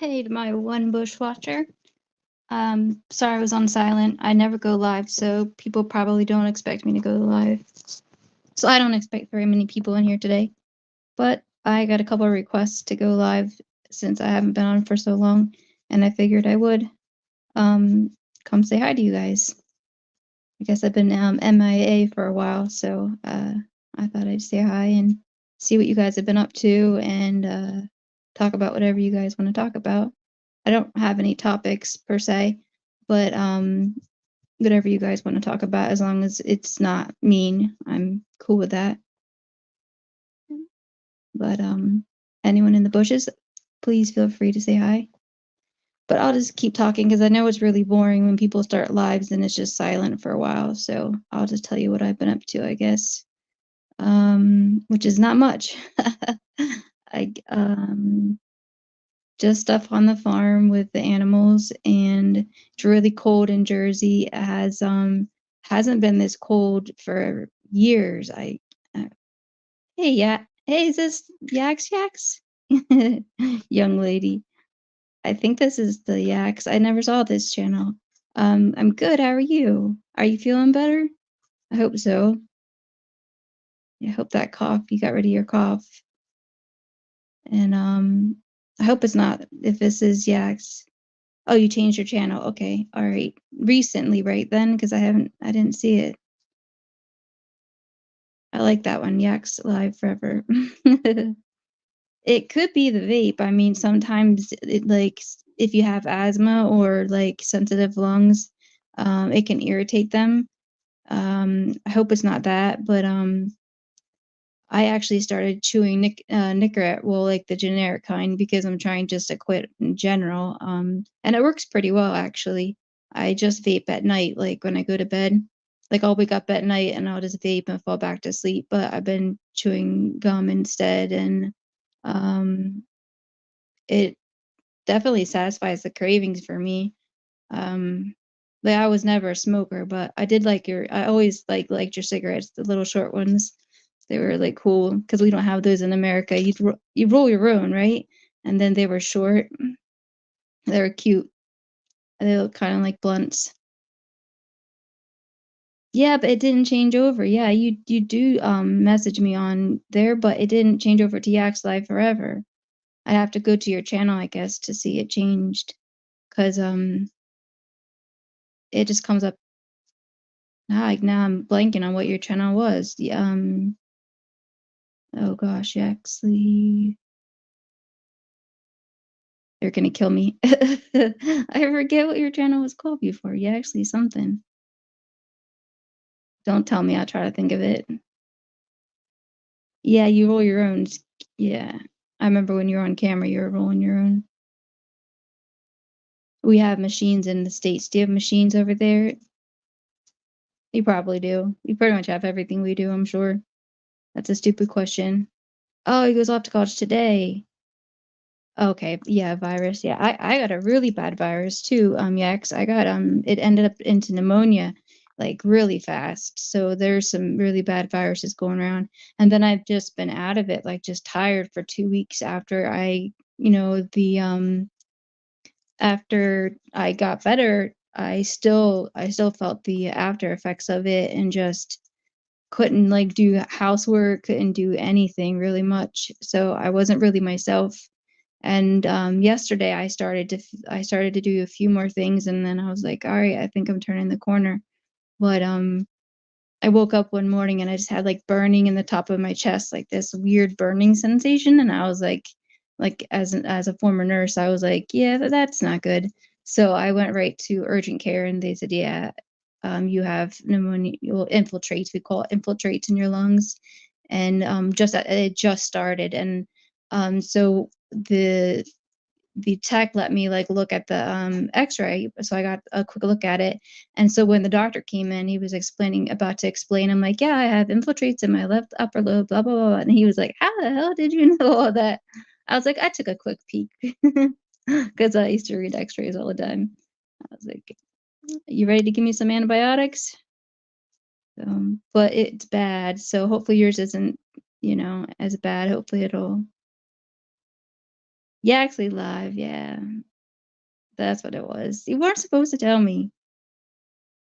Hey to my one bushwatcher. Sorry I was on silent. I never go live, so people probably don't expect me to go live. So I don't expect very many people in here today. But I got a couple of requests to go live since I haven't been on for so long, and I figured I would come say hi to you guys. I guess I've been MIA for a while, so I thought I'd say hi and see what you guys have been up to and talk about whatever you guys want to talk about. I don't have any topics per se, but whatever you guys want to talk about, as long as it's not mean, I'm cool with that. But anyone in the bushes, please feel free to say hi. But I'll just keep talking because I know it's really boring when people start lives and it's just silent for a while. So I'll just tell you what I've been up to, I guess. Which is not much. I just stuff on the farm with the animals, and it's really cold in Jersey. It has hasn't been this cold for years. Hey, yeah, hey, is this Yaks? Young lady. I think this is the Yaks. I never saw this channel. I'm good. How are you? Are you feeling better? I hope so. I hope that cough, you got rid of your cough. And I hope it's not, if this is Yaks. Oh, you changed your channel. Okay. All right. Recently, right then? Because I didn't see it. I like that one. Yaks Live Forever. It could be the vape. I mean, sometimes it like if you have asthma or like sensitive lungs, it can irritate them. I hope it's not that, but I actually started chewing Nicorette, well, like the generic kind, because I'm trying just to quit in general. And it works pretty well actually. I just vape at night, like when I go to bed. Like I'll wake up at night and I'll just vape and fall back to sleep. But I've been chewing gum instead, and um, it definitely satisfies the cravings for me. Um, like I was never a smoker, but I did like I always liked your cigarettes, the little short ones. They were like cool because we don't have those in America. You roll your own, right? And then they were short. They were cute. They look kind of like blunts. Yeah, but it didn't change over. Yeah, you do message me on there, but it didn't change over to Yaks Live Forever. I'd have to go to your channel, I guess, to see it changed. Cause it just comes up now I'm blanking on what your channel was. The oh gosh, actually they're gonna kill me. I forget what your channel was called before. Yeah, actually something. Don't tell me, I'll try to think of it. Yeah, you roll your own. Yeah. I remember when you were on camera, you were rolling your own. We have machines in the States. Do you have machines over there? You probably do. You pretty much have everything we do, I'm sure. That's a stupid question. Oh, he goes off to college today. Okay, yeah, virus. Yeah, I got a really bad virus too. Yeah, 'cause I got it ended up into pneumonia like really fast. So there's some really bad viruses going around. And then I've just been out of it, like just tired for 2 weeks after after I got better, I still felt the after effects of it and just couldn't like do housework, couldn't do anything really much. So I wasn't really myself. And yesterday I started to do a few more things, and then I was like, all right, I think I'm turning the corner. But I woke up one morning and I just had like burning in the top of my chest, like this weird burning sensation, and I was like as a former nurse, I was like, yeah, that's not good. So I went right to urgent care, and they said, yeah, you have pneumonia, well, infiltrates. We call it infiltrates in your lungs, and just it just started, and so the tech let me like look at the x-ray, so I got a quick look at it. And so when the doctor came in, he was about to explain. I'm like, yeah, I have infiltrates in my left upper lobe, blah blah blah, and he was like, how the hell did you know all that? I was like, I took a quick peek because I used to read x-rays all the time. I was like, you ready to give me some antibiotics? But it's bad, so hopefully yours isn't as bad. Hopefully Yeah, actually live, yeah. That's what it was. You weren't supposed to tell me.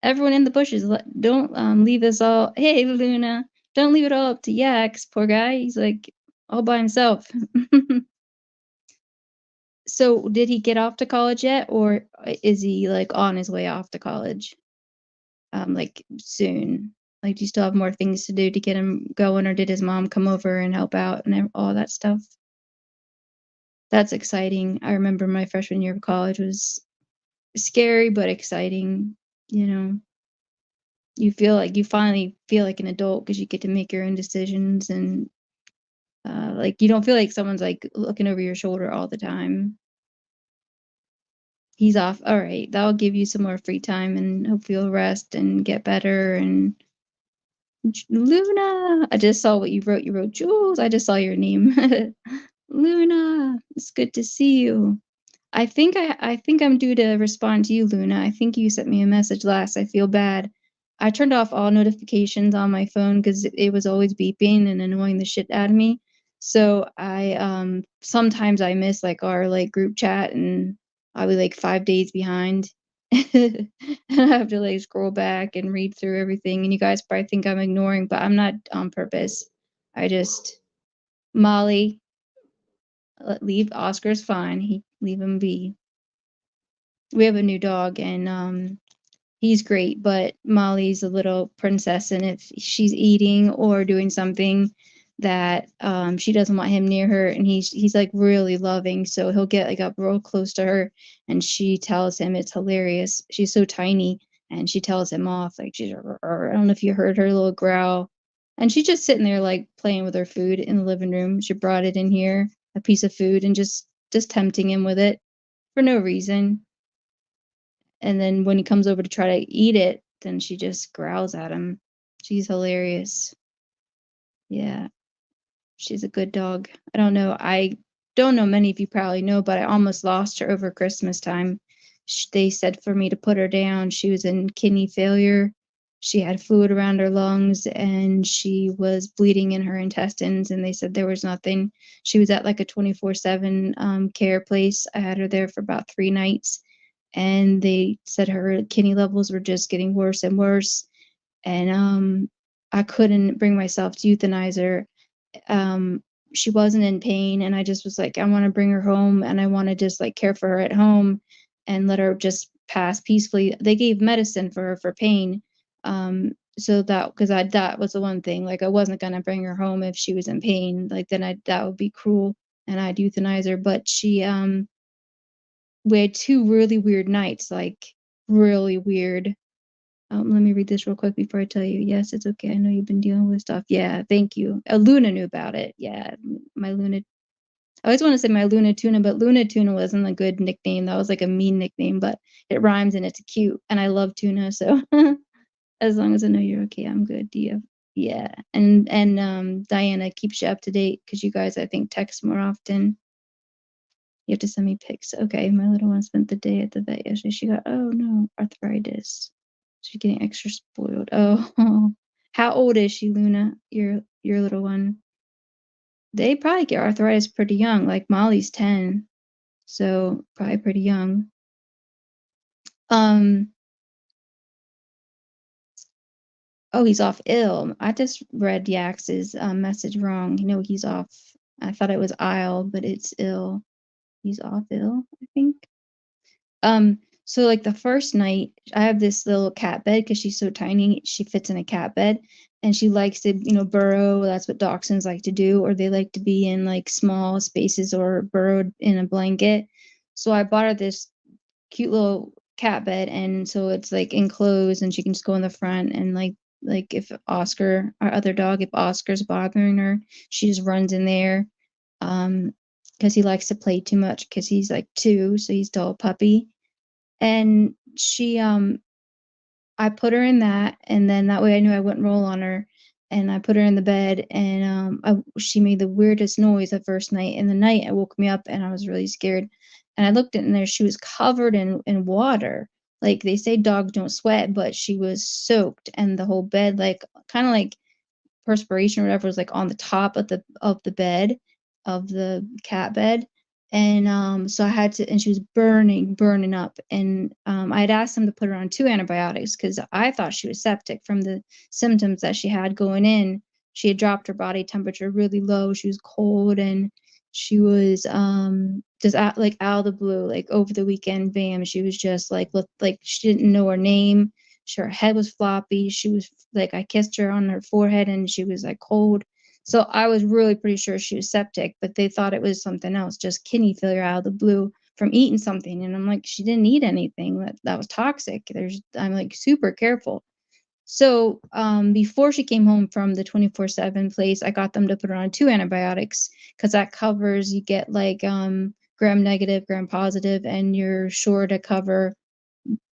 Everyone in the bushes, don't leave us all. Hey, Luna, don't leave it all up to Yax. Poor guy. He's like all by himself. So, did he get off to college yet, or is he like on his way off to college? Like soon. Like, do you still have more things to do to get him going, or did his mom come over and help out and all that stuff? That's exciting. I remember my freshman year of college was scary but exciting. You know, you feel like you finally feel like an adult because you get to make your own decisions and like you don't feel like someone's like looking over your shoulder all the time. He's off. All right, that'll give you some more free time and hope you'll rest and get better. And Luna, I just saw what you wrote. You wrote Jules. I just saw your name. Luna, it's good to see you. I think I'm due to respond to you, Luna. I think you sent me a message last. I feel bad. I turned off all notifications on my phone because it was always beeping and annoying the shit out of me. So I sometimes I miss like our like group chat and I'll be like 5 days behind. And I have to like scroll back and read through everything. And you guys probably think I'm ignoring, but I'm not on purpose. I just Molly, leave Oscar's fine. He leave him be. We have a new dog and he's great, but Molly's a little princess, and if she's eating or doing something that she doesn't want him near her, and he's like really loving, so he'll get like up real close to her, and she tells him it's hilarious. She's so tiny, and she tells him off like she's. I don't know if you heard her little growl, and she's just sitting there like playing with her food in the living room. She brought it in here, a piece of food, and just tempting him with it for no reason. And then when he comes over to try to eat it, then she just growls at him. She's hilarious. Yeah, she's a good dog. I don't know. I don't know, many of you probably know, but I almost lost her over Christmas time. They said for me to put her down. She was in kidney failure. She had fluid around her lungs and she was bleeding in her intestines. And they said there was nothing. She was at like a 24/7 care place. I had her there for about 3 nights and they said her kidney levels were just getting worse and worse. And I couldn't bring myself to euthanize her. Um, she wasn't in pain, and I just was like, I want to bring her home, and I want to just like care for her at home, and let her just pass peacefully. They gave medicine for her for pain, so that because I that was the one thing. Like I wasn't gonna bring her home if she was in pain. Like then I that would be cruel, and I'd euthanize her. But she we had 2 really weird nights, like really weird. Let me read this real quick before I tell you. Yes, it's okay. I know you've been dealing with stuff. Yeah, thank you. Luna knew about it. Yeah, my Luna. I always want to say my Luna Tuna, but Luna Tuna wasn't a good nickname. That was like a mean nickname, but it rhymes and it's cute. And I love tuna, so as long as I know you're okay, I'm good. Do you? Yeah, and Diana keeps you up to date because you guys, I think, text more often. You have to send me pics. Okay, my little one spent the day at the vet yesterday. She got, oh no, arthritis. She's getting extra spoiled. Oh, how old is she, Luna? Your little one. They probably get arthritis pretty young. Like Molly's 10, so probably pretty young. Um. Oh, he's off ill. I just read Yax's message wrong. You know he's off. I thought it was Isle, but it's ill. He's off ill, I think. So like the first night, I have this little cat bed because she's so tiny, she fits in a cat bed, and she likes to, burrow. That's what dachshunds like to do, or they like to be in like small spaces or burrowed in a blanket. So I bought her this cute little cat bed, and so it's like enclosed, and she can just go in the front, and like if Oscar, our other dog, if Oscar's bothering her, she just runs in there. Because he likes to play too much because he's like 2, so he's still a puppy. And I put her in that, and then that way I knew I wouldn't roll on her. And I put her in the bed, and she made the weirdest noise the first night. In the night, it woke me up, and I was really scared. And I looked in there; she was covered in water. Like they say, dogs don't sweat, but she was soaked, and the whole bed, like kind of like perspiration or whatever, was like on the top of the bed, of the cat bed, And so I had to, and she was burning up. And I had asked them to put her on 2 antibiotics because I thought she was septic from the symptoms that she had going in. She had dropped her body temperature really low. She was cold, and she was just like out of the blue, like over the weekend, bam, she was just like looked like she didn't know her name. Her head was floppy. She was like, I kissed her on her forehead, and she was like cold. So I was really pretty sure she was septic, but they thought it was something else, just kidney failure out of the blue from eating something. And I'm like, she didn't eat anything that was toxic. I'm like super careful. So before she came home from the 24/7 place, I got them to put her on 2 antibiotics because that covers, you get like gram negative, gram positive, and you're sure to cover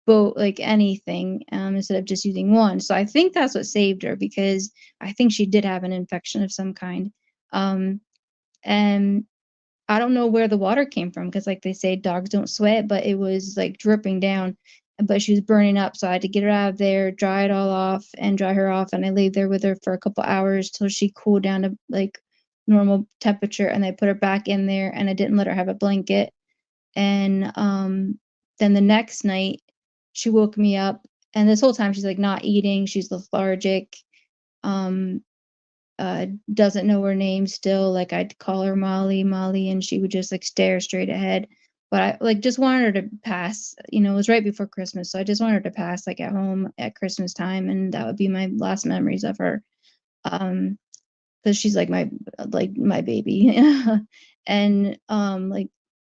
both, like anything, instead of just using one. So I think that's what saved her, because I think she did have an infection of some kind. Um, and I don't know where the water came from because, like they say, dogs don't sweat, but it was like dripping down. But she was burning up, so I had to get her out of there, dry it all off, and dry her off. And I laid there with her for a couple hours till she cooled down to like normal temperature, and I put her back in there, and I didn't let her have a blanket. And then the next night, she woke me up, and this whole time she's like not eating, she's lethargic, um, doesn't know her name still. Like I'd call her Molly, Molly, and she would just like stare straight ahead. But I like just wanted her to pass. It was right before Christmas, so I just wanted her to pass like at home at Christmas time, and that would be my last memories of her. Um, because she's like my baby. And like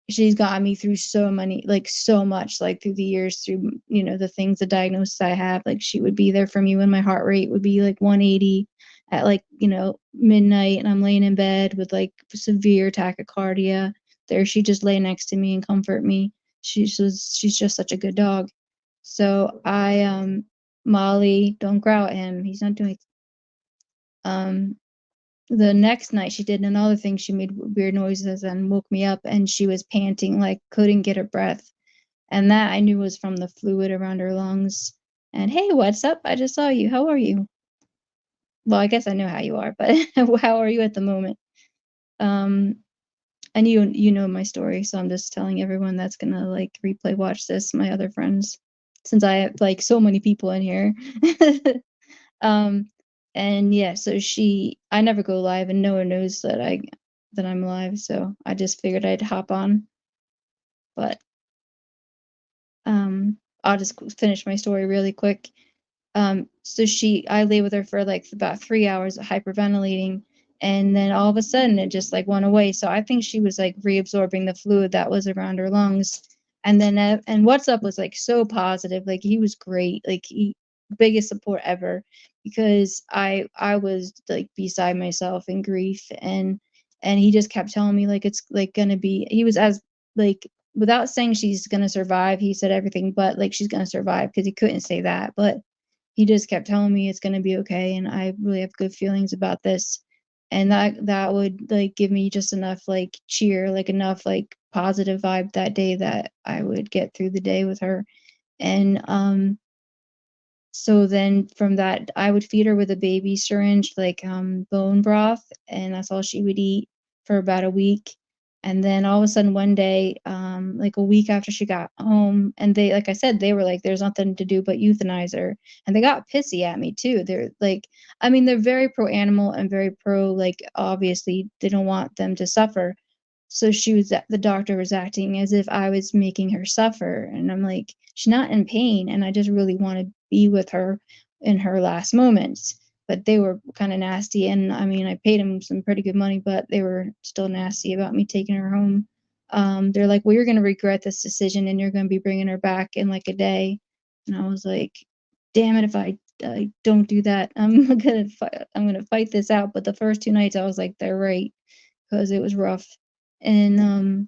she's gotten me through so many, like so much, like through the years, through the things, the diagnosis I have. Like she would be there for me when my heart rate would be like 180 at like midnight, and I'm laying in bed with like severe tachycardia. There she just lay next to me and comfort me. She's just such a good dog. So I Molly, don't growl at him, he's not doing. Um the next night she did another thing. She made weird noises and woke me up, and she was panting, like couldn't get her breath. And that I knew was from the fluid around her lungs. And hey, what's up? I just saw you. How are you? Well, I guess I know how you are, but how are you at the moment? Um, and you know my story, so I'm just telling everyone that's gonna like replay watch this, my other friends, since I have like so many people in here. Um, and yeah, so I never go live, and no one knows that I'm live, so I just figured I'd hop on. But I'll just finish my story really quick. So I lay with her for like about 3 hours hyperventilating, and then all of a sudden it just like went away. So I think she was like reabsorbing the fluid that was around her lungs. And then and What's Up was like so positive. Like he was great. Like he biggest support ever, because I was like beside myself in grief. And he just kept telling me like it's like gonna be, he was as like, without saying she's gonna survive, he said everything but like she's gonna survive, because he couldn't say that. But he just kept telling me it's gonna be okay, and I really have good feelings about this. And that would like give me just enough like cheer, like enough like positive vibe that day, that I would get through the day with her. And so then from that, I would feed her with a baby syringe, like bone broth, and that's all she would eat for about a week. And then all of a sudden one day, like a week after she got home, and they, like I said, they were like, there's nothing to do but euthanize her. And they got pissy at me too. They're like, I mean, they're very pro animal and very pro, like, obviously they don't want them to suffer. So the doctor was acting as if I was making her suffer. And I'm like, she's not in pain. And I just really want to be with her in her last moments. But they were kind of nasty. And I mean, I paid them some pretty good money, but they were still nasty about me taking her home. They're like, well, you're going to regret this decision, and you're going to be bringing her back in like a day. And I was like, damn it, if I don't do that, I'm gonna fight this out. But the first 2 nights I was like, they're right, because it was rough. And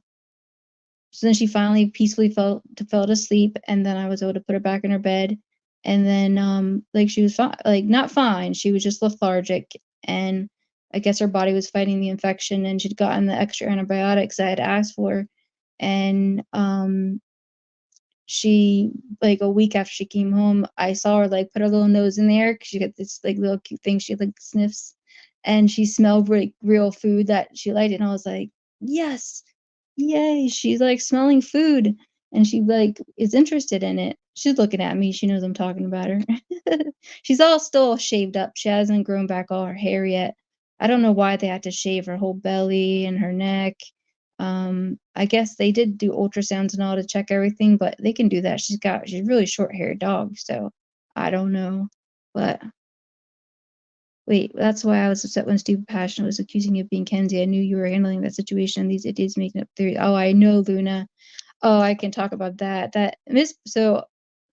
so then she finally peacefully fell asleep, and then I was able to put her back in her bed. And then like she was fine, like not fine, she was just lethargic. And I guess her body was fighting the infection, and she'd gotten the extra antibiotics I had asked for. And she, like a week after she came home, I saw her like put her little nose in the air, because she got this like little cute thing she like sniffs, and she smelled like real food that she liked. And I was like, yes, Yay, she's, like, smelling food, and she, like, is interested in it. She's looking at me, she knows I'm talking about her. She's all still shaved up, she hasn't grown back all her hair yet. I don't know why they had to shave her whole belly and her neck. I guess they did do ultrasounds and all to check everything, but they can do that. She's really short-haired dog, so I don't know. But wait, that's why I was upset when Steve Passion was accusing you of being Kenzie. I knew you were handling that situation. These idiots making up theories. Oh, I know, Luna. Oh, I can talk about that. That Miss. So,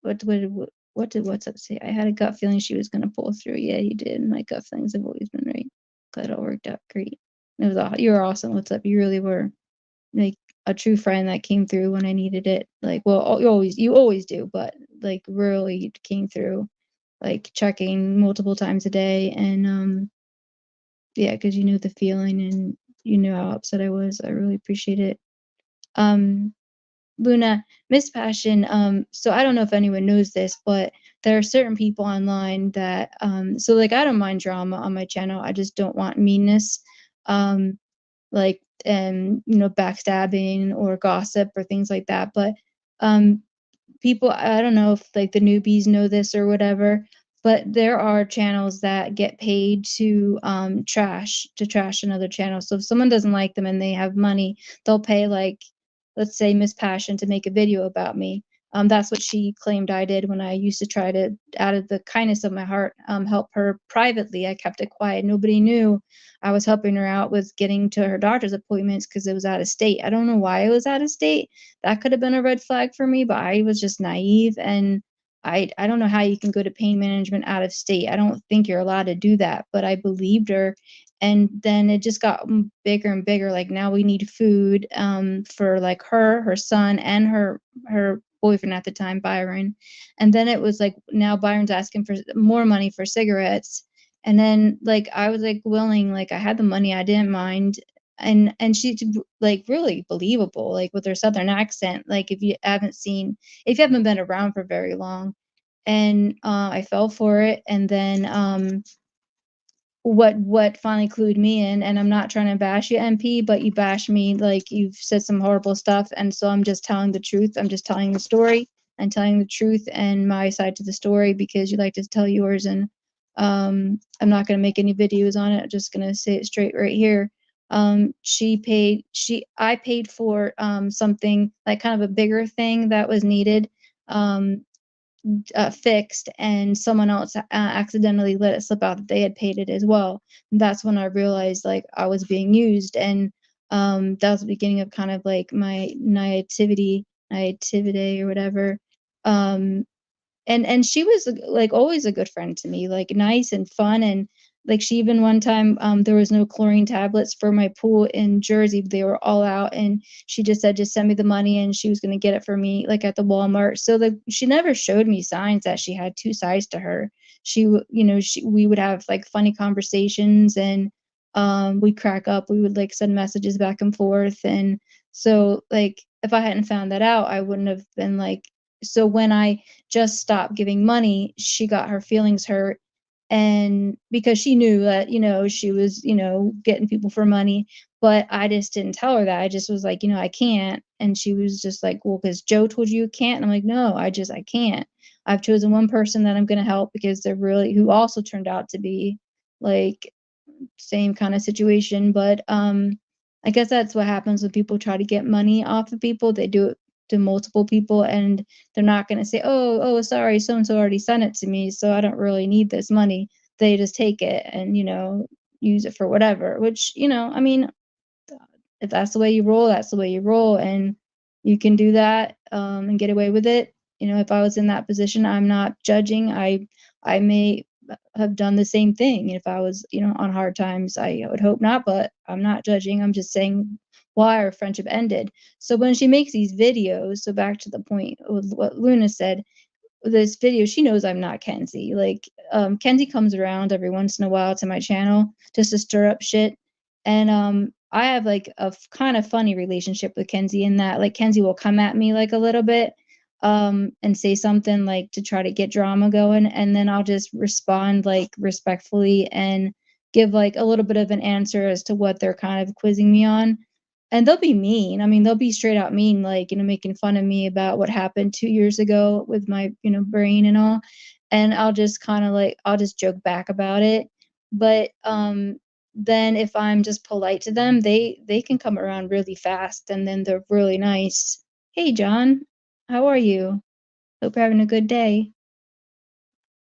what did what's up say? I had a gut feeling she was gonna pull through. Yeah, you did. My gut feelings have always been right. Glad it all worked out great. It was you were awesome. What's up? You really were like a true friend that came through when I needed it. Like, well, you always do, but like really came through, like checking multiple times a day, and yeah, because you knew the feeling and you knew how upset I was. I really appreciate it. Um, Luna, Miss Passion, so I don't know if anyone knows this, but there are certain people online that so like I don't mind drama on my channel. I just don't want meanness. Like and backstabbing or gossip or things like that. But um people, I don't know if like the newbies know this or whatever, but there are channels that get paid to trash another channel. So if someone doesn't like them and they have money, they'll pay, like, let's say Miss Passion to make a video about me. That's what she claimed I did when I used to try to, out of the kindness of my heart, help her privately. I kept it quiet. Nobody knew I was helping her out with getting to her doctor's appointments because it was out of state. I don't know why it was out of state. That could have been a red flag for me, but I was just naive, and I don't know how you can go to pain management out of state. I don't think you're allowed to do that, but I believed her. And then it just got bigger and bigger. Like now we need food for like her son, and her boyfriend at the time, Byron. And then it was like now Byron's asking for more money for cigarettes. And then like I was like willing, like I had the money, I didn't mind. And she's like really believable, like with her southern accent, like if you haven't been around for very long. And I fell for it. And then what finally clued me in, and I'm not trying to bash you, MP, but you bashed me, like you've said some horrible stuff, and so I'm just telling the truth. I'm just telling the story and telling the truth and my side to the story, because you like to tell yours. And I'm not going to make any videos on it. I'm just going to say it straight right here. I paid for something like kind of a bigger thing that was needed, um fixed, and someone else accidentally let it slip out that they had paid it as well. And that's when I realized like I was being used. And that was the beginning of kind of like my naivety or whatever. um and she was like always a good friend to me, like nice and fun. And like she even one time, there was no chlorine tablets for my pool in Jersey, they were all out, and she just said just send me the money and she was going to get it for me like at the Walmart. So like she never showed me signs that she had two sides to her. We would have like funny conversations, and we'd crack up, we would like send messages back and forth. And so like if I hadn't found that out, I wouldn't have been like, so when I just stopped giving money, she got her feelings hurt. And because she knew that, she was, getting people for money, but I just didn't tell her that. I just was like, I can't. And she was just like, well, because Joe told you you can't. And I'm like, no, I can't. I've chosen one person that I'm going to help, because they're really, who also turned out to be like same kind of situation. But I guess that's what happens when people try to get money off of people. They do it to multiple people, and they're not going to say, oh, sorry, so and so already sent it to me, so I don't really need this money. They just take it and use it for whatever, which I mean, if that's the way you roll, that's the way you roll. And you can do that, and get away with it. If I was in that position, I'm not judging. I may have done the same thing if I was, on hard times. I would hope not, but I'm not judging. I'm just saying why our friendship ended. So when she makes these videos, so back to the point with what Luna said, this video, she knows I'm not Kenzie. Like, Kenzie comes around every once in a while to my channel just to stir up shit. And I have like a kind of funny relationship with Kenzie, in that like Kenzie will come at me like a little bit, and say something like to try to get drama going, and then I'll just respond like respectfully and give like a little bit of an answer as to what they're kind of quizzing me on. And they'll be mean. I mean, they'll be straight out mean, like, making fun of me about what happened 2 years ago with my, brain and all, and I'll just kinda, like I'll just joke back about it. But, then if I'm just polite to them, they can come around really fast, and then they're really nice. "Hey, John. How are you? Hope you're having a good day."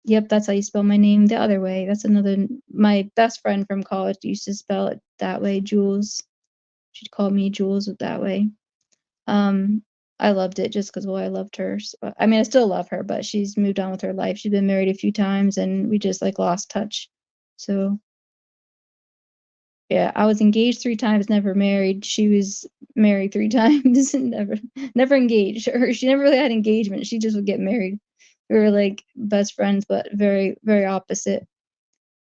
Yep, that's how you spell my name the other way. That's another my best friend from college used to spell it that way, Jules. She'd call me Jules that way. Um, I loved it just 'cause, well, I loved her. I mean, I still love her, but she's moved on with her life. She's been married a few times, and we just, like, lost touch. So, yeah, I was engaged 3 times, never married. She was married 3 times and never engaged. She never really had engagement. She just would get married. We were, like, best friends, but very, very opposite.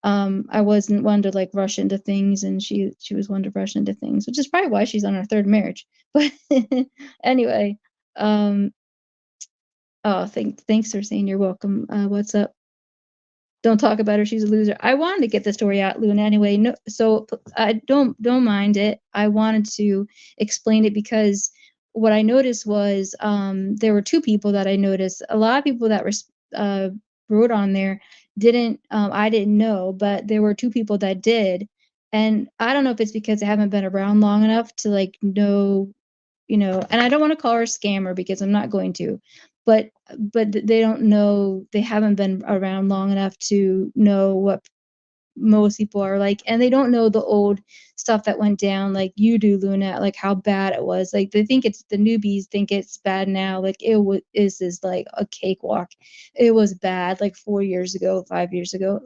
I wasn't one to, like, rush into things, and she was one to rush into things, which is probably why she's on her 3rd marriage. But anyway, um oh, thanks for saying you're welcome. What's up? Don't talk about her, she's a loser. I wanted to get the story out, Luna, anyway. No, so I don't mind it. I wanted to explain it because what I noticed was there were 2 people that I noticed. A lot of people that uh, wrote on there didn't I didn't know, but there were 2 people that did. And I don't know if it's because I haven't been around long enough to like know, and I don't want to call her a scammer because I'm not going to, but they don't know, they haven't been around long enough to know what most people are like, and they don't know the old stuff that went down like you do, Luna, like how bad it was. Like they think it's the newbies think it's bad now. Like is like a cakewalk. It was bad like 4 years ago, 5 years ago,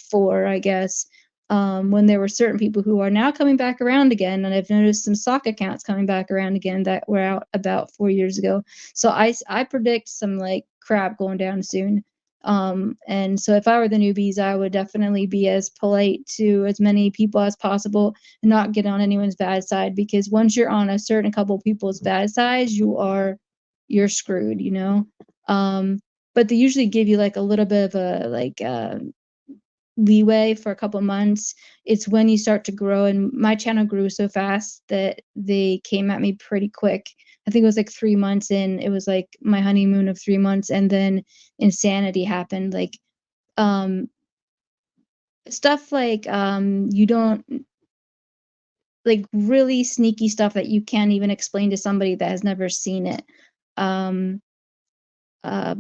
4, I guess. When there were certain people who are now coming back around again, and I've noticed some sock accounts coming back around again that were out about 4 years ago. So I predict some like crap going down soon. And so if I were the newbies, I would definitely be as polite to as many people as possible and not get on anyone's bad side, because once you're on a certain couple people's bad sides, you're screwed, you know? But they usually give you like a little bit of a like leeway for a couple months. It's when you start to grow, and my channel grew so fast that they came at me pretty quick. I think it was like 3 months in. It was like my honeymoon of 3 months, and then insanity happened. Like um stuff like you don't like really sneaky stuff that you can't even explain to somebody that has never seen it. Um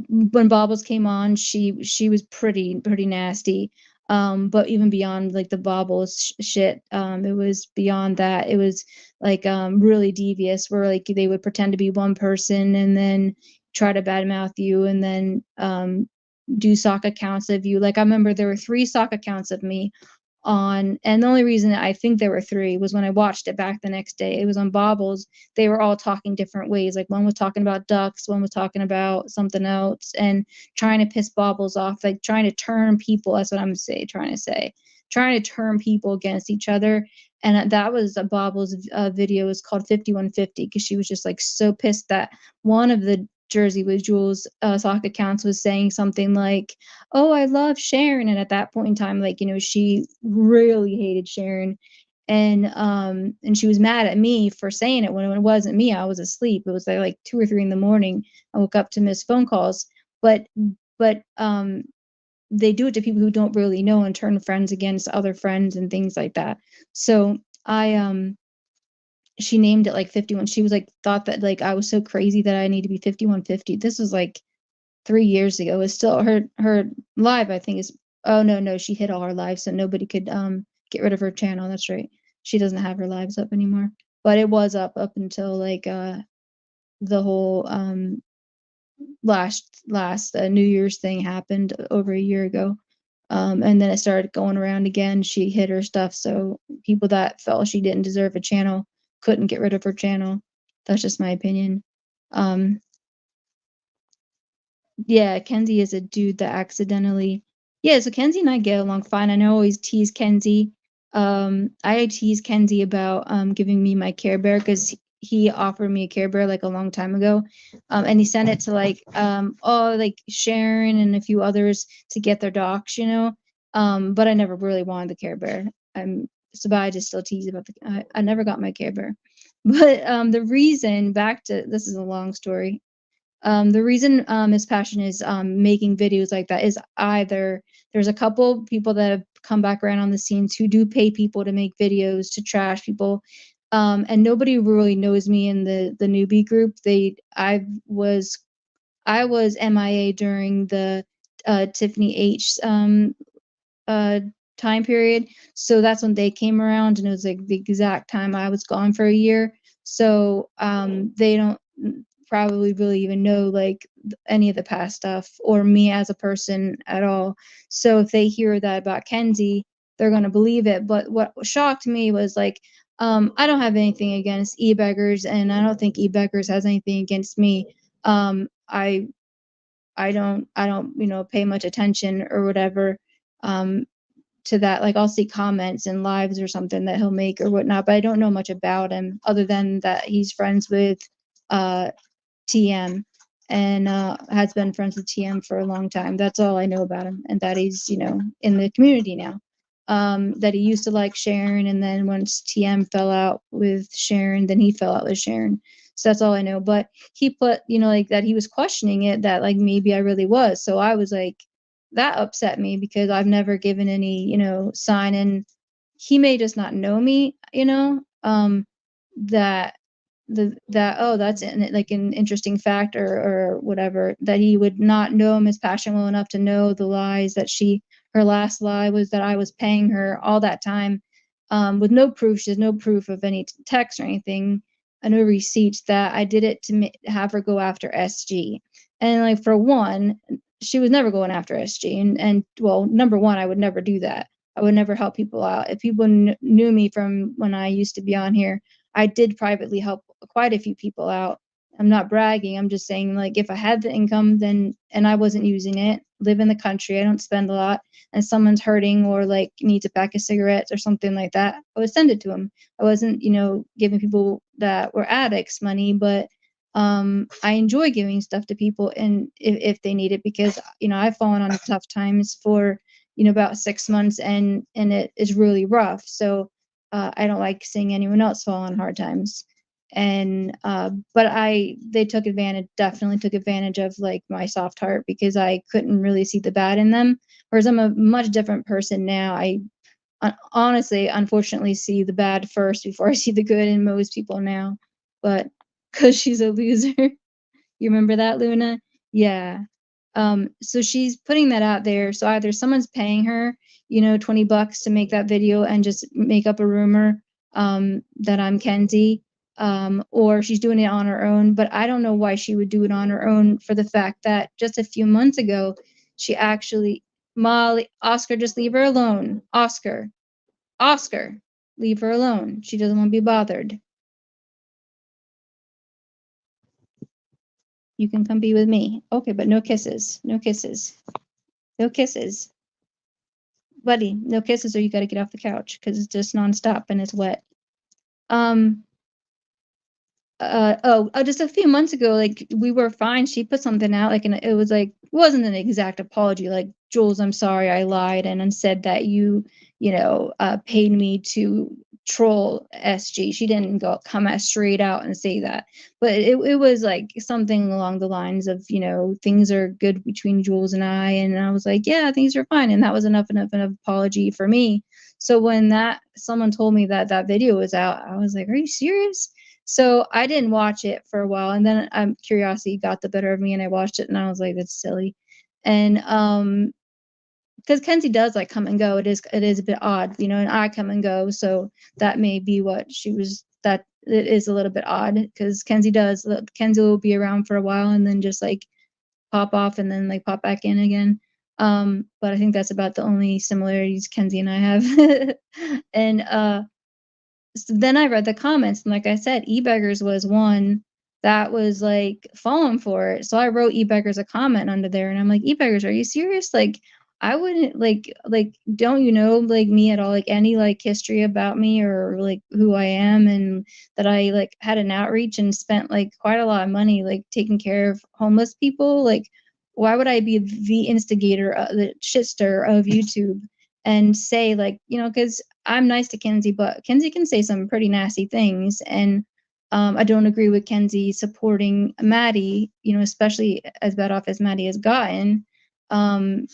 when Bobbles came on, she was pretty nasty. But even beyond like the Bobbles shit, it was beyond that. It was like really devious, where like they would pretend to be one person and then try to badmouth you, and then do sock accounts of you. Like I remember there were 3 sock accounts of me on, and the only reason I think there were 3 was when I watched it back the next day. It was on Bobbles. They were all talking different ways. Like one was talking about ducks, one was talking about something else, and trying to piss Bobbles off, like trying to turn people. That's what I'm trying to say, trying to turn people against each other. And that was a Bobbles video. It was called 5150 because she was just like so pissed that one of the Jersey with Jules sock accounts was saying something like, "Oh, I love Sharon," and at that point in time, like, she really hated Sharon, and she was mad at me for saying it when it wasn't me. I was asleep. It was like 2 or 3 in the morning. I woke up to miss phone calls, but they do it to people who don't really know and turn friends against other friends and things like that. So she named it like 51. She was like thought that like I was so crazy that I need to be 5150. This was like 3 years ago. Is still her live, I think, is oh no, she hid all her lives so nobody could get rid of her channel. That's right. She doesn't have her lives up anymore. But it was up until like the whole last New Year's thing happened over a year ago. And then it started going around again. She hid her stuff, so people that felt she didn't deserve a channel couldn't get rid of her channel. That's just my opinion. Um, Yeah, Kenzie is a dude that accidentally. Yeah, so Kenzie and I get along fine. I know I always tease Kenzie. I tease Kenzie about giving me my Care Bear because he offered me a Care Bear like a long time ago. And he sent it to like like Sharon and a few others to get their docs. But I never really wanted the Care Bear. So but I just still tease about I never got my Care Bear. But the reason, back to, this is a long story. The reason his passion is making videos like that is either there's a couple people that have come back around on the scenes who do pay people to make videos to trash people, and nobody really knows me in the newbie group. I was MIA during the Tiffany H uh, time period. So that's when they came around, and it was like the exact time I was gone for a year. So they don't probably really even know like any of the past stuff or me as a person at all. So if they hear that about Kenzie, they're gonna believe it. But what shocked me was like, I don't have anything against e-beggars, and I don't think e-beggars has anything against me. I don't pay much attention or whatever um to that. Like I'll see comments and lives or something that he'll make or whatnot, but I don't know much about him other than that he's friends with uh TM, and has been friends with TM for a long time. That's all I know about him, and that he's in the community now. That he used to like Sharon, and then once TM fell out with Sharon, then he fell out with Sharon. So that's all I know. But he put, like that he was questioning it, that like maybe I really was. So I was like, that upset me because I've never given any, sign, and he may just not know me, that oh, that's like an interesting fact or whatever, that he would not know him as passion well enough to know the lies that her last lie was that I was paying her all that time, with no proof. She has no proof of any text or anything, no receipts, that I did it to have her go after SG. And like, for one, she was never going after SG, and well, number one, I would never do that. I would never help people out. If people knew me from when I used to be on here, I did privately help quite a few people out. I'm not bragging. I'm just saying, like, if I had the income, then, and I wasn't using it, live in the country, I don't spend a lot, and someone's hurting or like needs a pack of cigarettes or something like that, I would send it to them. I wasn't, giving people that were addicts money, but I enjoy giving stuff to people, and if they need it, because I've fallen on tough times for about 6 months, and it is really rough. So I don't like seeing anyone else fall on hard times. And but they definitely took advantage of like my soft heart, because I couldn't really see the bad in them. Whereas I'm a much different person now. I honestly, unfortunately, see the bad first before I see the good in most people now. But because she's a loser. You remember that, Luna? Yeah. So she's putting that out there. So either someone's paying her, $20 to make that video and just make up a rumor that I'm Kenzie, or she's doing it on her own. But I don't know why she would do it on her own, for the fact that just a few months ago, she actually, Molly, Oscar, just leave her alone. Oscar, leave her alone. She doesn't want to be bothered. You can come be with me. Okay, but no kisses. No kisses. No kisses. Buddy, no kisses, or you got to get off the couch, because it's just nonstop and it's wet. Um, just a few months ago, like, we were fine. She put something out, like, and it was like, wasn't an exact apology, like, Jules, I'm sorry, I lied and said that you paid me to troll SG. She didn't come out straight out and say that, but it was like something along the lines of, things are good between Jules and I was like, yeah, things are fine, and that was enough apology for me. So when someone told me that video was out, I was like, are you serious? So I didn't watch it for a while, and then curiosity got the better of me, and I watched it, and I was like, that's silly. And because Kenzie does like come and go, it is a bit odd, and I come and go, so that may be what she was. That it is a little bit odd, because Kenzie will be around for a while and then just like pop off and then like pop back in again. But I think that's about the only similarities Kenzie and I have. And so then I read the comments, and like I said, eBeggars was one that was like falling for it. So I wrote eBeggars a comment under there, and I'm like, eBeggars, are you serious? Like, I wouldn't like don't you know like me at all, like any like history about me or like who I am, and that I like had an outreach and spent like quite a lot of money like taking care of homeless people. Like, why would I be the instigator, the shitster of YouTube, and say like, because I'm nice to Kenzie, but Kenzie can say some pretty nasty things. And I don't agree with Kenzie supporting Maddie, especially as bad off as Maddie has gotten. And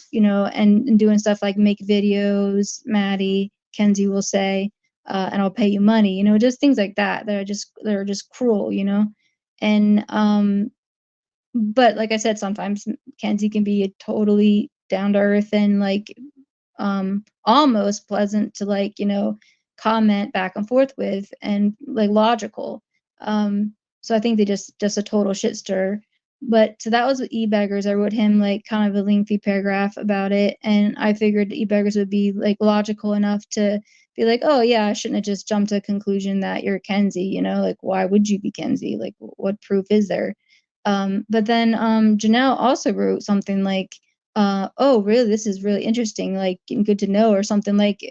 doing stuff like make videos, Maddie, Kenzie will say, and I'll pay you money, just things like that that are just cruel, And but like I said, sometimes Kenzie can be totally down to earth and like almost pleasant to like comment back and forth with and like logical. So I think they just a total shit stir. But so that was with e-beggars. I wrote him like kind of a lengthy paragraph about it, and I figured e-beggars would be like logical enough to be like, oh yeah, I shouldn't have just jumped to a conclusion that you're Kenzie, like why would you be Kenzie, like what proof is there? But then Janelle also wrote something like, oh really, this is really interesting, like good to know, or something like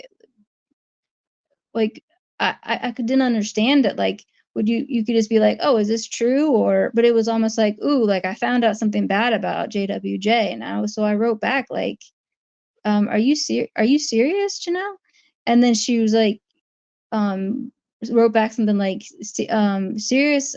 I didn't understand it. Like, would you could just be like, oh, is this true? Or but it was almost like, ooh, like I found out something bad about JWJ now. So I wrote back like, are you serious, Janelle? And then she was like, um wrote back something like, serious,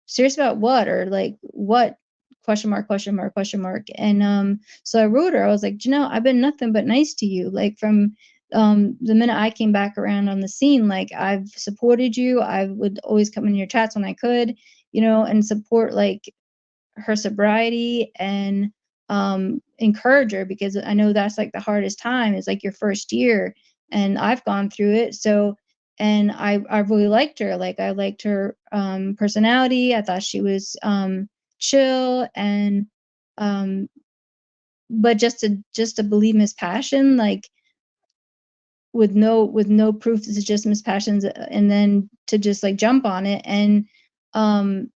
serious about what, or like what, question mark, question mark, question mark. And so I wrote her, I was like, I've been nothing but nice to you, like from the minute I came back around on the scene. Like I've supported you, I would always come in your chats when I could, and support like her sobriety, and encourage her, because I know that's like the hardest time, is like your first year, and I've gone through it. So, and I really liked her. Like I liked her personality. I thought she was chill, and um but just to believe Miss Passion, like with no proof this is just Miss Passion's, and then to just like jump on it. And um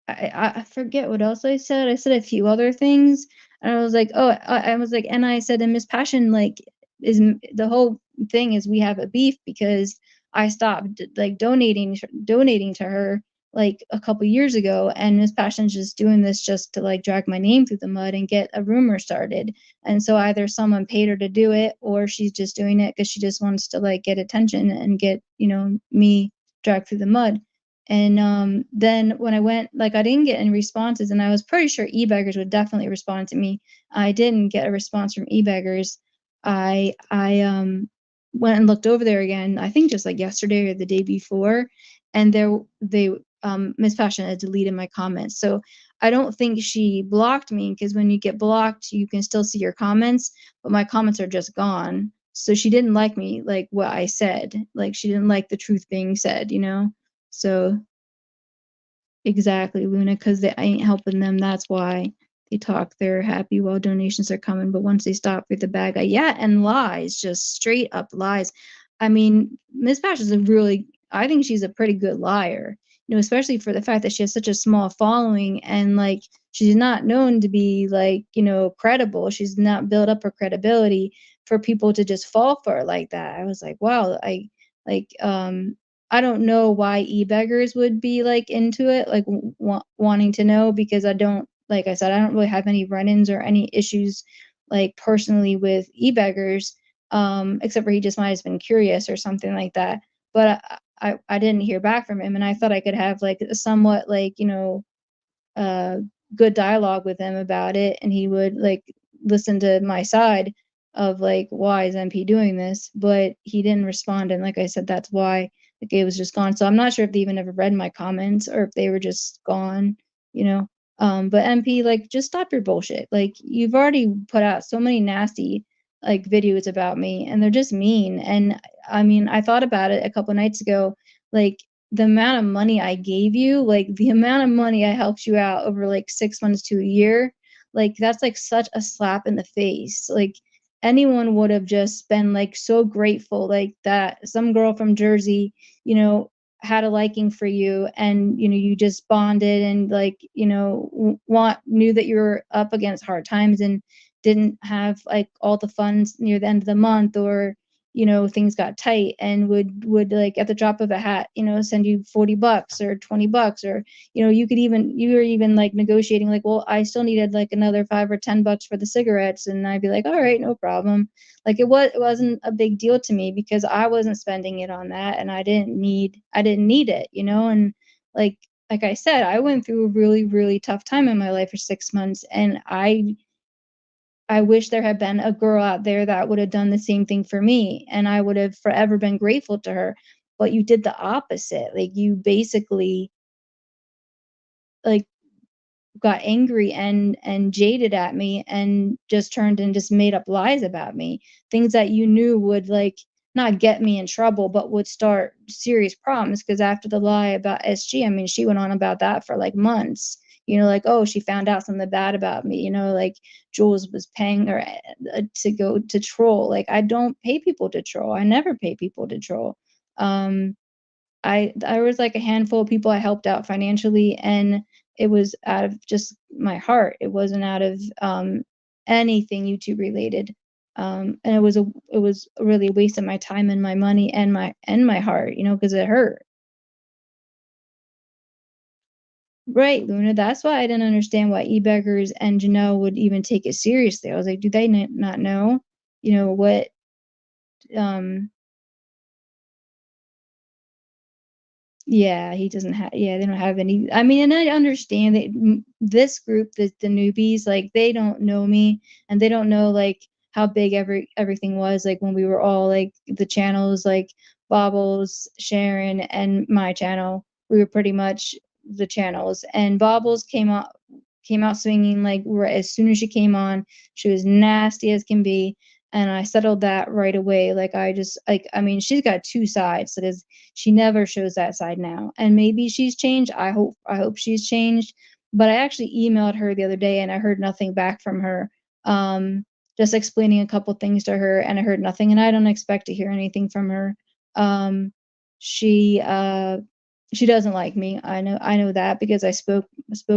I forget what else I said. I said a few other things, and I was like, oh, I was like, and I said, and Miss Passion, like, is the whole thing is we have a beef because I stopped like donating to her like a couple years ago, and Miss Passion's just doing this just to like drag my name through the mud and get a rumor started. And so either someone paid her to do it, or she's just doing it because she just wants to like get attention and get me dragged through the mud. And then when I went, like I didn't get any responses, and I was pretty sure e-beggars would definitely respond to me. I didn't get a response from e-beggars. I went and looked over there again, I think just like yesterday or the day before, and they Miss Passion had deleted my comments. So I don't think she blocked me, because when you get blocked, you can still see your comments, but my comments are just gone. So she didn't like me, like what I said. Like she didn't like the truth being said. So exactly, Luna, because I ain't helping them. That's why they talk. They're happy while donations are coming, but once they stop with the bad guy, yeah, and lies, just straight up lies. I mean, Miss Pash is a really, I think she's a pretty good liar, especially for the fact that she has such a small following, and like she's not known to be like, credible. She's not built up her credibility for people to just fall for her like that. I was like, wow, like I don't know why e-beggars would be like into it, like wanting to know, because I don't, like I said, I don't really have any run-ins or any issues like personally with e-beggars, except for he just might have been curious or something like that. But I didn't hear back from him, and I thought I could have like a somewhat like uh, good dialogue with him about it, and he would like listen to my side of like why is MP doing this, but he didn't respond, and like I said, that's why the game was just gone. So I'm not sure if they even ever read my comments or if they were just gone, you know. But MP, like, just stop your bullshit. Like, you've already put out so many nasty like videos about me, and they're just mean. And I mean, I thought about it a couple nights ago, like the amount of money I gave you, like the amount of money I helped you out over like 6 months to a year, like that's like such a slap in the face. Like anyone would have just been like so grateful, like that some girl from Jersey, had a liking for you, and you just bonded, and like want knew that you were up against hard times and didn't have like all the funds near the end of the month, or things got tight, and would like at the drop of a hat, send you $40 or $20, or you were even like negotiating, like, well, I still needed like another 5 or 10 bucks for the cigarettes, and I'd be like, all right, no problem. Like it wasn't a big deal to me because I wasn't spending it on that, and I didn't need it, and like like I said, I went through a really, really tough time in my life for 6 months, and I wish there had been a girl out there that would have done the same thing for me, and I would have forever been grateful to her. But you did the opposite. Like you basically like got angry and jaded at me and just turned and just made up lies about me. Things that you knew would like not get me in trouble, but would start serious problems. Because after the lie about SG, I mean, she went on about that for like months. Like, oh, she found out something bad about me. Like Jules was paying her to go to troll. Like, I don't pay people to troll. I never pay people to troll. Um, I was like a handful of people I helped out financially, and it was out of just my heart. It wasn't out of anything YouTube related. And it was really a waste of my time and my money and my heart, because it hurt. Right, Luna. That's why I didn't understand why e-beggars and Janelle would even take it seriously. I was like, do they not know, what um Yeah, he doesn't have. Yeah, they don't have any. I mean, and I understand that this group, the newbies, like they don't know me, and they don't know like how big everything was. Like when we were all like the channels, like Bobbles, Sharon, and my channel. We were pretty much the channels. And Bobbles came out swinging like as soon as she came on. She was nasty as can be, and I settled that right away. Like I just like I mean, she's got two sides. So there's she never shows that side now. And maybe she's changed. I hope she's changed. But I actually emailed her the other day and I heard nothing back from her. Just explaining a couple things to her, and I heard nothing, and I don't expect to hear anything from her. Um she she doesn't like me. I know that because I spoke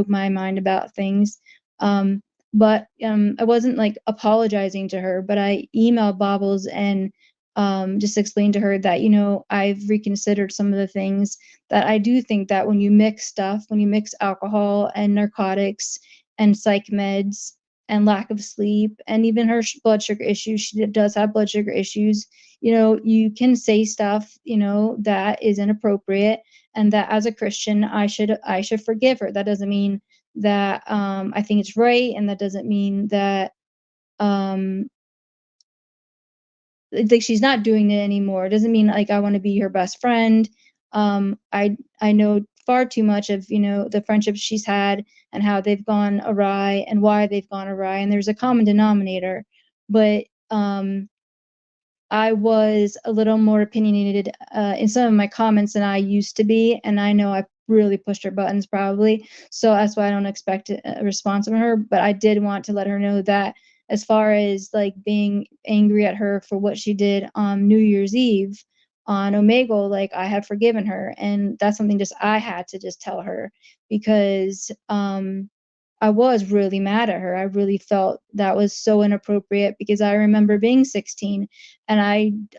my mind about things. But I wasn't like apologizing to her, but I emailed Bobbles and just explained to her that I've reconsidered some of the things, that I do think that when you mix alcohol and narcotics and psych meds and lack of sleep and even her blood sugar issues, she does have blood sugar issues. You can say stuff that is inappropriate, and that as a Christian I should forgive her. That doesn't mean that I think it's right, and that doesn't mean that um like she's not doing it anymore. It doesn't mean like I want to be her best friend. I know far too much of the friendships she's had and how they've gone awry and why they've gone awry, and there's a common denominator. But I was a little more opinionated in some of my comments than I used to be, and I know I really pushed her buttons probably. So that's why I don't expect a response from her. But I did want to let her know that as far as like being angry at her for what she did on New Year's Eve on Omegle, like I have forgiven her, and that's something just I had to just tell her because I was really mad at her. I really felt that was so inappropriate because I remember being 16, and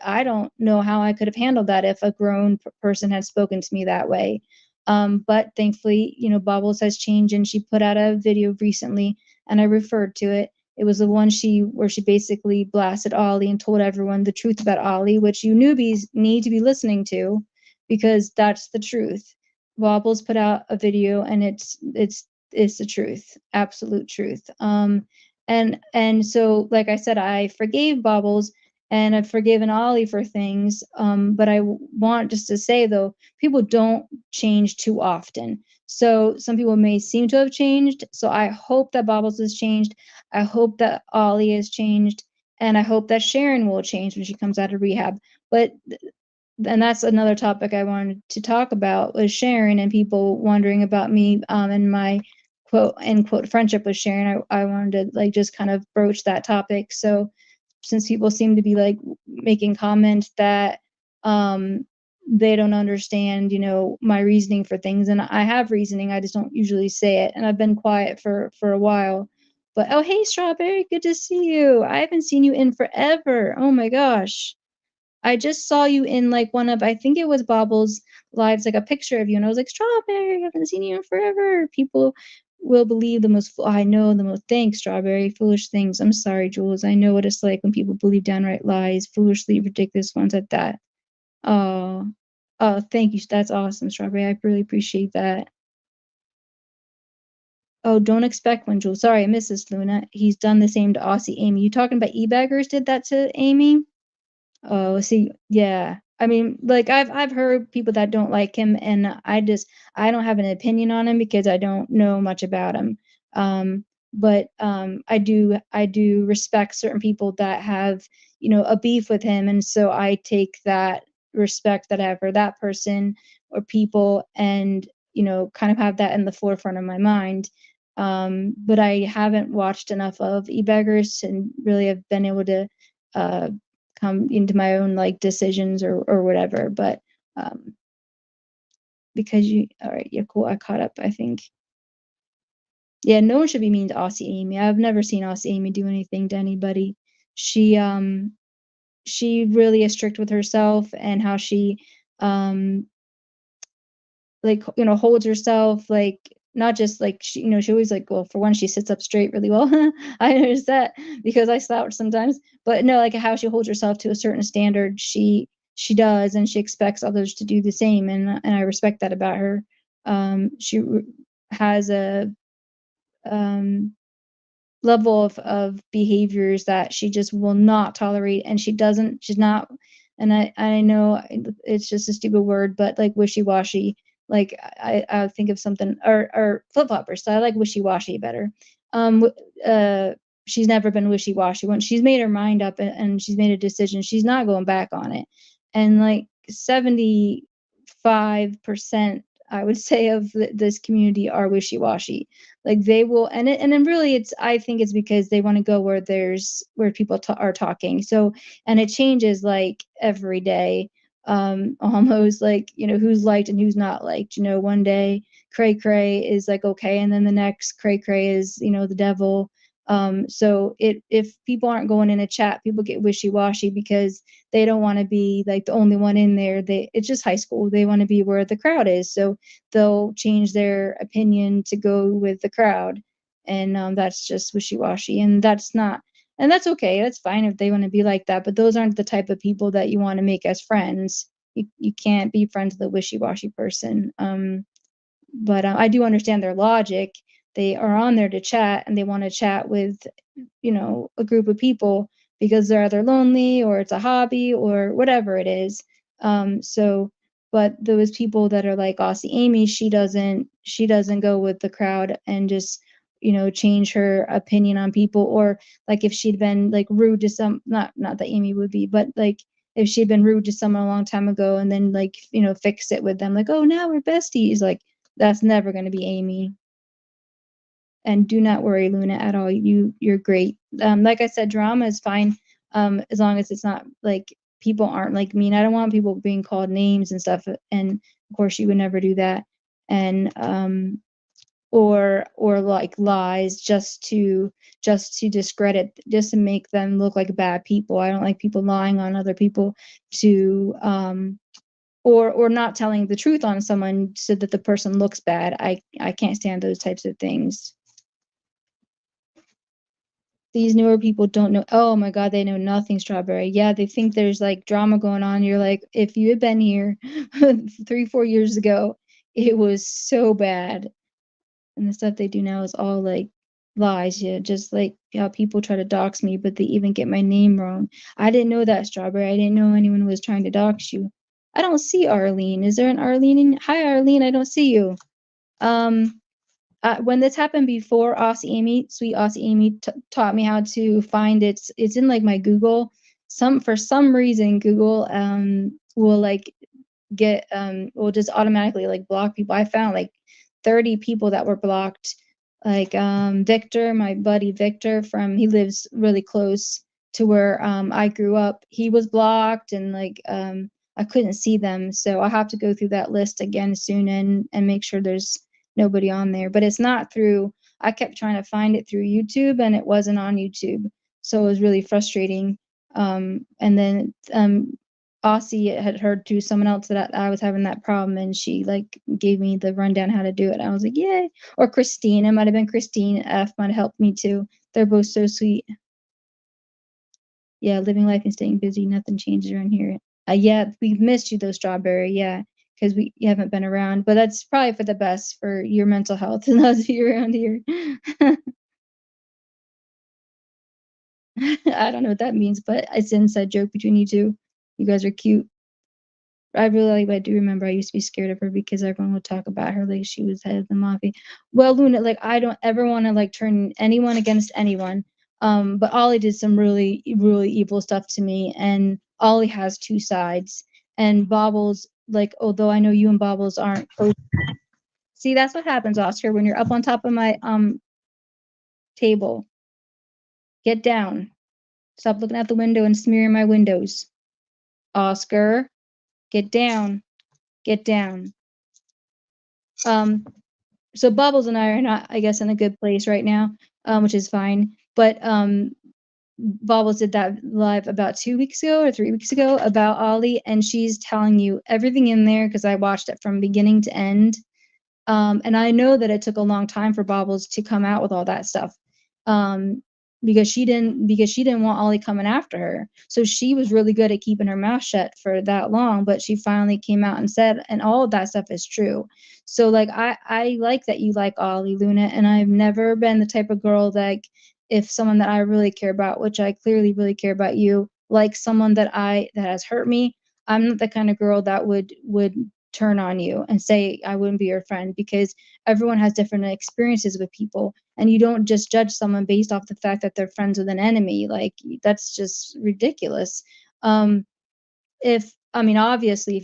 I don't know how I could have handled that if a grown person had spoken to me that way. But thankfully, Bubbles has changed, and she put out a video recently, and I referred to it. It was the one where she basically blasted Ollie and told everyone the truth about Ollie, which you newbies need to be listening to because that's the truth. Wobbles put out a video, and it's the truth, absolute truth. And so, like I said, I forgave Bobbles and I've forgiven Ollie for things. But I want just to say though, people don't change too often. So some people may seem to have changed. So I hope that Bobbles has changed. I hope that Ollie has changed. And I hope that Sharon will change when she comes out of rehab. But and that's another topic I wanted to talk about was Sharon and people wondering about me and my quote unquote friendship with Sharon. I wanted to like just kind of broach that topic. So since people seem to be like making comments that they don't understand, my reasoning for things, and I have reasoning, I just don't usually say it, and I've been quiet for a while. But oh, hey Strawberry, good to see you. I haven't seen you in forever. Oh my gosh. I just saw you in like one of, I think it was Bobble's lives, like a picture of you, and I was like, Strawberry, I haven't seen you in forever. People will believe the most, I know the most, thanks, Strawberry, foolish things. I'm sorry, Jules. I know what it's like when people believe downright lies, foolishly ridiculous ones at that. Oh, oh, thank you. That's awesome, Strawberry. I really appreciate that. Oh, don't expect one, Jules. Sorry, I missed this, Luna. He's done the same to Aussie Amy. You talking about e-baggers did that to Amy? Oh, see, yeah. I mean, like I've heard people that don't like him, and I don't have an opinion on him because I don't know much about him. But I do respect certain people that have, a beef with him, and so I take that respect that I have for that person or people, and kind of have that in the forefront of my mind. But I haven't watched enough of e-beggars and really have been able to uh come into my own like decisions or whatever. But um because you all right, yeah, cool. I caught up, I think. Yeah, no one should be mean to Aussie Amy. I've never seen Aussie Amy do anything to anybody. She really is strict with herself and how she um like holds herself, like not just like she always like, well, for one, she sits up straight really well. I noticed that because I slouch sometimes, but no, like how she holds herself to a certain standard, she does, and she expects others to do the same, and I respect that about her. She has a um level of behaviors that she just will not tolerate, and she's not, and I know it's just a stupid word, but like wishy-washy. Like I think of something, or flip-floppers, so I like wishy-washy better. um uh she's never been wishy-washy. When she's made her mind up and she's made a decision, she's not going back on it. And like 75%, I would say, of this community are wishy-washy. Like they will, and then really it's, I think it's because they want to go where people are talking. So, and it changes like every day, almost, like who's liked and who's not liked. One day cray cray is like okay, and then the next cray cray is the devil. So if people aren't going in a chat, people get wishy-washy because they don't want to be like the only one in there. It's just high school, they want to be where the crowd is, so they'll change their opinion to go with the crowd. And that's just wishy-washy, and that's okay. That's fine if they want to be like that, but those aren't the type of people that you want to make as friends. You can't be friends with a wishy-washy person. But I do understand their logic. They are on there to chat, and they want to chat with a group of people because they're either lonely or it's a hobby or whatever it is. So, but those people that are like Aussie Amy, she doesn't go with the crowd and just change her opinion on people. Or like if she'd been like rude to some, not that Amy would be, but like if she'd been rude to someone a long time ago and then like fix it with them, like, oh, now we're besties, like that's never going to be Amy. And do not worry, Luna, at all. You're great. Like I said, drama is fine, as long as it's not like people aren't like mean. I don't want people being called names and stuff, and of course you would never do that. And or like lies just to discredit, just to make them look like bad people. I don't like people lying on other people to or not telling the truth on someone so that the person looks bad. I can't stand those types of things. These newer people don't know. Oh my God, they know nothing, Strawberry. Yeah, they think there's like drama going on. You're like, if you had been here 3, 4 years ago, it was so bad. And the stuff they do now is all like lies. Yeah, just like how people try to dox me, but they even get my name wrong. I didn't know that, Strawberry. I didn't know anyone was trying to dox you. I don't see Arlene. Is there an Arlene in? Hi, Arlene. I don't see you. Um, when this happened before, Aussie Amy, sweet Aussie Amy, taught me how to find it. It's in like my Google. For some reason, Google will like will just automatically like block people. I found like 30 people that were blocked. Like Victor, my buddy Victor, he lives really close to where I grew up. He was blocked, and like I couldn't see them. So I have to go through that list again soon and make sure there's nobody on there. But it's not through, I kept trying to find it through YouTube and it wasn't on YouTube. So it was really frustrating. And then Aussie had heard through someone else that I was having that problem, and she like gave me the rundown how to do it. I was like, yay! Or Christine, it might have been Christine F. might have helped me too. They're both so sweet. Yeah, living life and staying busy. Nothing changes around here. Yeah, we've missed you though, Strawberry. Yeah, because we you haven't been around, but that's probably for the best for your mental health and us here around here. I don't know what that means, but it's an inside joke between you two. You guys are cute. I really like, but I do remember I used to be scared of her because everyone would talk about her like she was head of the mafia. Well, Luna, like I don't ever want to like turn anyone against anyone. But Ollie did some really, really evil stuff to me, and Ollie has two sides. And Bobbles, like, although I know you and Bobbles aren't close. See, that's what happens, Oscar, when you're up on top of my table. Get down. Stop looking out the window and smearing my windows. Oscar, get down. Get down. So Bubbles and I are not, I guess, in a good place right now, which is fine. But Bubbles did that live about 2 weeks ago or 3 weeks ago about Ollie, and she's telling you everything in there because I watched it from beginning to end. And I know that it took a long time for Bobbles to come out with all that stuff. Um, because she didn't want Ollie coming after her. So she was really good at keeping her mouth shut for that long, but she finally came out and said, and all of that stuff is true. So like I like that you like Ollie, Luna, and I've never been the type of girl that if someone that I really care about, which I clearly really care about you, like someone that has hurt me, I'm not the kind of girl that would turn on you and say I wouldn't be your friend because everyone has different experiences with people and you don't just judge someone based off the fact that they're friends with an enemy. Like that's just ridiculous. If I mean obviously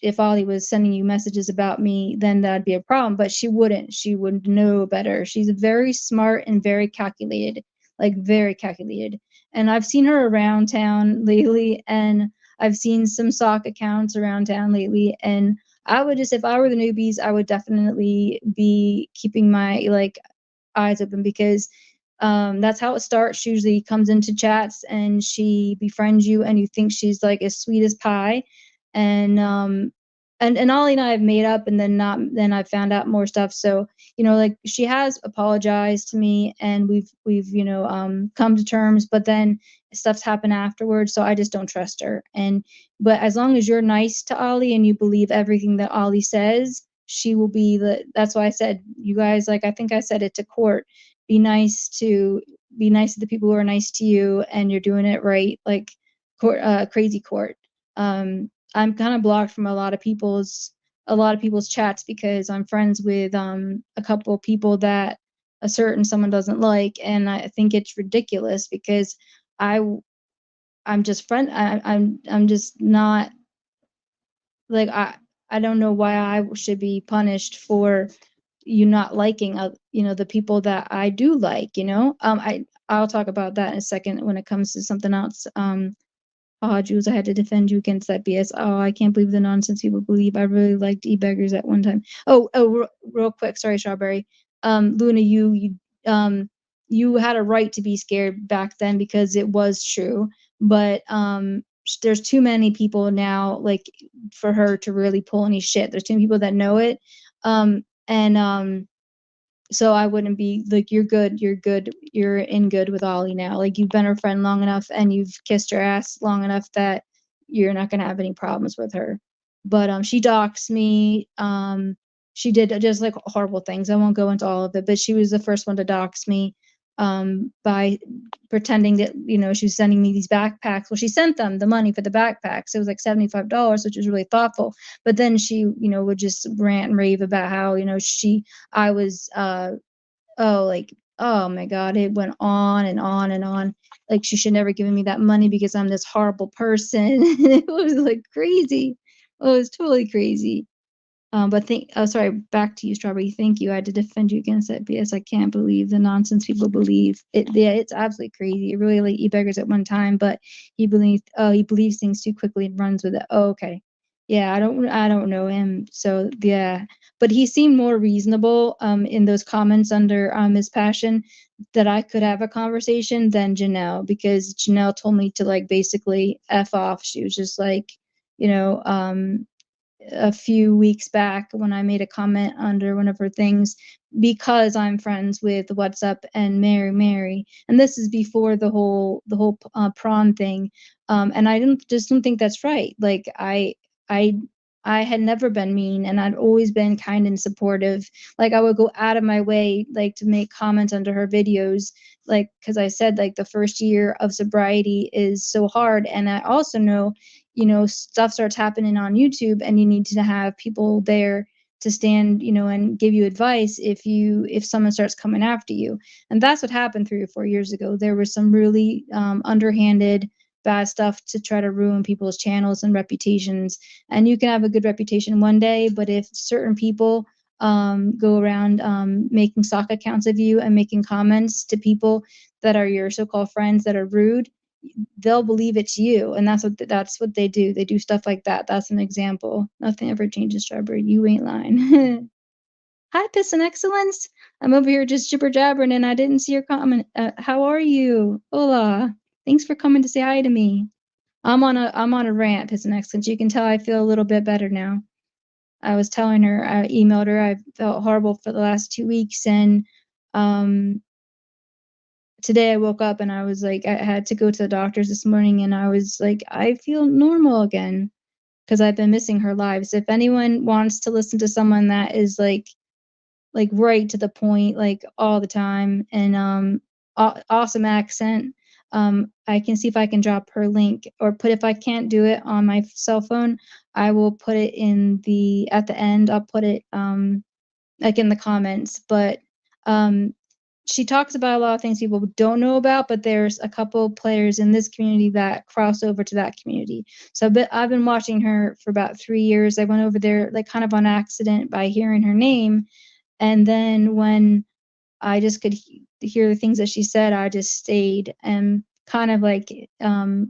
if Ollie was sending you messages about me, then that'd be a problem, but she wouldn't. She would know better. She's very smart and very calculated, like very calculated. And I've seen her around town lately, and I've seen some sock accounts around town lately, and I would just if I were the newbies, I would definitely be keeping my like eyes open because that's how it starts. She usually comes into chats and she befriends you, and you think she's like as sweet as pie, and and Ollie and I have made up, and then I found out more stuff. So like she has apologized to me, and we've come to terms, but then stuff's happened afterwards, so I just don't trust her. And but as long as you're nice to Ollie and you believe everything that Ollie says, she will be the. That's why I said you guys like I think I said it to Court be nice to the people who are nice to you and you're doing it right like court crazy court. I'm kind of blocked from a lot of people's chats because I'm friends with a couple of people that a certain someone doesn't like, and I think it's ridiculous because I I'm just friend I'm just not like I don't know why I should be punished for you not liking the people that I do like. I'll talk about that in a second when it comes to something else. Oh, Jules, I had to defend you against that BS. Oh, I can't believe the nonsense people believe. I really liked e-beggars at one time. Oh, real quick, sorry, Strawberry. Luna, you had a right to be scared back then because it was true, but there's too many people now, like for her to really pull any shit. There's too many people that know it, and so I wouldn't be like you're in good with Ollie now. Like you've been her friend long enough and you've kissed her ass long enough that you're not gonna have any problems with her. But she doxed me. She did just like horrible things. I won't go into all of it, but she was the first one to dox me by pretending that she was sending me these backpacks. Well, she sent them the money for the backpacks. It was like $75, which was really thoughtful. But then she would just rant and rave about how I was like oh my god, it went on and on and on, like she should never given me that money because I'm this horrible person. It was like crazy. Oh, it was totally crazy. But sorry, back to you, Strawberry. Thank you. I had to defend you against that because I can't believe the nonsense people believe. Yeah, it's absolutely crazy. It really like e-beggars at one time, but he believes things too quickly and runs with it. Oh, okay. Yeah, I don't know him. So yeah, but he seemed more reasonable in those comments under his passion that I could have a conversation than Janelle, because Janelle told me to like basically F off. She was just like you know, a few weeks back when I made a comment under one of her things because I'm friends with What's Up and Mary, and this is before the whole prawn thing, and I don't think that's right. Like I I had never been mean, and I'd always been kind and supportive. Like I would go out of my way like to make comments under her videos, like because I said like the first year of sobriety is so hard, and I also know, stuff starts happening on YouTube and you need to have people there to stand, and give you advice if someone starts coming after you. And that's what happened 3 or 4 years ago. There was some really underhanded bad stuff to try to ruin people's channels and reputations. And you can have a good reputation one day, but if certain people go around making stock accounts of you and making comments to people that are your so-called friends that are rude, they'll believe it's you, and that's what they do. They do stuff like that. That's an example. Nothing ever changes, Strawberry. You ain't lying. Hi, Piss and Excellence. I'm over here just jibber jabbering, and I didn't see your comment. How are you? Hola. Thanks for coming to say hi to me. I'm on a rant, Piss and Excellence. You can tell I feel a little bit better now. I was telling her, I emailed her, I felt horrible for the last 2 weeks, and um today I woke up and I was like, I had to go to the doctors this morning, and I was like, I feel normal again because I've been missing her lives. If anyone wants to listen to someone that is like right to the point, like all the time, and awesome accent, I can see if I can drop her link or put, if I can't do it on my cell phone, I will put it in the at the end. I'll put it like in the comments, but um she talks about a lot of things people don't know about, but there's a couple players in this community that cross over to that community. So but I've been watching her for about 3 years. I went over there like kind of on accident by hearing her name, and then when I just could hear the things that she said, I just stayed and kind of like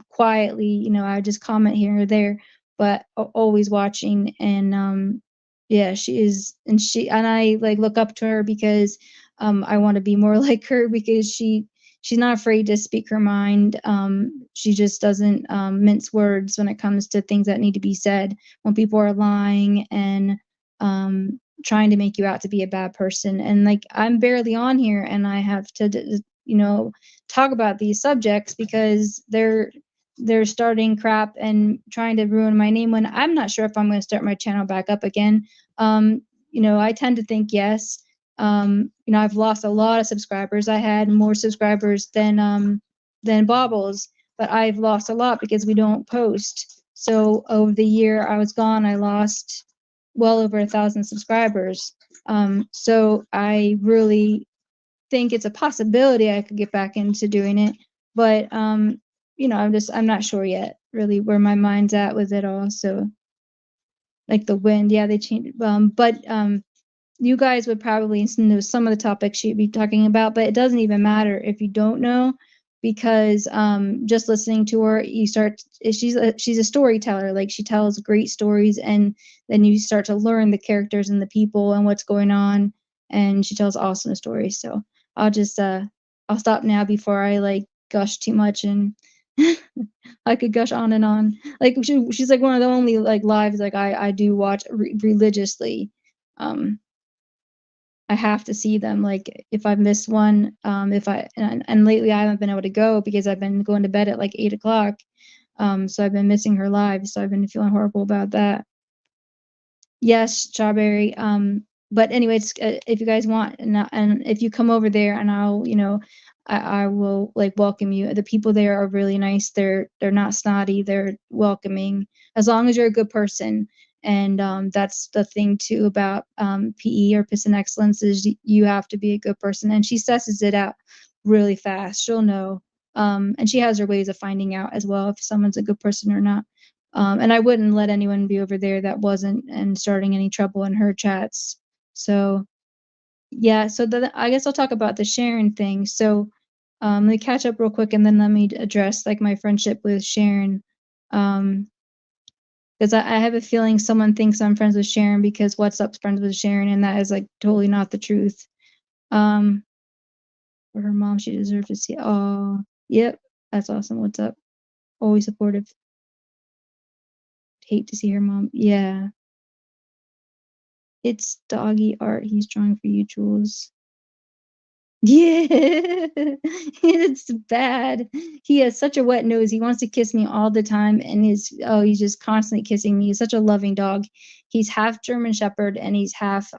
quietly, I just comment here or there, but always watching. And yeah, she is, and I like look up to her because I want to be more like her, because she's not afraid to speak her mind. She just doesn't mince words when it comes to things that need to be said. When people are lying and trying to make you out to be a bad person, and like I'm barely on here and I have to talk about these subjects because they're starting crap and trying to ruin my name when I'm not sure if I'm going to start my channel back up again. I tend to think yes. I've lost a lot of subscribers. I had more subscribers than Bobbles, but I've lost a lot because we don't post. So over the year I was gone, I lost well over 1,000 subscribers. So I really think it's a possibility I could get back into doing it, but I'm not sure yet really where my mind's at with it all. So like the wind, yeah, they changed. But you guys would probably know some of the topics she'd be talking about, but it doesn't even matter if you don't know, because just listening to her, she's a storyteller. Like she tells great stories, and then you start to learn the characters and the people and what's going on, and she tells awesome stories. So I'll just I'll stop now before I like gush too much, and I could gush on and on. Like she's like one of the only like lives like I do watch religiously. um I have to see them. Like if I miss one, if I and lately I haven't been able to go because I've been going to bed at like 8 o'clock. So I've been missing her live. So I've been feeling horrible about that. Yes, Strawberry. But anyways, if you guys want, and if you come over there, and I will like welcome you. The people there are really nice. They're not snotty. They're welcoming as long as you're a good person. And that's the thing too about PE or Piston Excellence, is you have to be a good person. And she assesses it out really fast. She'll know. And she has her ways of finding out as well if someone's a good person or not. And I wouldn't let anyone be over there that wasn't, and starting any trouble in her chats. So yeah, so I guess I'll talk about the Sharon thing. So let me catch up real quick, and then let me address like my friendship with Sharon. Because I have a feeling someone thinks I'm friends with Sharon because What's Up's friends with Sharon, and that is like totally not the truth. For her mom, she deserves to see. Oh, yep, that's awesome. What's Up? Always supportive. hate to see her mom. Yeah. It's doggy art he's drawing for you, Jules. Yeah, it's bad. He has such a wet nose. He wants to kiss me all the time, and he's just constantly kissing me. He's such a loving dog. He's half German Shepherd and he's half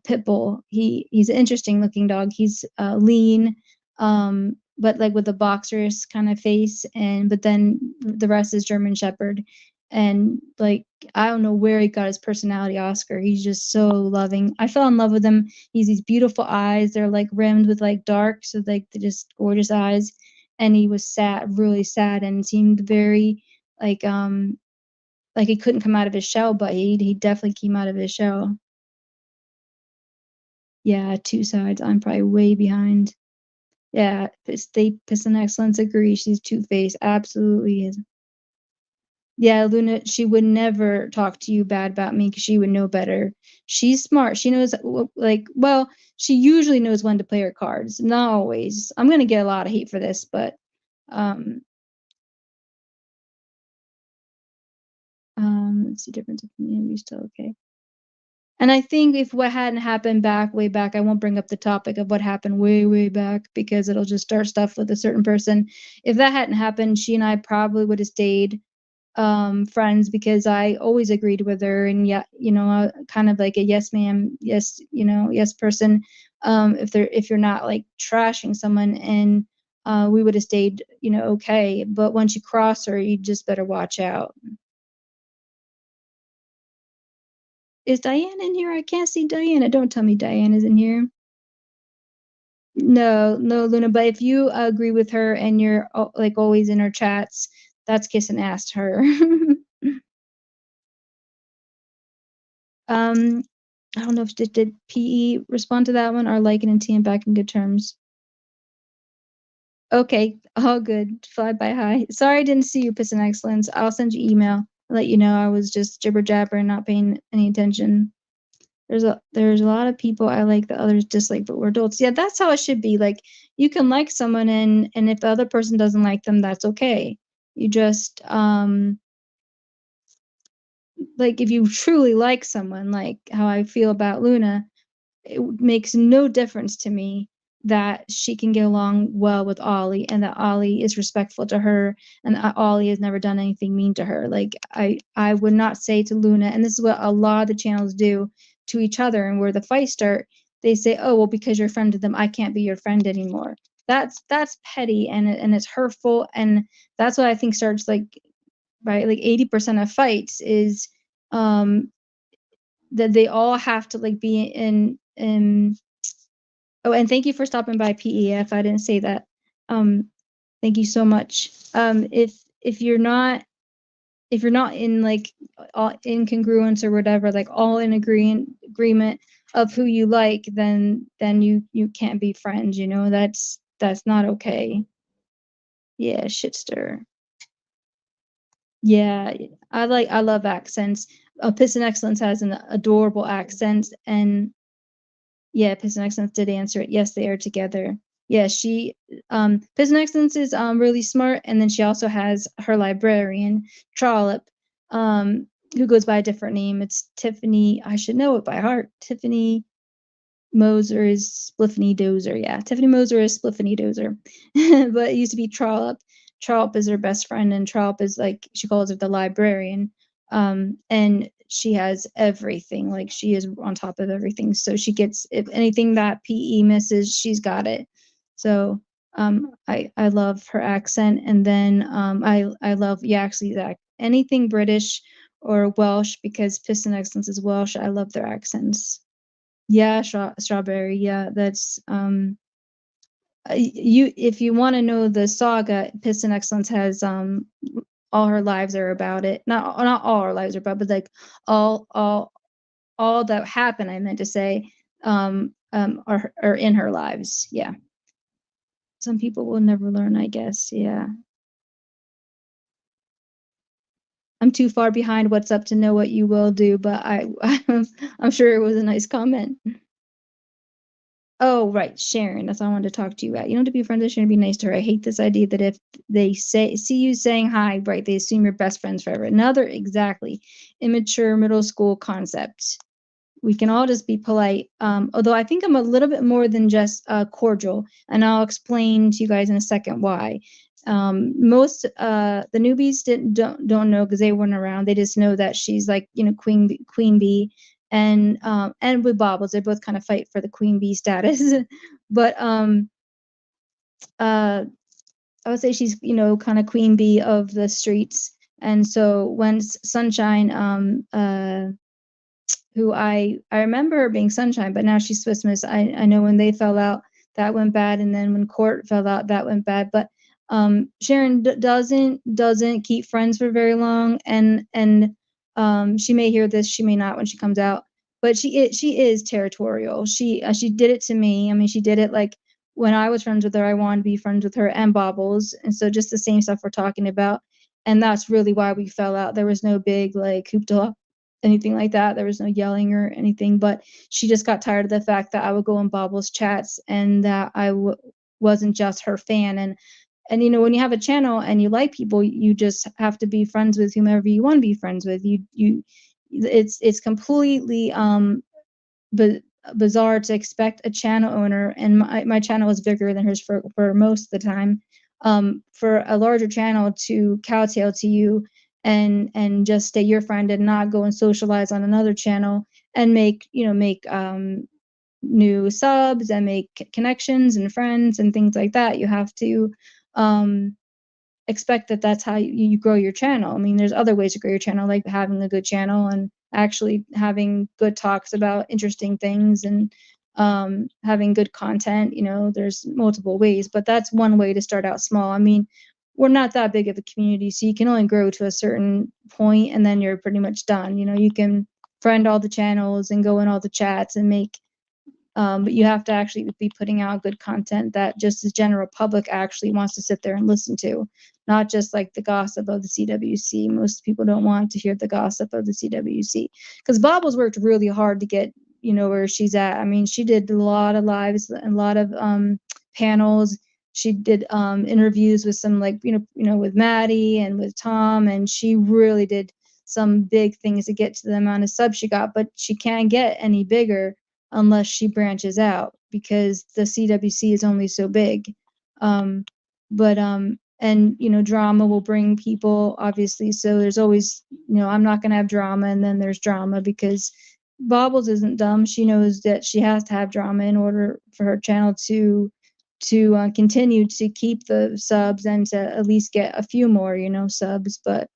pit bull. He's an interesting looking dog. He's lean, but like with a boxer's kind of face, and but then the rest is German Shepherd. And like I don't know where he got his personality Oscar. He's just so loving. I fell in love with him. He's these beautiful eyes. They're like rimmed with like dark, so like they're just gorgeous eyes. And he was sad, really sad, and seemed very like like he couldn't come out of his shell, but he definitely came out of his shell. Yeah, 2 sides. I'm probably way behind. Yeah, Piston Excellence agree. She's two-faced. Absolutely is. Yeah, Luna, she would never talk to you bad about me because she would know better. She's smart. She knows, like, well, she usually knows when to play her cards. Not always. I'm gonna get a lot of hate for this, but um, let's see, difference of community still okay. And I think if what hadn't happened way back, I won't bring up the topic of what happened way back because it'll just start stuff with a certain person. If that hadn't happened, she and I probably would have stayed friends because I always agreed with her and yeah, kind of like a yes ma'am, yes, yes person. If you're not like trashing someone and we would have stayed, okay. But once you cross her, you just better watch out. Is Diane in here? I can't see Diana. Don't tell me Diana's in here. No, no, Luna. But if you agree with her and you're like always in her chats, that's kissing ass to her. um, I don't know if did PE respond to that one or liking and TM back in good terms. Okay, all good. Fly by high. Sorry I didn't see you, Piston Excellence. I'll send you email. I'll let you know I was just jibber jabber and not paying any attention. There's a lot of people I like that others dislike, but we're adults. Yeah, that's how it should be. Like you can like someone and if the other person doesn't like them, that's okay. You just like if you truly like someone, like how I feel about Luna, it makes no difference to me that she can get along well with Ollie and that Ollie is respectful to her and that Ollie has never done anything mean to her. Like I would not say to Luna, and this is what a lot of the channels do to each other, and where the fights start, they say, "Oh, well, because you're a friend to them, I can't be your friend anymore." That's petty and it's hurtful, and that's what I think starts like right like 80% of fights is um that they all have to like be in. Oh, and thank you for stopping by, PEF. I didn't say that. Thank you so much. If you're not in like all incongruence or whatever, like all in agreement of who you like, then you can't be friends. That's not okay. Yeah, shitster. Yeah, I love accents. Piston Excellence has an adorable accent, and yeah, Piston Excellence did answer it. Yes, they are together. Yeah, Piston Excellence is really smart, and then she also has her librarian, Trollop, who goes by a different name. It's Tiffany. I should know it by heart. Tiffany Moser is Spliffany Dozer. Yeah, Tiffany Moser is Spliffany Dozer. But it used to be Trollop. Trollop is her best friend, and Trollop is like she calls it the librarian. And she has everything. Like she is on top of everything. So she gets if anything that PE misses, she's got it. So I love her accent, and then I love actually that anything British or Welsh because Piston Excellence is Welsh. I love their accents. Yeah, strawberry. Yeah, that's you if you want to know the saga, Piston Excellence has all her lives are about it. Not all her lives are about, but like all all all that happened, I meant to say, are in her lives. Yeah. Some people will never learn, I guess. Yeah. I'm too far behind what's up to know what you will do, but I'm sure it was a nice comment. Oh, right, Sharon, that's what I wanted to talk to you about. You don't have to be friends with Sharon, be nice to her. I hate this idea that if they see you saying hi, right, they assume you're best friends forever. Another exactly immature middle school concept. We can all just be polite. Although I think I'm a little bit more than just cordial, and I'll explain to you guys in a second why. Most the newbies don't know because they weren't around. They just know that she's like Queen Bee, and with Bobbles, they both kind of fight for the Queen Bee status. But uh, I would say she's kind of Queen Bee of the streets. And so when Sunshine who I remember her being Sunshine, but now she's Swiss Miss. I know when they fell out, that went bad, and then when Court fell out, that went bad. But Sharon doesn't keep friends for very long, and she may hear this, she may not when she comes out, but she is territorial. She did it to me. I mean, she did it like when I was friends with her. I wanted to be friends with her and Bobbles, and so just the same stuff we're talking about, and that's really why we fell out. There was no big like hoopla anything like that. There was no yelling or anything, but she just got tired of the fact that I would go in Bobble's chats and that wasn't just her fan. And when you have a channel and you like people, you just have to be friends with whomever you want to be friends with. It's completely but bizarre to expect a channel owner, and my channel is bigger than hers for most of the time, for a larger channel to cowtail to you and just stay your friend and not go and socialize on another channel and make new subs and make connections and friends and things like that. You have to um expect that that's how you grow your channel. I mean, there's other ways to grow your channel, like having a good channel and actually having good talks about interesting things and having good content. There's multiple ways, but that's one way to start out small. I mean, we're not that big of a community, so you can only grow to a certain point and then you're pretty much done. You can friend all the channels and go in all the chats and make but you have to actually be putting out good content that just the general public actually wants to sit there and listen to, not just like the gossip of the CWC. Most people don't want to hear the gossip of the CWC because Bobbles worked really hard to get where she's at. I mean, she did a lot of lives and a lot of panels. She did interviews with some like with Maddie and with Tom, and she really did some big things to get to the amount of subs she got. But she can't get any bigger unless she branches out because the CWC is only so big. But and drama will bring people obviously. So there's always I'm not gonna have drama, and then there's drama because Bobbles isn't dumb. She knows that she has to have drama in order for her channel to continue to keep the subs and to at least get a few more subs. But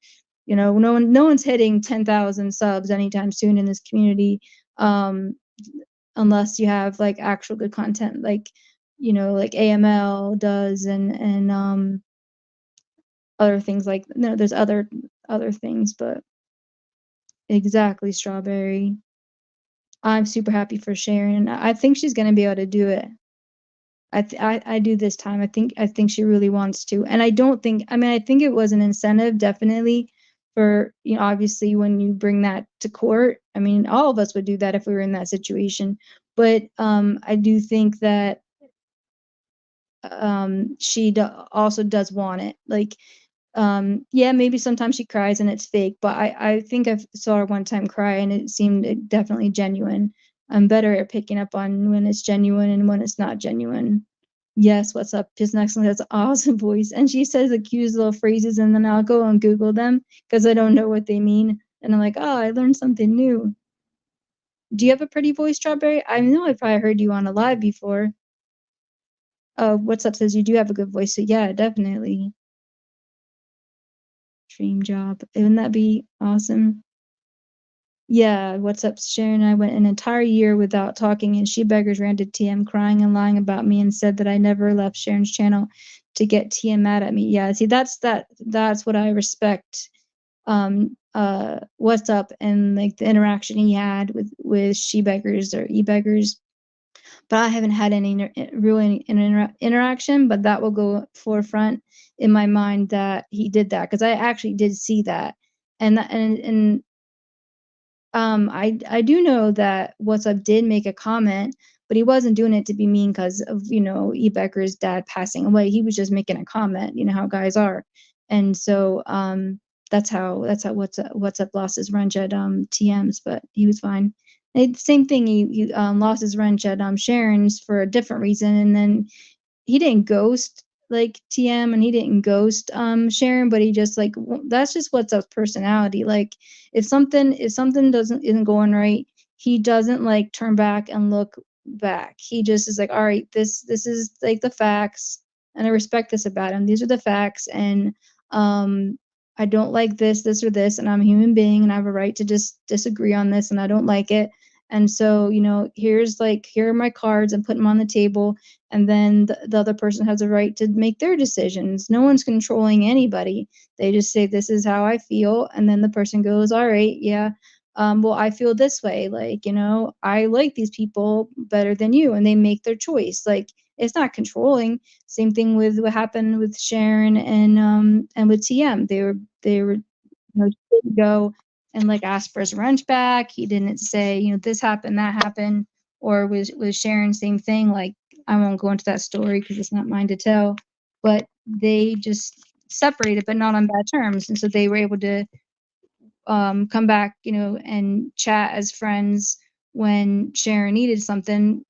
no one's hitting 10,000 subs anytime soon in this community. Um, unless you have like actual good content like AML does and other things like no there's other things, but exactly, Strawberry. I'm super happy for Sharon. I think she's going to be able to do it. I do this time. I think she really wants to. And I don't think I mean I think it was an incentive definitely for obviously when you bring that to court. I mean all of us would do that if we were in that situation. But I do think that she also does want it. Like yeah, maybe sometimes she cries and it's fake, but I think I saw her one time cry and it seemed definitely genuine. I'm better at picking up on when it's genuine and when it's not genuine. Yes, what's up? Just next one has an awesome voice. And she says the cute little phrases, and then I'll go and Google them because I don't know what they mean. And I'm like, oh, I learned something new. Do you have a pretty voice, Strawberry? I know I probably heard you on a live before. What's up says you do have a good voice. So yeah, definitely. Dream job. Wouldn't that be awesome? Yeah, what's up, Sharon? I went an entire year without talking, and she beggars ran to TM crying and lying about me and said that I never left Sharon's channel to get TM mad at me. Yeah, see, that's what I respect. What's up and like the interaction he had with she beggars or e beggars, but I haven't had any really interaction. But that will go forefront in my mind that he did that because I actually did see that, and I do know that What's Up did make a comment, but he wasn't doing it to be mean because of, E. Becker's dad passing away. He was just making a comment, you know how guys are. And so that's how What's Up lost his wrench at TM's, but he was fine. Same thing, he lost his wrench at Sharon's for a different reason, and then he didn't ghost like TM and he didn't ghost Sharon, but he just like that's just What's Up's personality. Like if something doesn't isn't going right, he doesn't like turn back and look back. He just is like, all right, this is like the facts, and I respect this about him. These are the facts, and um I don't like this or this, and I'm a human being and I have a right to just disagree on this, and I don't like it. And so, here are my cards, and put them on the table, and then the other person has a right to make their decisions. No one's controlling anybody. They just say, this is how I feel, and then the person goes, all right, yeah, well, I feel this way, like, I like these people better than you, and they make their choice. Like, it's not controlling. Same thing with what happened with Sharon and with TM. They were didn't go and like ask for his wrench back. He didn't say, this happened, that happened. Or was Sharon, same thing. Like, I won't go into that story because it's not mine to tell. But they just separated, but not on bad terms. And so they were able to come back, and chat as friends when Sharon needed something.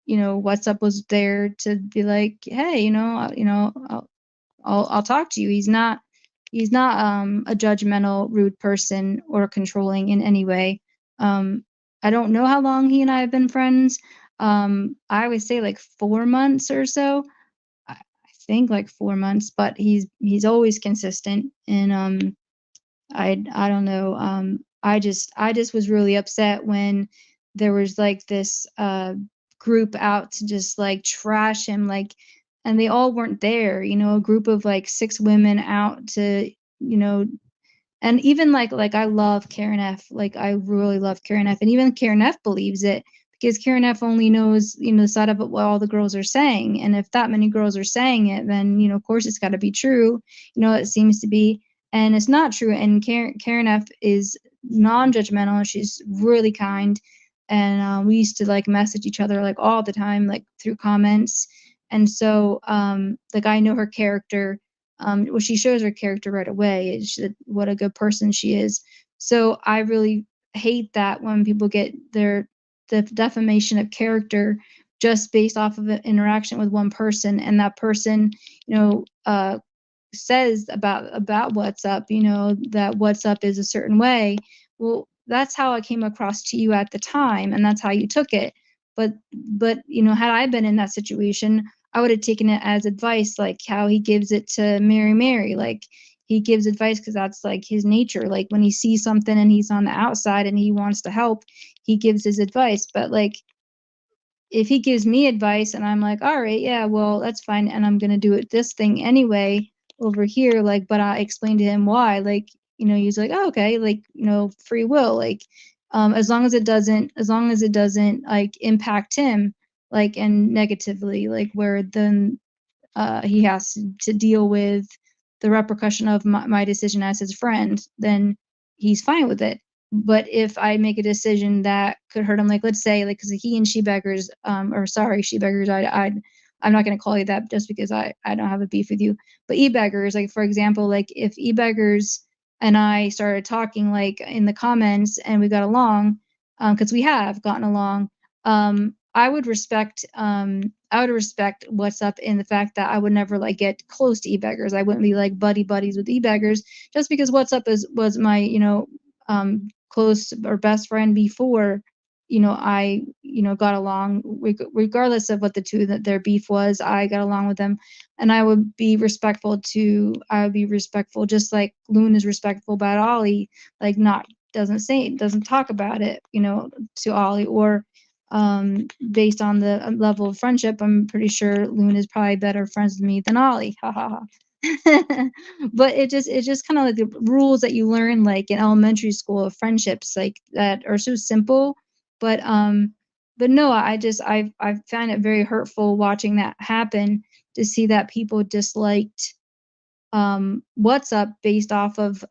What's Up was there to be like, hey, I'll talk to you. He's not a judgmental, rude person or controlling in any way. I don't know how long he and I have been friends. I would say like 4 months or so. I think like 4 months, but he's always consistent. And I don't know. I just was really upset when there was like this group out to just like trash him, like, and they all weren't there. A group of like 6 women out to, you know and even like I love Karen F. Like, I really love Karen F. And even Karen F. believes it, because Karen F. only knows, the side of it, what all the girls are saying. And if that many girls are saying it, then, of course it's got to be true. It seems to be. And it's not true. And Karen F. is non-judgmental. She's really kind. And we used to like message each other like all the time, like through comments. And so like, I know her character. Well, she shows her character right away. What a good person she is. So I really hate that when people get the defamation of character just based off of an interaction with one person, and that person, says about What's Up, that What's Up is a certain way. Well, that's how I came across to you at the time, and that's how you took it. But had I been in that situation, I would have taken it as advice, like how he gives it to Mary. Like, he gives advice because that's like his nature. Like, when he sees something and he's on the outside and he wants to help, he gives his advice. But like, if he gives me advice and I'm like, all right, yeah, well, that's fine, and I'm gonna do it this thing anyway over here, like, but I explained to him why, like, he's like, oh, okay, like, free will, like, as long as it doesn't like impact him, like, and negatively, like, where then he has to deal with the repercussion of my decision as his friend, then he's fine with it. But if I make a decision that could hurt him, like, let's say, like, because he and She Beggars, or sorry, She Beggars, I'm not going to call you that just because I don't have a beef with you. But E Beggars, like, for example, like, if E Beggars and I started talking like in the comments and we got along, because we have gotten along, I would respect What's Up in the fact that I would never like get close to e-beggars. I wouldn't be like buddy buddies with e-beggars just because What's Up was my, close or best friend before, I, got along. Regardless of what their beef was, I got along with them, and I would be respectful just like Loon is respectful about Ollie, like, not doesn't talk about it, to Ollie, or based on the level of friendship, I'm pretty sure Loon is probably better friends with me than Ollie. Ha ha ha. But it's just kind of like the rules that you learn like in elementary school of friendships, like, that are so simple. But no, I find it very hurtful watching that happen, to see that people disliked What's Up based off of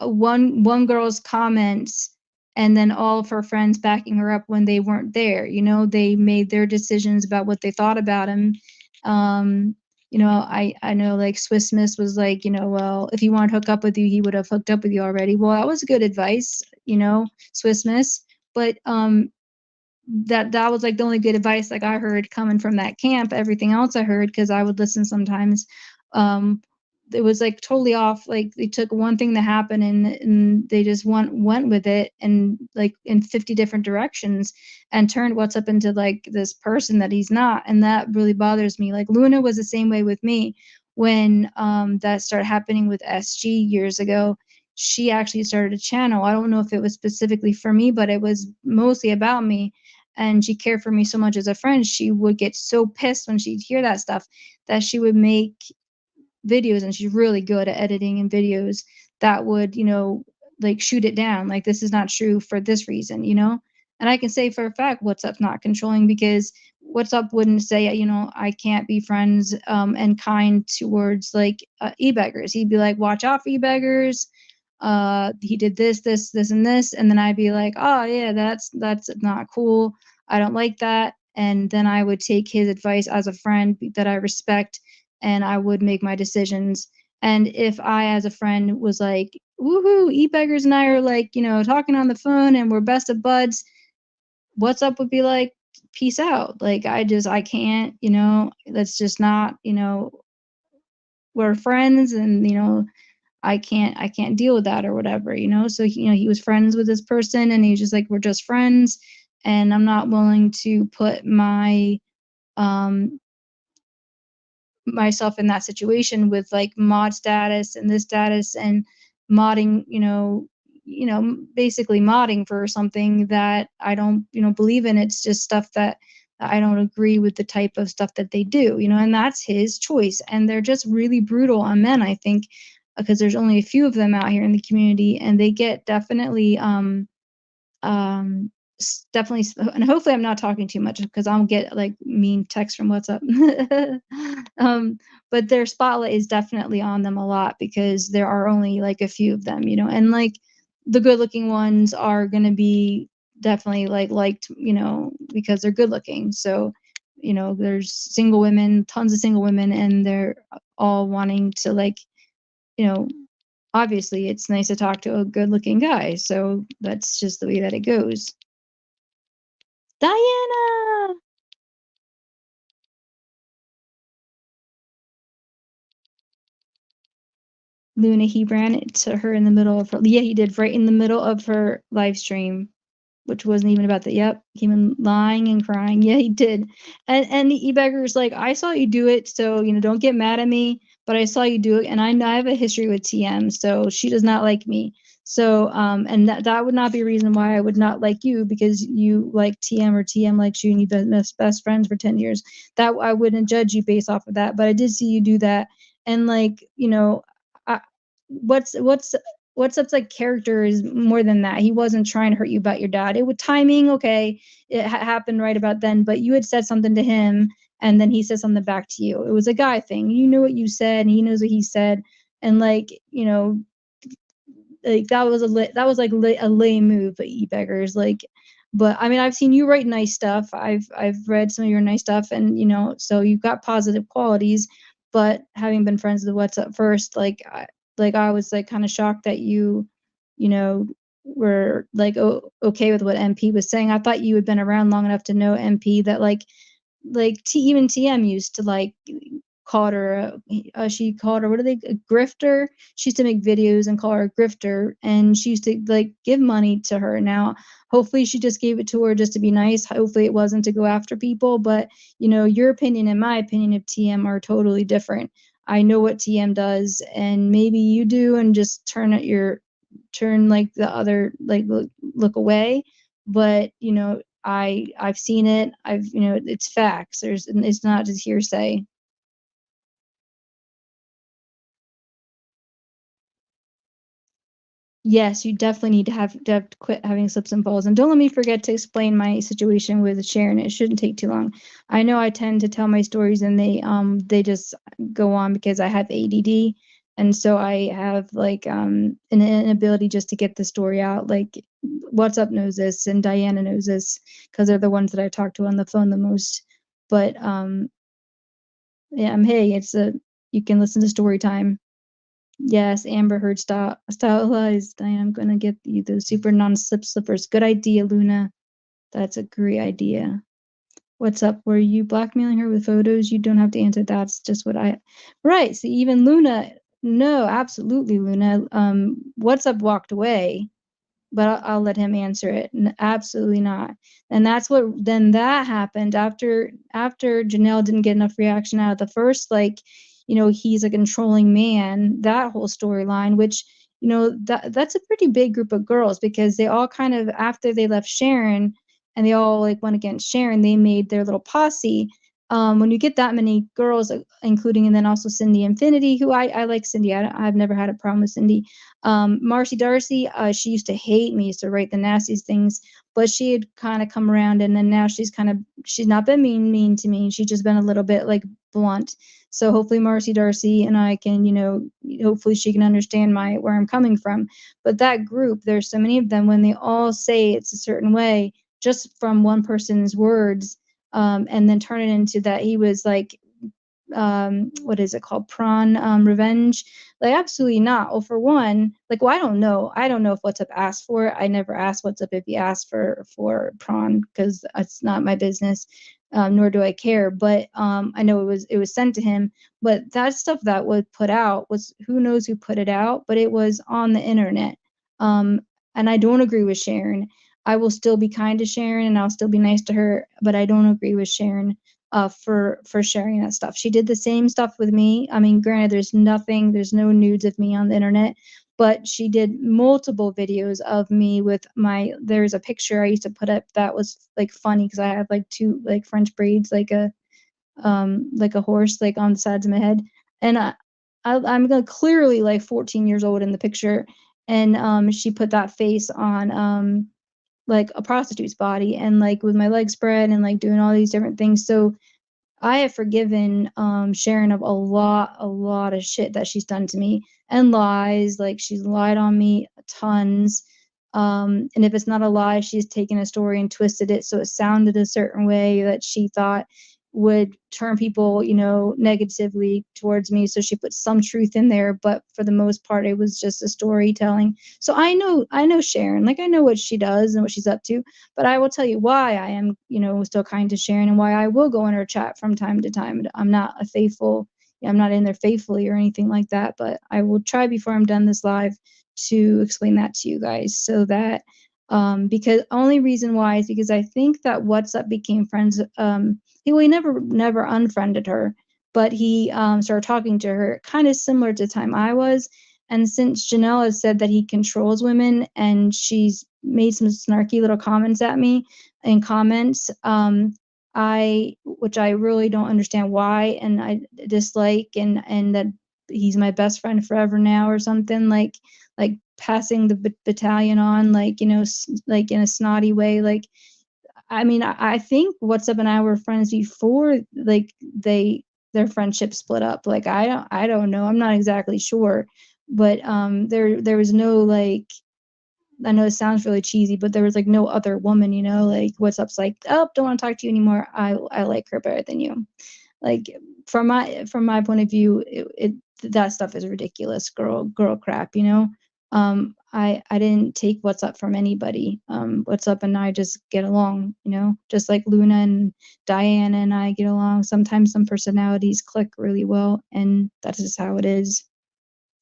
one girl's comments and then all of her friends backing her up when they weren't there. They made their decisions about what they thought about him. Um, I know like Swiss Miss was like, well, if he wanted to hook up with you, he would have hooked up with you already. Well, that was good advice, Swiss Miss. But that was like the only good advice like I heard coming from that camp. Everything else I heard, because I would listen sometimes, um it was like totally off. Like they took one thing that happened and they just went with it and like in 50 different directions and turned what's up into like this person that he's not. And that really bothers me. Like Luna was the same way with me when that started happening with SG years ago. She actually started a channel. I don't know if it was specifically for me, but it was mostly about me, and she cared for me so much as a friend. She would get so pissed when she'd hear that stuff that she would make videos, and she's really good at editing and videos that would, like shoot it down. Like, this is not true for this reason. And I can say for a fact What's Up not controlling, because What's Up wouldn't say, I can't be friends and kind towards like e-beggars. He'd be like, watch out for e-beggars. He did this, and this, and then I'd be like, oh yeah, that's not cool. I don't like that. And then I would take his advice as a friend that I respect, and I would make my decisions. And if I, as a friend, was like, woohoo, e-beggars and I are like, talking on the phone and we're best of buds, What's Up would be like, peace out. Like, I can't, that's just not, we're friends, and, I can't deal with that or whatever. So he was friends with this person, and he was just like, we're just friends, and I'm not willing to put um myself in that situation with like mod status and this status and modding, basically modding for something that I don't, believe in. It's just stuff that I don't agree with the type of stuff that they do, and that's his choice. And they're just really brutal on men, I think, because there's only a few of them out here in the community, and they get definitely um definitely, and hopefully I'm not talking too much because I'll get like mean text from What's Up. But their spotlight is definitely on them a lot because there are only like a few of them, and like the good looking ones are going to be definitely like liked, because they're good looking. So there's single women, tons of single women, and they're all wanting to like, you know obviously it's nice to talk to a good looking guy, so that's just the way that it goes. Diana! Luna, he ran into her in the middle of her, yeah, he did, right in the middle of her live stream, which wasn't even about the, yep, he been lying and crying. Yeah, he did. And the e-beggar's like, I saw you do it, so don't get mad at me, but I saw you do it, and I have a history with TM, so she does not like me. So and that would not be a reason why I would not like you, because you like TM or TM likes you and you've been best friends for 10 years. That I wouldn't judge you based off of that, but I did see you do that. And like, I, what's up's like character is more than that. He wasn't trying to hurt you about your dad. It was timing, okay, it happened right about then, but you had said something to him and then he said something back to you. It was a guy thing. You knew what you said and he knows what he said. And like, like that was like a lame move, but e-beggars, like. But I mean, I've seen you write nice stuff. I've read some of your nice stuff, and so you've got positive qualities. But having been friends with What's Up first, like I was like kind of shocked that you know were like okay with what MP was saying. I thought you had been around long enough to know MP, that even TM used to like called her she called her, what are they, a grifter. She used to make videos and call her a grifter, and she used to like give money to her. Now hopefully she just gave it to her just to be nice. Hopefully it wasn't to go after people, but your opinion and my opinion of TM are totally different. I know what TM does, and maybe you do, and just turn like the other, like look away. But I've seen it. It's facts. It's not just hearsay. Yes, you definitely need to quit having slips and falls. And don't let me forget to explain my situation with Sharon. It shouldn't take too long. I know I tend to tell my stories and they just go on because I have ADD. And so I have like an inability just to get the story out. Like What's Up knows this and Diana knows this because they're the ones that I talk to on the phone the most. But yeah, hey, you can listen to story time. Yes, Amber Heard stylized. I'm gonna get you those super non-slip slippers. Good idea, Luna. That's a great idea. What's up? Were you blackmailing her with photos? You don't have to answer. That's just what I. Right. See, even Luna. No, absolutely, Luna. What's Up walked away, but I'll let him answer it. Absolutely not. And that's what then that happened after Janelle didn't get enough reaction out of the first, like, he's a controlling man, that whole storyline, which, that's a pretty big group of girls because they all kind of, after they left Sharon and they all like went against Sharon, they made their little posse. When you get that many girls, including, and then also Cindy Infinity, who I like Cindy. I've never had a problem with Cindy. Marcy Darcy, she used to hate me, used to write the nastiest things, but she had kind of come around, and then now she's not been mean to me. She's just been a little bit like blunt. So hopefully Marcy Darcy and I can, hopefully she can understand where I'm coming from. But that group, there's so many of them, when they all say it's a certain way, just from one person's words, and then turn it into that he was like, what is it called, prawn revenge. Like, absolutely not. Well, for one, like, well, I don't know if What's Up asked for it. I never asked What's Up if he asked for prawn, because it's not my business, nor do I care. But I know it was sent to him. But that stuff that was put out was, who knows who put it out, but it was on the internet. And I don't agree with Sharon. I will still be kind to Sharon and I'll still be nice to her, but I don't agree with Sharon for sharing that stuff. She did the same stuff with me. I mean, granted, there's no nudes of me on the internet, but she did multiple videos of me with there's a picture I used to put up that was like funny because I have like two like French braids, like a horse, like on the sides of my head. And I'm clearly like 14 years old in the picture. And she put that face on like a prostitute's body, and like with my legs spread and like doing all these different things. So I have forgiven Sharon of a lot of shit that she's done to me, and lies. Like, she's lied on me tons. And if it's not a lie, she's taken a story and twisted it so it sounded a certain way that she thought would turn people, negatively towards me. So she put some truth in there, but for the most part, it was just a storytelling. So I know Sharon, like, I know what she does and what she's up to, but I will tell you why I am, still kind to Sharon, and why I will go in her chat from time to time. I'm not in there faithfully or anything like that, but I will try before I'm done this live to explain that to you guys, so that because only reason why is because I think that What's Up became friends. He never unfriended her, but he started talking to her kind of similar to the time I was. And since Janelle has said that he controls women, and she's made some snarky little comments at me in comments, which I really don't understand why, and I dislike, and that he's my best friend forever now or something, like passing the battalion on, like, like in a snotty way. Like, I mean, I think What's Up and I were friends before, like, their friendship split up. Like, I don't know. I'm not exactly sure, but there was no, like, I know it sounds really cheesy, but there was like no other woman, like What's Up's like, oh, don't want to talk to you anymore. I like her better than you. Like, from my point of view, that stuff is ridiculous, girl crap. I didn't take What's Up from anybody. What's Up and I just get along, just like Luna and Diana and I get along. Sometimes some personalities click really well, and that's just how it is.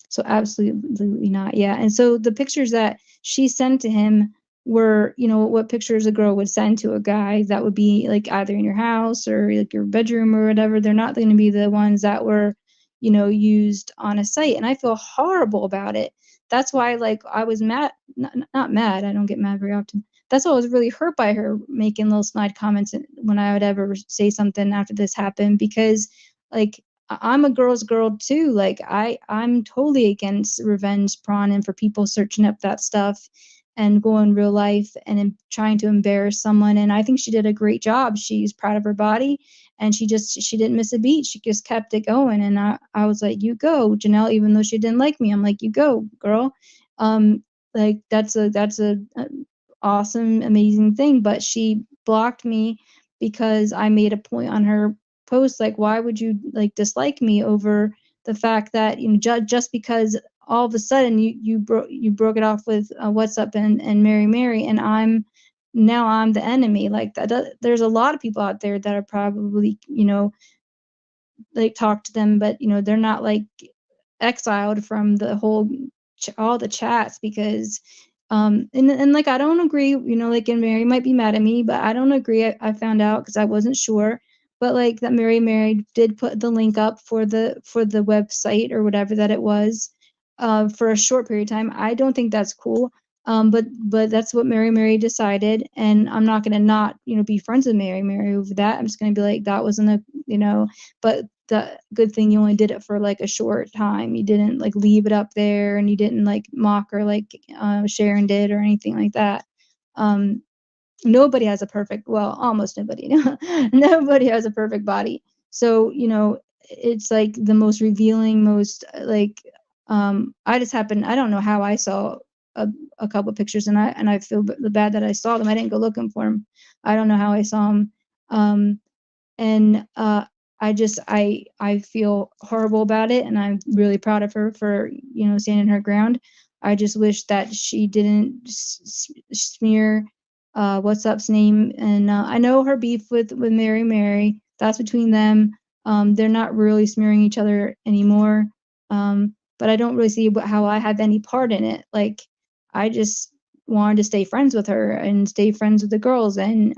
So absolutely not. Yeah. And so the pictures that she sent to him were, what pictures a girl would send to a guy that would be like either in your house or like your bedroom or whatever. They're not going to be the ones that were, used on a site. And I feel horrible about it. That's why, like, I was mad, not mad. I don't get mad very often. That's why I was really hurt by her making little snide comments when I would ever say something after this happened, because, like, I'm a girl's girl too. Like, I'm totally against revenge porn and for people searching up that stuff. and go in real life and trying to embarrass someone. And I think she did a great job. She's proud of her body, and she didn't miss a beat. She just kept it going. And I was like, you go, Janelle, even though she didn't like me. I'm like, you go, girl. Um, like that's a awesome, amazing thing. But she blocked me because I made a point on her post, like, why would you like dislike me over the fact that, you know, just because all of a sudden you broke it off with What's Up and Mary Mary, and I'm the enemy. Like there's a lot of people out there that are probably, you know, like talk to them, but you know they're not like exiled from the whole all the chats because and like I don't agree, you know, like, and Mary might be mad at me, but I don't agree. I found out because I wasn't sure, but like that Mary did put the link up for the website or whatever that it was for a short period of time. I don't think that's cool. But that's what Mary decided, and I'm not gonna not, you know, be friends with Mary over that. I'm just gonna be like, that wasn't a, you know, but the good thing you only did it for like a short time. You didn't like leave it up there, and you didn't like mock her like Sharon did or anything like that. Um, Nobody has a perfect, well, almost nobody. Nobody has a perfect body. So, you know, it's like the most revealing, most like I just happened, I don't know how I saw a, a couple of pictures, and I feel bad that I saw them. I didn't go looking for them. I don't know how I saw them. And I feel horrible about it, and I'm really proud of her for, you know, standing her ground. I just wish that she didn't smear What's Up's name. And I know her beef with Mary, that's between them. They're not really smearing each other anymore. But I don't really see how I have any part in it. Like, I just wanted to stay friends with her and stay friends with the girls, and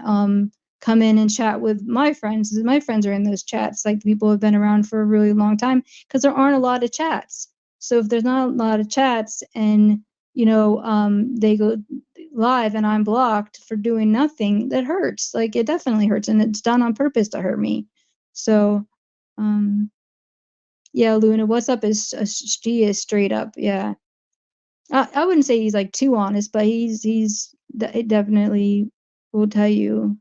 come in and chat with my friends. My friends are in those chats, like people who have been around for a really long time, because there aren't a lot of chats. So if there's not a lot of chats, and you know, they go live and I'm blocked for doing nothing, that hurts. Like it definitely hurts, and it's done on purpose to hurt me. So, um, yeah, Luna, What's Up is she is straight up, yeah. I wouldn't say he's like too honest, but it definitely will tell you.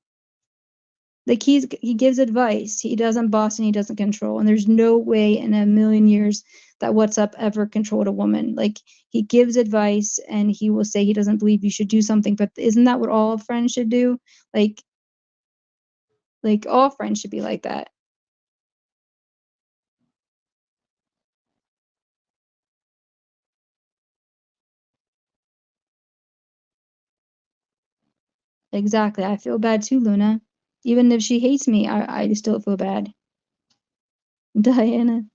Like he gives advice. He doesn't boss and he doesn't control. And there's no way in a million years that What's Up ever controlled a woman. Like he gives advice and he will say he doesn't believe you should do something, but isn't that what all friends should do? Like all friends should be like that. Exactly. I feel bad too, Luna. Even if she hates me, I still feel bad. Diana.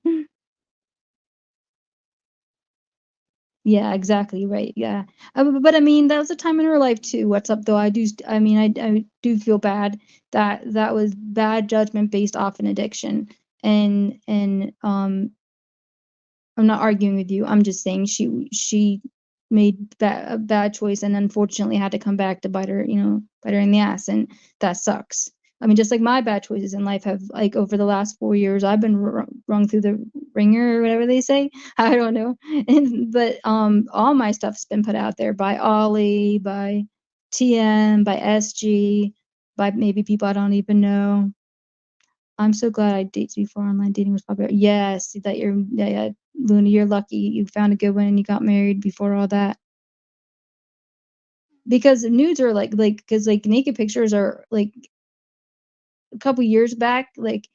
Yeah, exactly right. Yeah. But I mean, that was a time in her life too. What's up though? I mean, I do feel bad that that was bad judgment based off an addiction. And I'm not arguing with you. I'm just saying she made a bad choice, and unfortunately had to come back to bite her, you know, bite her in the ass, and that sucks. I mean, just like my bad choices in life have, like, over the last 4 years, I've been rung through the ringer or whatever they say. I don't know, and but all my stuff's been put out there by Ollie, by TM, by SG, by maybe people I don't even know. I'm so glad I dated before online dating was popular. Yes, that yeah, Luna, you're lucky you found a good one and you got married before all that. Because nudes are because like naked pictures are like a couple years back, like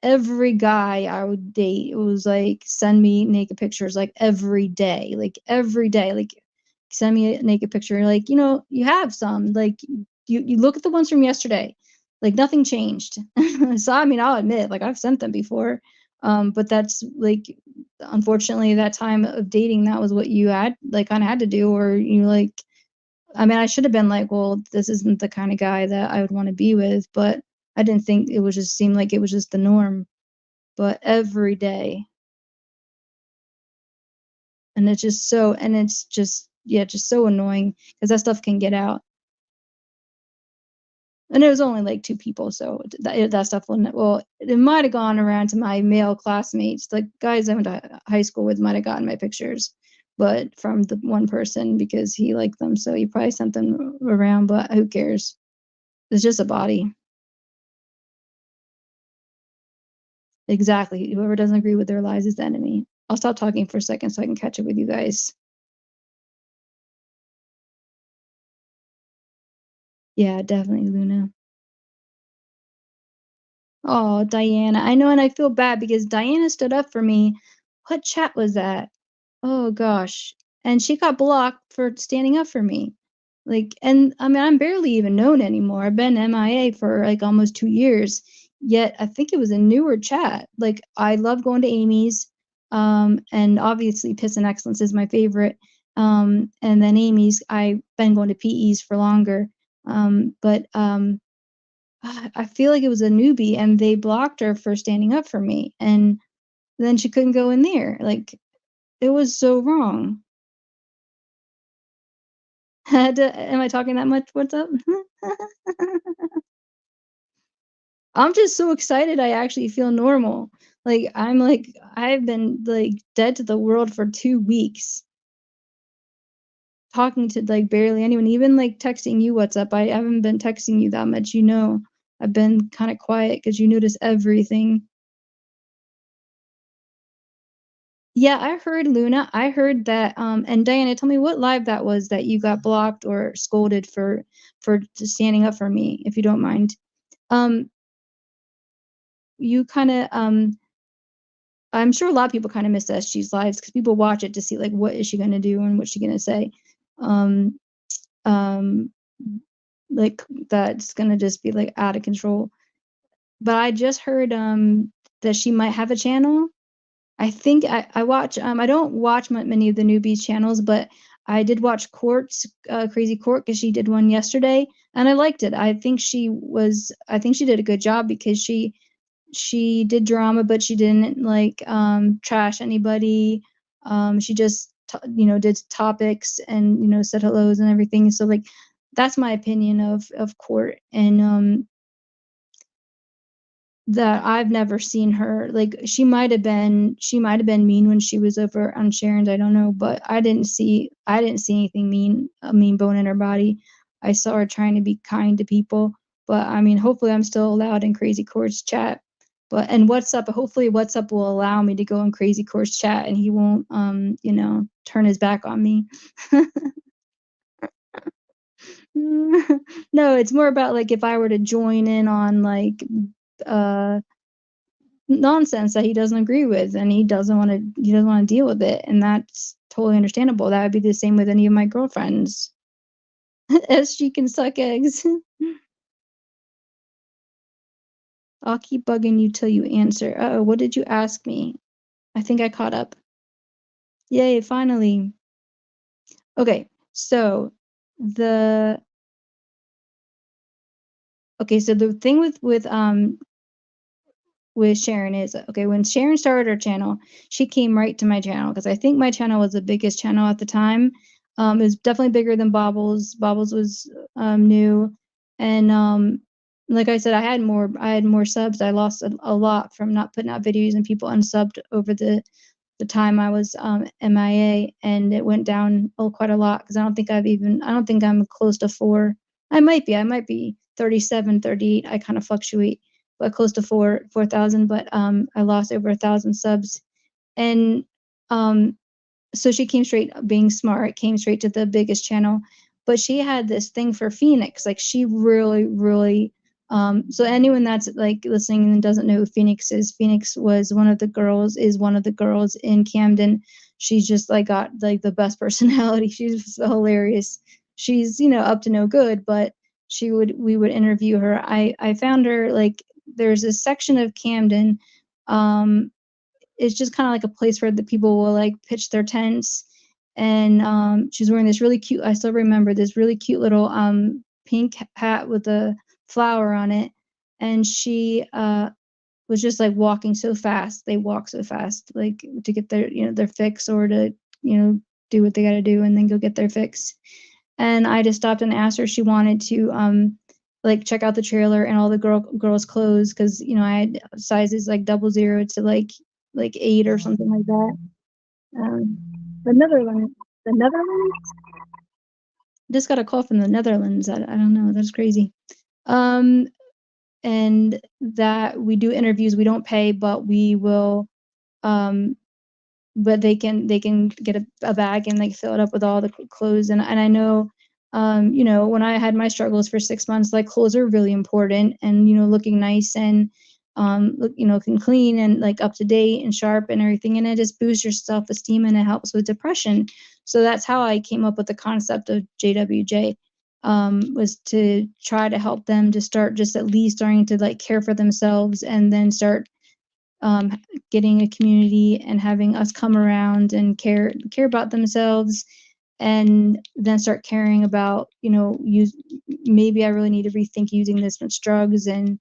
every guy I would date was like, send me naked pictures like every day, like send me a naked picture. Like, you know, you have some, like you look at the ones from yesterday, like nothing changed. So I mean, I'll admit, like I've sent them before. But that's like, unfortunately, that time of dating, that was what you had, like kind of had to do, or you like, I mean, I should have been like, well, this isn't the kind of guy that I would want to be with, but I didn't think it would just seem like it was just the norm. But every day, and it's just, yeah, just so annoying because that stuff can get out. And it was only like two people, so that stuff wouldn't. Well, it might have gone around to my male classmates, like guys I went to high school with, might have gotten my pictures, but from the one person because he liked them, so he probably sent them around, but who cares? It's just a body. Exactly. Whoever doesn't agree with their lies is the enemy. I'll stop talking for a second so I can catch up with you guys. Yeah, definitely, Luna. Oh, Diana. I know, and I feel bad because Diana stood up for me. What chat was that? Oh gosh. And she got blocked for standing up for me. Like, and I mean, I'm barely even known anymore. I've been MIA for like almost 2 years. Yet I think it was a newer chat. Like, I love going to Amy's. And obviously Piss and Excellence is my favorite. And then Amy's, I've been going to PE's for longer. But I feel like it was a newbie and they blocked her for standing up for me. And then she couldn't go in there. Like, it was so wrong. Am I talking that much? What's up? I'm just so excited I actually feel normal. I've been like dead to the world for 2 weeks, talking to like barely anyone, even like texting you what's up. I haven't been texting you that much, you know. I've been kind of quiet because you notice everything. Yeah, I heard Luna. I heard that and Diana, tell me what live that was that you got blocked or scolded for just standing up for me, if you don't mind. Um you kind of I'm sure a lot of people kind of miss SG's lives because people watch it to see like what is she going to do and what's she going to say. Um um like that's going to just be like out of control. But I just heard that she might have a channel. I think I watch I don't watch many of the newbies channels, but I did watch Court's Crazy Court because she did one yesterday and I liked it. I think she did a good job because she did drama, but she didn't like trash anybody. She just did topics and said hellos and everything. So like that's my opinion of Court. And that I've never seen her like she might have been mean when she was over on Sharon's, I don't know, but I didn't see anything mean, a mean bone in her body. I saw her trying to be kind to people, but I mean hopefully I'm still allowed in Crazy Court's chat. But and what's up, hopefully what's up will allow me to go in Crazy Court's chat and he won't turn his back on me. No, it's more about like if I were to join in on like uh nonsense that he doesn't agree with and he doesn't want to deal with it, and that's totally understandable. That would be the same with any of my girlfriends. As she can suck eggs. I'll keep bugging you till you answer. Uh-oh, what did you ask me? I think I caught up. Yay, finally. Okay, so the so the thing with Sharon is okay, when Sharon started her channel, she came right to my channel because I think my channel was the biggest channel at the time. It was definitely bigger than Bobbles. Bobbles was new, and like I said, I had more subs. I lost a lot from not putting out videos and people unsubbed over the time I was MIA, and it went down quite a lot because I don't think I'm close to 4. I might be 37, 38. I kind of fluctuate, but close to 4,000. But I lost over 1,000 subs, and um, so she came straight, being smart, came straight to the biggest channel. But she had this thing for Phoenix. Like she really, really. So anyone that's like listening and doesn't know who Phoenix is, Phoenix is one of the girls in Camden. She's just like got like the best personality. She's hilarious. She's up to no good, but we would interview her. I found her like there's a section of Camden. It's just kind of like a place where the people will like pitch their tents, and she's wearing this really cute, I still remember this really cute little pink hat with a flower on it, and she was just like walking so fast. They walk so fast like to get their fix, or to do what they got to do and then go get their fix. And I just stopped and asked her if she wanted to like check out the trailer and all the girls clothes, because I had sizes like 00 to like 8 or something like that. The Netherlands. The Netherlands? Just got a call from the Netherlands. I don't know. That's crazy. Um, and that we do interviews. We don't pay, but we will. Um, but they can get a bag and like fill it up with all the clothes. And I know, you know, when I had my struggles for 6 months, like clothes are really important, and you know, looking nice and you know, looking clean and like up to date and sharp and everything, and it just boosts your self-esteem and it helps with depression. So that's how I came up with the concept of JWJ, was to try to help them to start just at least starting to like care for themselves, and then start um, getting a community and having us come around and care about themselves, and then start caring about, you know, use, maybe I really need to rethink using this much drugs, and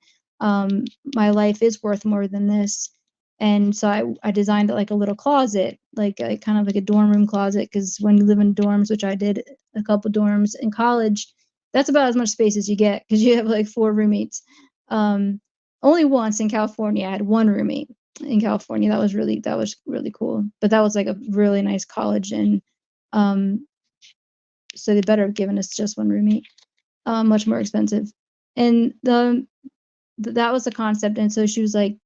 my life is worth more than this. And so I designed it like a little closet, like a kind of like a dorm room closet, because when you live in dorms, which I did a couple dorms in college, that's about as much space as you get because you have like 4 roommates. um, Only once in California, I had one roommate in California. That was really cool. But that was like a really nice college, and um, so they better have given us just one roommate. Much more expensive, and that was the concept. And so she was like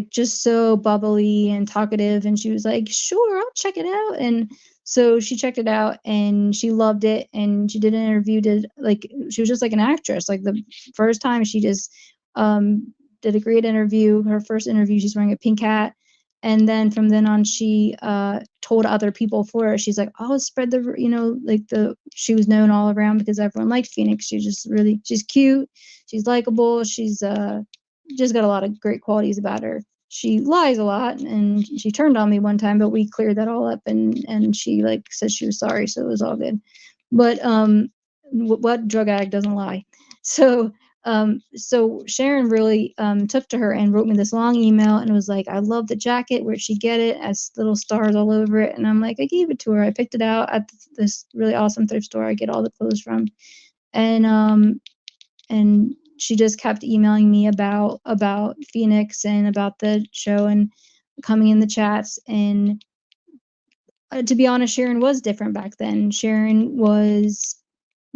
just so bubbly and talkative, and she was like, "Sure, I'll check it out." And so she checked it out and she loved it, and she did an interview. Did like she was just like an actress. Like the first time she just did a great interview. Her first interview, she's wearing a pink hat. And then from then on, she told other people for her. She's like, "Oh, spread the, you know, like the." She was known all around because everyone liked Phoenix. She's cute, she's likable, she's just got a lot of great qualities about her. She lies a lot, and she turned on me one time, but we cleared that all up, and she like said she was sorry, so it was all good. But what drug addict doesn't lie? So so Sharon really took to her and wrote me this long email, and it was like, "I love the jacket. Where'd she get it?" As little stars all over it. And I'm like, I gave it to her. I picked it out at this really awesome thrift store I get all the clothes from. And she just kept emailing me about Phoenix and about the show, and coming in the chats. And to be honest, Sharon was different back then. Sharon was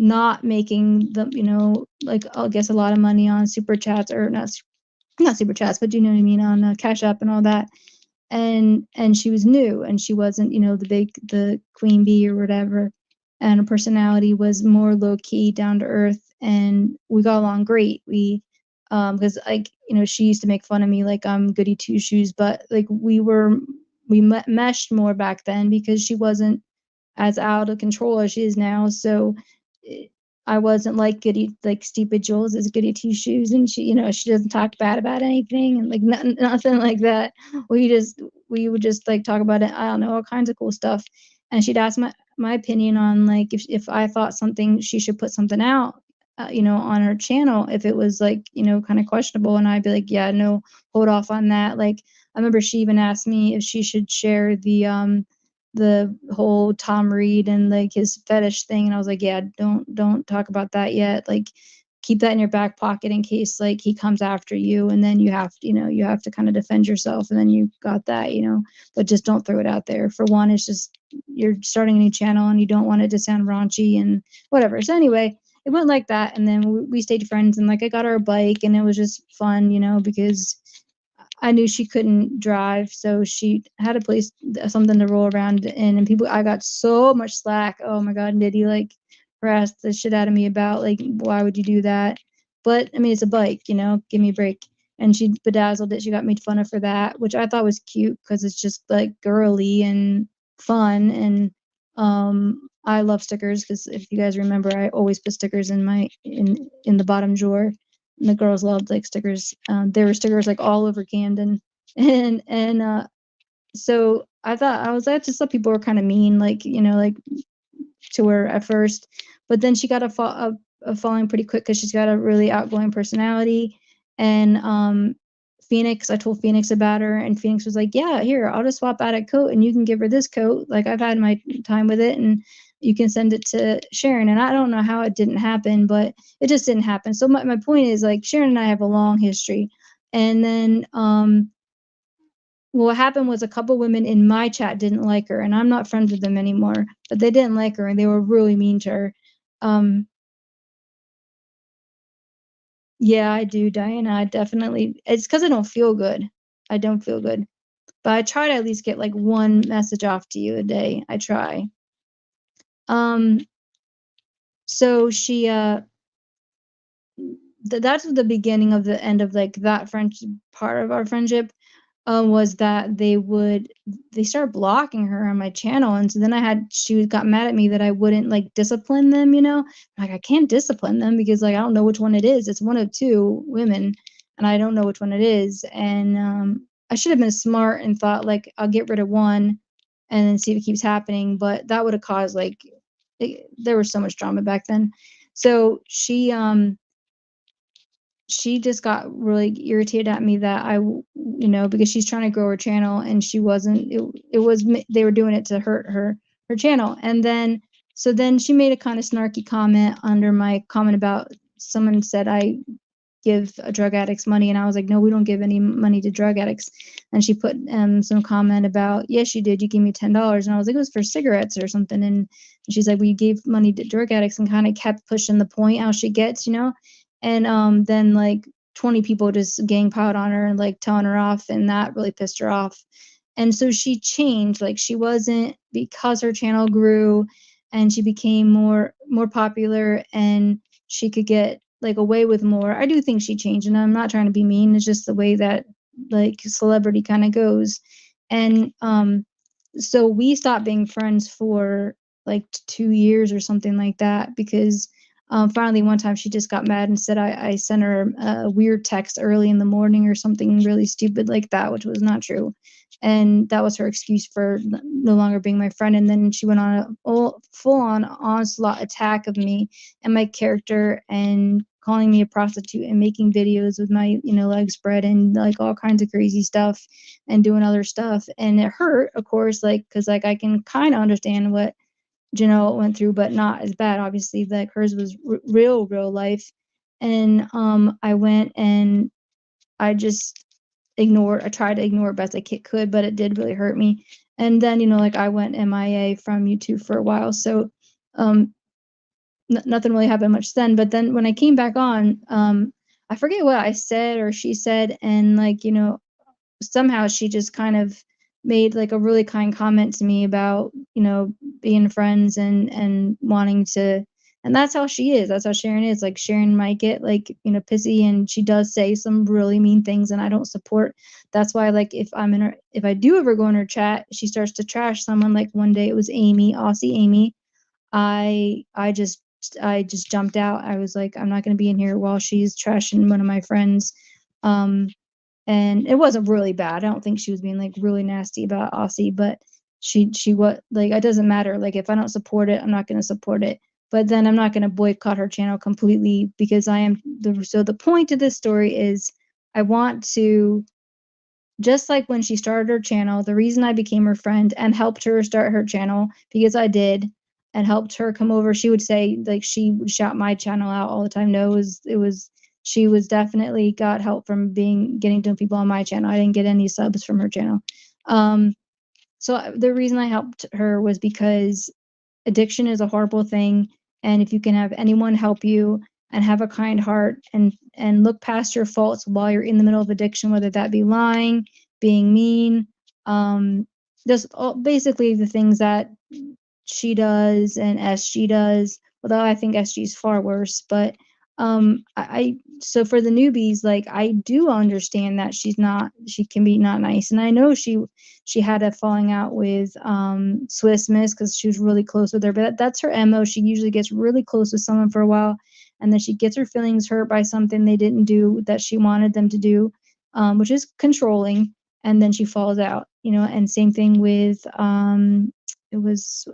not making the, you know, like I guess a lot of money on super chats, or not super chats, but you know what I mean, on Cash App and all that. And she was new, and she wasn't, you know, the queen bee or whatever. And her personality was more low key, down to earth, and we got along great. We because like, you know, she used to make fun of me like I'm goody two shoes, but like we meshed more back then because she wasn't as out of control as she is now. So eh, I wasn't like goody, like stupid Jules is goody two shoes, and she, you know, she doesn't talk bad about anything, and like nothing like that. We would just like talk about it. I don't know, all kinds of cool stuff. And she'd ask my opinion on like if I thought something she should put something out, you know, on her channel, if it was like, you know, kind of questionable, and I'd be like, yeah, no, hold off on that. Like I remember she even asked me if she should share the whole Tom Reed and like his fetish thing, and I was like, yeah, don't talk about that yet. Like keep that in your back pocket in case like he comes after you, and then you have to, you know, you have to kind of defend yourself, and then you got that, you know. But just don't throw it out there. For one, it's just you're starting a new channel and you don't want it to sound raunchy and whatever. So anyway, it went like that, and then we stayed friends, and like I got her a bike, and it was just fun, you know, because I knew she couldn't drive, so she had a place, something to roll around in. And people, I got so much slack. Oh my god, Nitty like harassed the shit out of me about like, why would you do that? But I mean, it's a bike, you know, give me a break. And she bedazzled it. She got made fun of for that, which I thought was cute because it's just like girly and fun. And I love stickers because if you guys remember, I always put stickers in my in the bottom drawer, and the girls loved like stickers. There were stickers like all over Camden, and so I just thought people were kind of mean, like, you know, like to her at first, but then she got a following pretty quick because she's got a really outgoing personality. And Phoenix, I told Phoenix about her, and Phoenix was like, "Yeah, here, I'll just swap out a coat, and you can give her this coat. Like I've had my time with it, and you can send it to Sharon." And I don't know how it didn't happen, but it just didn't happen. So my point is like Sharon and I have a long history, and then what happened was a couple women in my chat didn't like her, and I'm not friends with them anymore, but they didn't like her and they were really mean to her. Yeah, I do, Diana. I definitely, it's because I don't feel good. I don't feel good. But I try to at least get like one message off to you a day. I try. Um, so she that's the beginning of the end of like that friendship part of our friendship. Was that they started blocking her on my channel, and so then she got mad at me that I wouldn't like discipline them, you know? Like I can't discipline them because like I don't know which one it is. It's one of two women and I don't know which one it is. And I should have been smart and thought like I'll get rid of one and then see if it keeps happening, but that would have caused like there was so much drama back then. So she just got really irritated at me that because she's trying to grow her channel and she wasn't, they were doing it to hurt her channel. And then, so then she made a kind of snarky comment under my comment about someone said I give drug addicts money, and I was like, no, we don't give any money to drug addicts. And she put some comment about, yes, you did, you gave me $10, and I was like, it was for cigarettes or something. And she's like, we gave money to drug addicts, and kind of kept pushing the point how she gets, and then like 20 people just gang piled on her and like telling her off, and that really pissed her off. And so she changed, like she wasn't, because her channel grew and she became more popular and she could get like away with more. I do think she changed, and I'm not trying to be mean. It's just the way that like celebrity kind of goes. And so we stopped being friends for like 2 years or something like that because finally one time she just got mad and said I sent her a weird text early in the morning or something really stupid like that, which was not true. And that was her excuse for no longer being my friend. And then she went on a full-on onslaught attack of me and my character, and calling me a prostitute and making videos with my legs spread and like all kinds of crazy stuff and doing other stuff. And it hurt, of course, like because like I can kind of understand what Janelle went through, but not as bad, obviously. Like hers was real life. And I went and I just ignored. I tried to ignore it best I could, but it did really hurt me. And then like I went MIA from YouTube for a while, so um nothing really happened much then. But then when I came back on, I forget what I said or she said, and like somehow she just kind of made like a really kind comment to me about being friends and wanting to. And that's how she is, that's how Sharon is. Like Sharon might get like pissy, and she does say some really mean things, and I don't support. That's why like if I do ever go in her chat, she starts to trash someone. Like one day it was Amy, Aussie Amy. I just jumped out. I was like, I'm not going to be in here while she's trashing one of my friends. um and it wasn't really bad. I don't think she was being like really nasty about Aussie, but she what like it doesn't matter. Like if I don't support it, I'm not going to support it. But then I'm not going to boycott her channel completely because I am the point of this story is I want to, just like when she started her channel, the reason I became her friend and helped her start her channel, because I did, and helped her come over. She would say like she would shout my channel out all the time. No, it was she was definitely got help from getting to know people on my channel. I didn't get any subs from her channel. So the reason I helped her was because addiction is a horrible thing, and if you can have anyone help you and have a kind heart and look past your faults while you're in the middle of addiction, whether that be lying, being mean, um just basically the things that she does and SG does, although I think SG is far worse. But I so for the newbies, like I do understand that she can be not nice, and I know she had a falling out with Swiss Miss because she was really close with her. But that's her MO. She usually gets really close with someone for a while, and then she gets her feelings hurt by something they didn't do that she wanted them to do, which is controlling, and then she falls out. And same thing with it was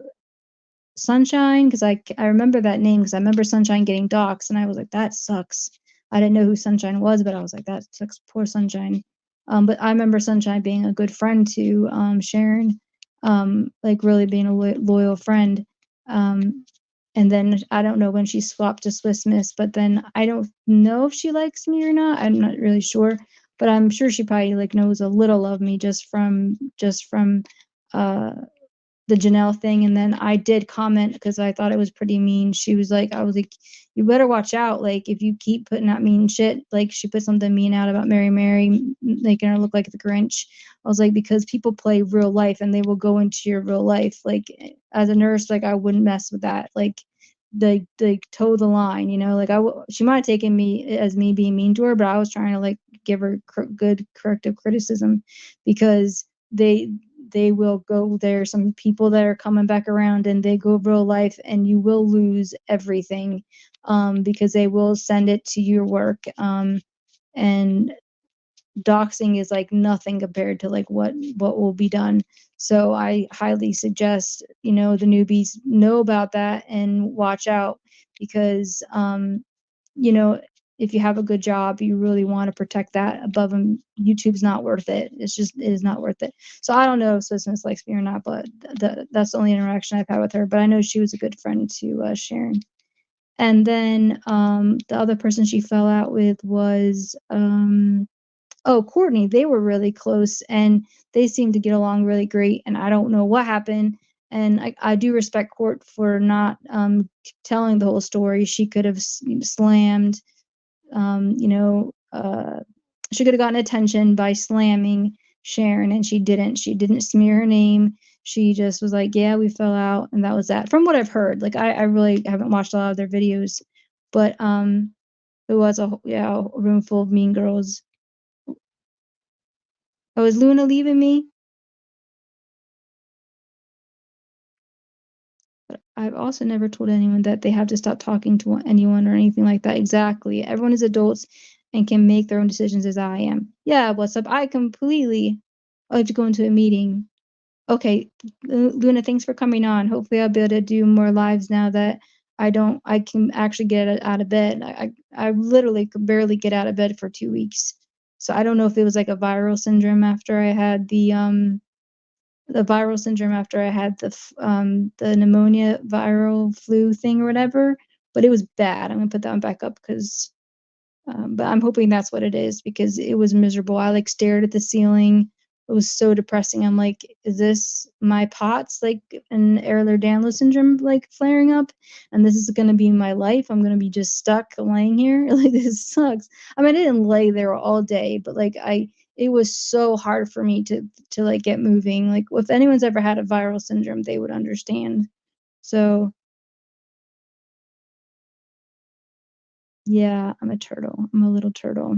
Sunshine, because I remember that name because I remember Sunshine getting doxxed, and I was like, that sucks. I didn't know who Sunshine was, but I was like, that sucks, poor Sunshine. But I remember Sunshine being a good friend to Sharon, like really being a loyal friend. Um, and then I don't know when she swapped to Swiss Miss, but then I don't know if she likes me or not. I'm not really sure. but I'm sure she probably like knows a little of me just from uh the Janelle thing. And then I did comment because I thought it was pretty mean. She was like, I was like, you better watch out. Like, if you keep putting out mean shit, like she put something mean out about Mary, making her look like the Grinch. I was like, because people play real life and they will go into your real life. Like, as a nurse, like I wouldn't mess with that. Like, they toe the line, like she might have taken me as me being mean to her, but I was trying to like give her good corrective criticism because they will go there. Some people that are coming back around and they go real life and you will lose everything because they will send it to your work. And doxing is like nothing compared to like what will be done. So I highly suggest, the newbies know about that and watch out because you know, if you have a good job, you really want to protect that above them. YouTube's not worth it. It is not worth it. So I don't know if Business likes me or not, but that's the only interaction I've had with her. But I know she was a good friend to Sharon. And then the other person she fell out with was oh, Courtney. They were really close and they seemed to get along really great. And I don't know what happened. And I do respect Court for not telling the whole story. She could have slammed um, you know, uh, she could have gotten attention by slamming Sharon, and she didn't. She didn't smear her name. She just was like, "Yeah, we fell out," and that was that. From what I've heard, like I really haven't watched a lot of their videos, but it was a room full of mean girls. Oh, is Luna leaving me? But I've also never told anyone that they have to stop talking to anyone or anything like that. Exactly. Everyone is adults and can make their own decisions as I am. Yeah, what's up? I have to go into a meeting. Okay, Luna, thanks for coming on. Hopefully I'll be able to do more lives now that I can actually get out of bed. I literally could barely get out of bed for 2 weeks. So I don't know if it was like a viral syndrome after I had the viral syndrome after I had the pneumonia viral flu thing or whatever, but it was bad. I'm gonna put that one back up because but I'm hoping that's what it is because it was miserable. I like stared at the ceiling. It was so depressing. I'm like, is this my POTS like an Ehlers-Danlos syndrome like flaring up? And this is gonna be my life. I'm gonna be just stuck laying here. Like this sucks. I mean, I didn't lay there all day, but like it was so hard for me to like get moving. Like if anyone's ever had a viral syndrome, they would understand. So yeah, I'm a turtle. I'm a little turtle.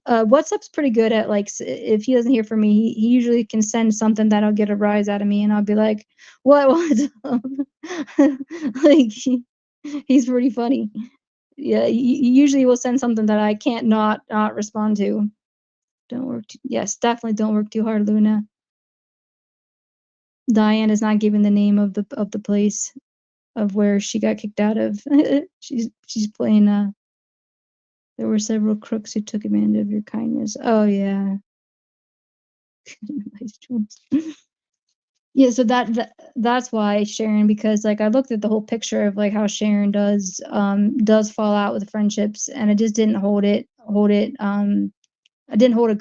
WhatsApp's pretty good at like if he doesn't hear from me, he usually can send something that'll get a rise out of me, and I'll be like, "What? What's up?" Like he's pretty funny. Yeah, he usually will send something that I can't not respond to. Don't work. Yes, definitely don't work too hard, Luna. Diane is not giving the name of the place of where she got kicked out of. She's playing. There were several crooks who took advantage of your kindness. Oh yeah. Nice jokes. Yeah, so that's why Sharon, because like I looked at the whole picture of like how Sharon does fall out with friendships, and I just didn't hold it I didn't hold a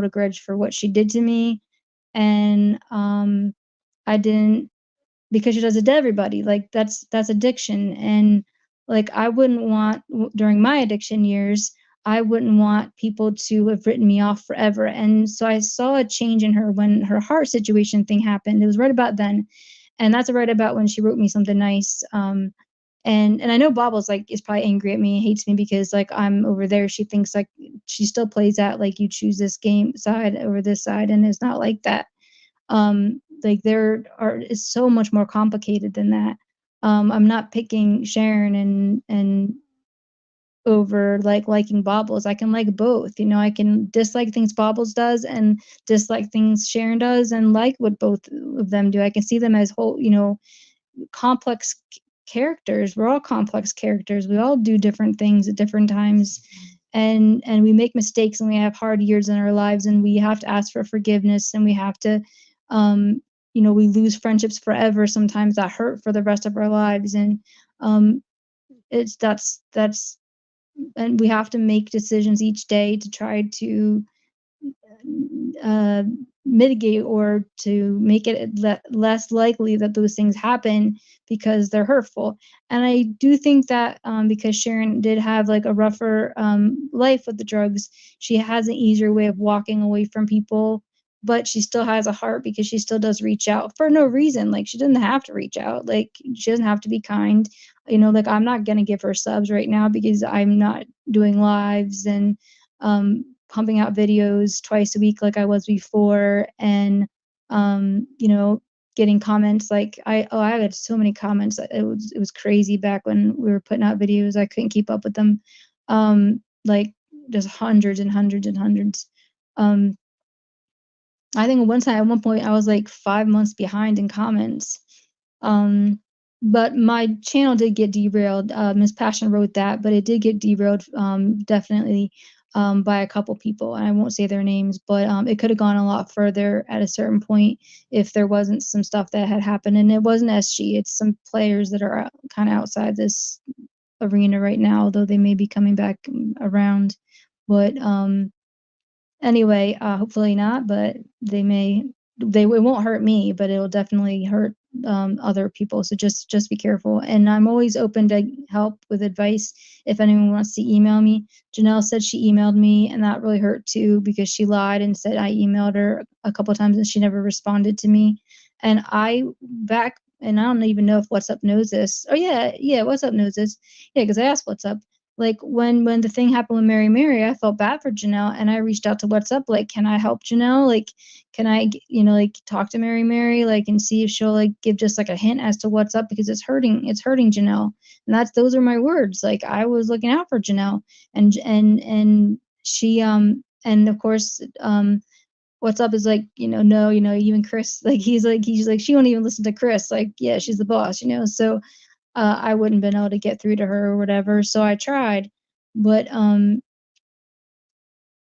grudge for what she did to me, and I didn't, because she does it to everybody. Like that's addiction, and like I wouldn't want during my addiction years, I wouldn't want people to have written me off forever. And so I saw a change in her when her heart situation thing happened. It was right about then, and that's right about when she wrote me something nice. And I know Bobbles like is probably angry at me, hates me because like I'm over there. She thinks like she still plays that like you choose this game side over this side, and it's not like that. Like there are is so much more complicated than that. I'm not picking Sharon and over like liking Bobbles. I can like both. I can dislike things Bobbles does and dislike things Sharon does and like what both of them do. I can see them as whole, complex characters. We're all complex characters. We all do different things at different times. And we make mistakes and we have hard years in our lives and we have to ask for forgiveness and we have to um we lose friendships forever sometimes that hurt for the rest of our lives and um it's that's and we have to make decisions each day to try to uh, mitigate or to make it less likely that those things happen because they're hurtful. And I do think that because Sharon did have like a rougher life with the drugs, she has an easier way of walking away from people. But she still has a heart because she still does reach out for no reason. Like she doesn't have to reach out. Like she doesn't have to be kind. Like I'm not gonna give her subs right now because I'm not doing lives and pumping out videos twice a week like I was before, and getting comments like I got so many comments. It was crazy back when we were putting out videos. I couldn't keep up with them. Like just hundreds and hundreds and hundreds. Um, I think at one point I was like 5 months behind in comments. Um, but my channel did get derailed. Miss Passion wrote that, but it did get derailed, definitely, by a couple people. And I won't say their names, but it could have gone a lot further at a certain point if there wasn't some stuff that had happened. And it wasn't SG, it's some players that are kind of outside this arena right now, although they may be coming back around. But anyway, hopefully not, but it won't hurt me, but it'll definitely hurt other people. So just be careful. And I'm always open to help with advice if anyone wants to email me. Janelle said she emailed me, and that really hurt too because she lied and said I emailed her a couple of times and she never responded to me. And and I don't even know if WhatsApp knows this. Oh yeah, WhatsApp knows this. Yeah, because I asked WhatsApp. Like when the thing happened with Mary, I felt bad for Janelle, and I reached out to What's Up, like, can I help Janelle? Like, can I, like talk to Mary, like, and see if she'll like give just like a hint as to what's up because it's hurting Janelle. And those are my words. Like I was looking out for Janelle, and she and of course What's Up is like, no, even Chris, like he's like she won't even listen to Chris. Like, yeah, she's the boss. So I wouldn't been able to get through to her or whatever. So I tried, but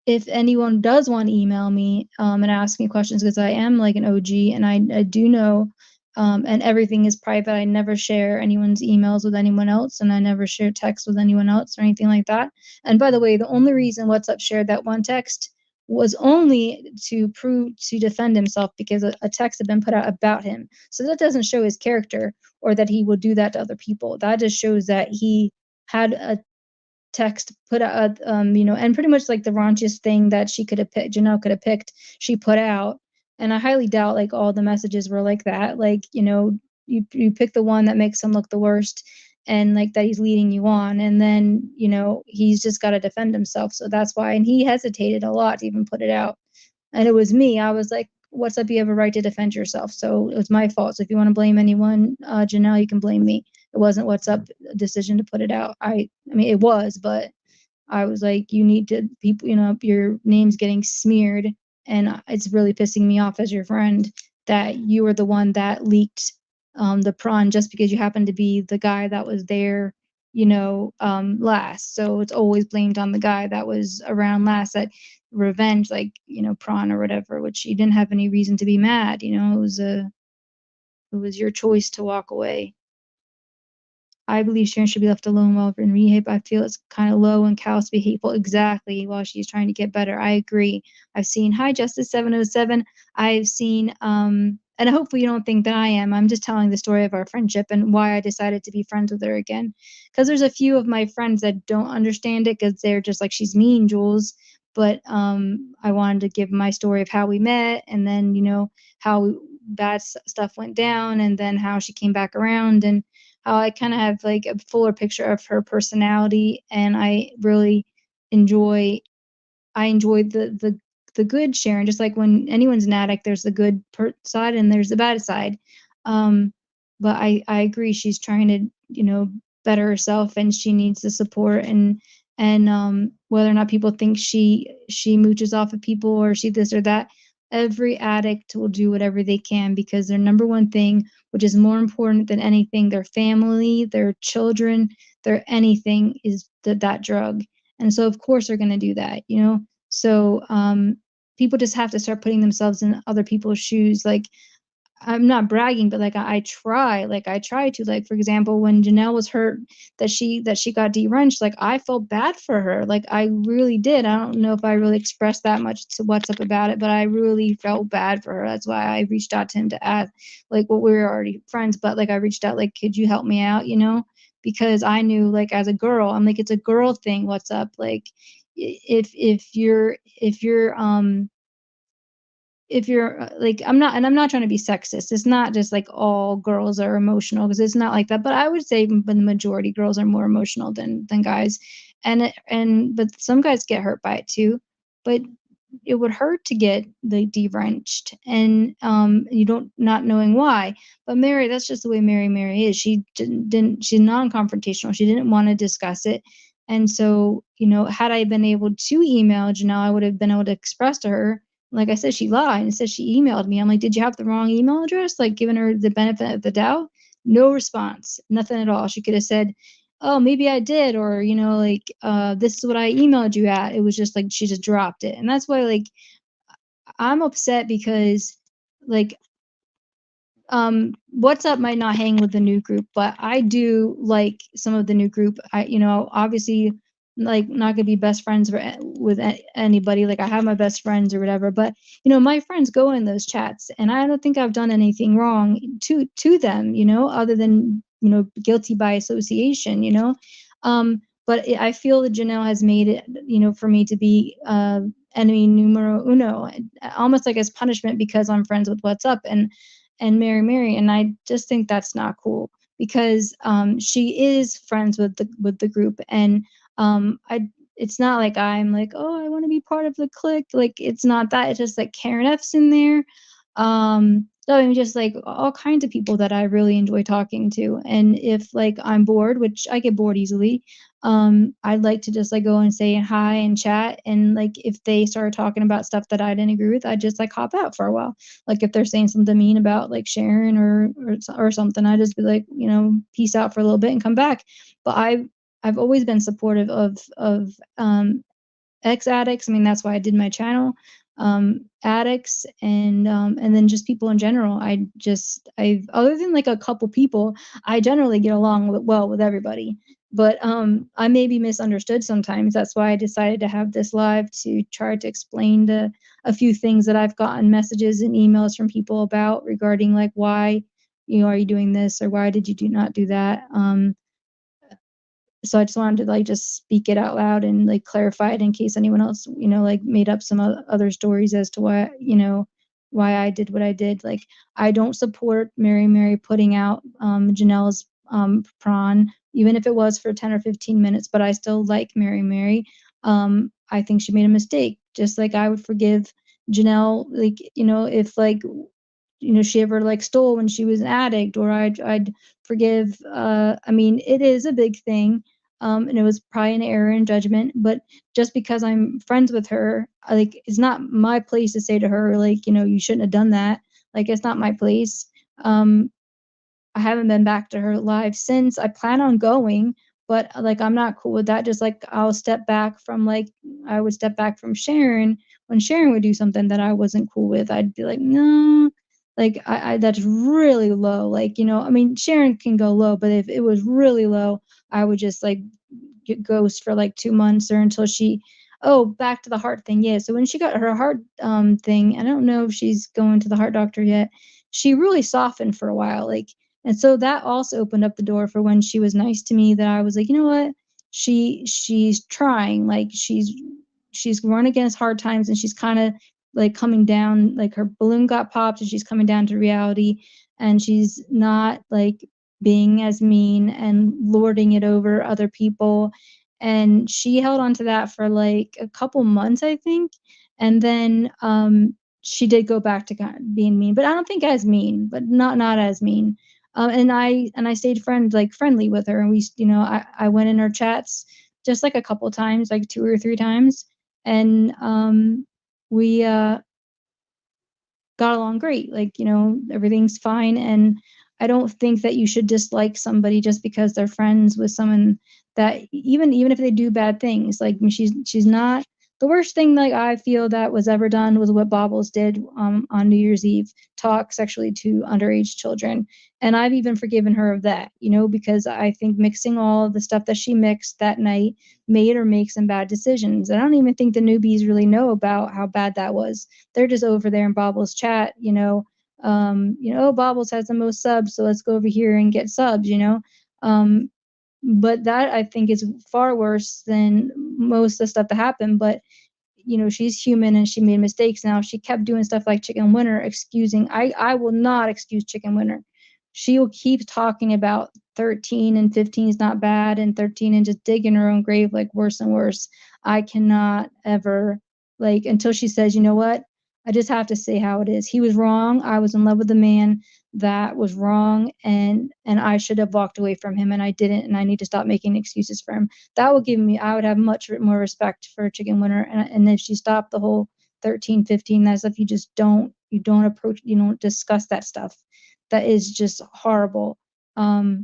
if anyone does want to email me and ask me questions, because I am like an OG and I do know, and everything is private. I never share anyone's emails with anyone else, and I never share text with anyone else or anything like that. And by the way, the only reason WhatsApp shared that one text was only to defend himself because a text had been put out about him. So that doesn't show his character or that he would do that to other people. That just shows that he had a text put out, and pretty much like the raunchiest thing that Janelle could have picked, she put out. And I highly doubt like all the messages were like that. Like, you pick the one that makes him look the worst and like that he's leading you on. And then, he's just got to defend himself. So that's why. And he hesitated a lot to even put it out. And it was me. I was like, what's up? You have a right to defend yourself. So it was my fault. So if you want to blame anyone, Janelle, you can blame me. It wasn't what's up decision to put it out. I mean, it was, but I was like, you need to people, your name's getting smeared, and it's really pissing me off as your friend that you were the one that leaked the prawn just because you happened to be the guy that was there, last. So it's always blamed on the guy that was around last. That revenge, like prawn or whatever, which you didn't have any reason to be mad. It was your choice to walk away. I believe Sharon should be left alone while in rehab. I feel it's kind of low and callous to be hateful. Exactly, while she's trying to get better. I agree. I've seen Hi Justice 707. I've seen and hopefully you don't think that I am. I'm just telling the story of our friendship and why I decided to be friends with her again. Because there's a few of my friends that don't understand it because they're just like, she's mean, Jules. But I wanted to give my story of how we met, and then how bad stuff went down, and then how she came back around, and I kind of have like a fuller picture of her personality, and I really enjoy I enjoyed the good Sharon. Just like when anyone's an addict, there's the good side and there's the bad side. Um, but I agree. She's trying to better herself, and she needs the support. And whether or not people think she mooches off of people or she this or that, every addict will do whatever they can because their number one thing, which is more important than anything, their family, their children, their anything, is that drug. And so of course they're going to do that. So people just have to start putting themselves in other people's shoes. Like I'm not bragging, but like I try to, like, for example, when Janelle was hurt that she got drenched, like I felt bad for her. Like I really did. I don't know if I really expressed that much to What's Up about it, but I really felt bad for her. That's why I reached out to him to ask, like, well, we were already friends, but like I reached out, like, could you help me out, you know? Because I knew, like, as a girl, I'm like, it's a girl thing. What's up? Like, if you're like, I'm not trying to be sexist. It's not just like all girls are emotional, because it's not like that, but I would say the majority girls are more emotional than guys. But some guys get hurt by it too. But it would hurt to get the drenched, and you don't, not knowing why. But Mary, that's just the way Mary is. She didn't she's non-confrontational. She didn't want to discuss it. And so, you know, had I been able to email Janelle, I would have been able to express to her. Like I said, she lied and said she emailed me. I'm like, did you have the wrong email address? Like, giving her the benefit of the doubt. No response, nothing at all. She could have said, oh, maybe I did, or, you know, like, this is what I emailed you at. It was just like she just dropped it. And that's why, like, I'm upset because, like, What's Up might not hang with the new group, but I do like some of the new group. I, you know, obviously, like, not gonna be best friends with anybody. Like, I have my best friends or whatever, but you know, my friends go in those chats, and I don't think I've done anything wrong to them, you know, other than, you know, guilty by association, you know. But I feel that Janelle has made it, you know, for me to be enemy numero uno, almost like as punishment, because I'm friends with What's Up and Mary, and I just think that's not cool, because she is friends with the group, and I it's not like I'm like, oh, I want to be part of the clique. Like, it's not that. It's just like Karen F's in there. So I'm just like all kinds of people that I really enjoy talking to. And if, like, I'm bored, which I get bored easily, I'd like to just like go and say hi and chat. And like, if they start talking about stuff that I didn't agree with, I'd just like hop out for a while. Like, if they're saying something mean about like Sharon or something, I just be like, you know, peace out for a little bit and come back. But I've always been supportive of ex addicts. I mean, that's why I did my channel. Addicts, and then just people in general. I've Other than like a couple people, I generally get along well with everybody. But I may be misunderstood sometimes. That's why I decided to have this live, to try to explain a few things that I've gotten messages and emails from people about, regarding like, why, you know, are you doing this, or why did you not do that. So I just wanted to like just speak it out loud and like clarify it, in case anyone else, you know, like made up some other stories as to why, you know, why I did what I did. Like, I don't support Mary putting out Janelle's prawn, even if it was for 10 or 15 minutes, but I still like Mary. I think she made a mistake, just like I would forgive Janelle, like, you know, if like, you know, she ever like stole when she was an addict, or I'd forgive. I mean, it is a big thing, and it was probably an error in judgment. But just because I'm friends with her, like, it's not my place to say to her, like, you know, you shouldn't have done that. Like, it's not my place. Um, I haven't been back to her live since. I plan on going, but like, I'm not cool with that. Just like I would step back from Sharon when Sharon would do something that I wasn't cool with. I'd be like, no, like, I that's really low. Like, you know, I mean, Sharon can go low, but if it was really low, I would just like get ghost for like 2 months, or until she. Oh, back to the heart thing. Yeah. So when she got her heart thing, I don't know if she's going to the heart doctor yet. She really softened for a while. Like, and so that also opened up the door for when she was nice to me, that I was like, you know what? She's trying. Like, she's run against hard times, and she's kind of like coming down, like her balloon got popped and she's coming down to reality, and she's not like being as mean and lording it over other people. And she held on to that for like a couple months, I think. And then she did go back to kind of being mean, but I don't think as mean, but not as mean. And I stayed friendly with her, and we, you know, I went in her chats just like a couple times, like 2 or 3 times, and we got along great. Like, you know, everything's fine. And I don't think that you should dislike somebody just because they're friends with someone that, even if they do bad things. Like, she's not the worst thing like I feel that was ever done was what Bobbles did on New Year's Eve, talk sexually to underage children. And I've even forgiven her of that, you know, because I think mixing all the stuff that she mixed that night made her make some bad decisions. And I don't even think the newbies really know about how bad that was. They're just over there in Bobbles chat, oh, Bobbles has the most subs, so let's go over here and get subs, you know. Um, but that I think is far worse than most of the stuff that happened. But she's human and she made mistakes. Now she kept doing stuff like Chicken Winter, excusing. I will not excuse Chicken Winter. She will keep talking about 13 and 15 is not bad, and 13 and just digging her own grave like worse and worse. I cannot ever, like, until she says, you know what? I just have to say how it is. He was wrong. I was in love with the man that was wrong, and I should have walked away from him and I didn't, and I need to stop making excuses for him. That would give me, I would have much more respect for Chicken Winter. And if she stopped the whole 13, 15, that stuff, you don't approach, you don't discuss that stuff. That is just horrible. But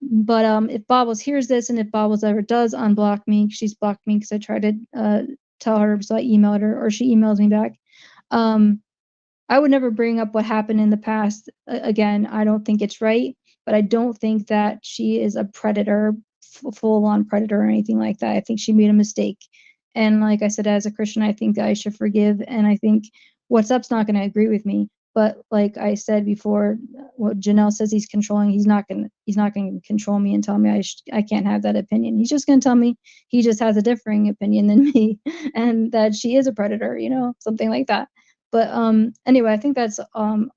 if Bobbles hears this, and if Bobbles ever does unblock me, she's blocked me because I tried to tell her, so I emailed her, or she emails me back. um I would never bring up what happened in the past again. I don't think it's right, but I don't think that she is a predator, full on predator or anything like that. I think she made a mistake. And like I said, as a Christian, I think I should forgive. And I think What's Up's not going to agree with me. But like I said before, what Janelle says he's controlling, he's not going to control me and tell me I can't have that opinion. He's just going to tell me he just has a differing opinion than me, and that she is a predator, something like that. But anyway, I think that's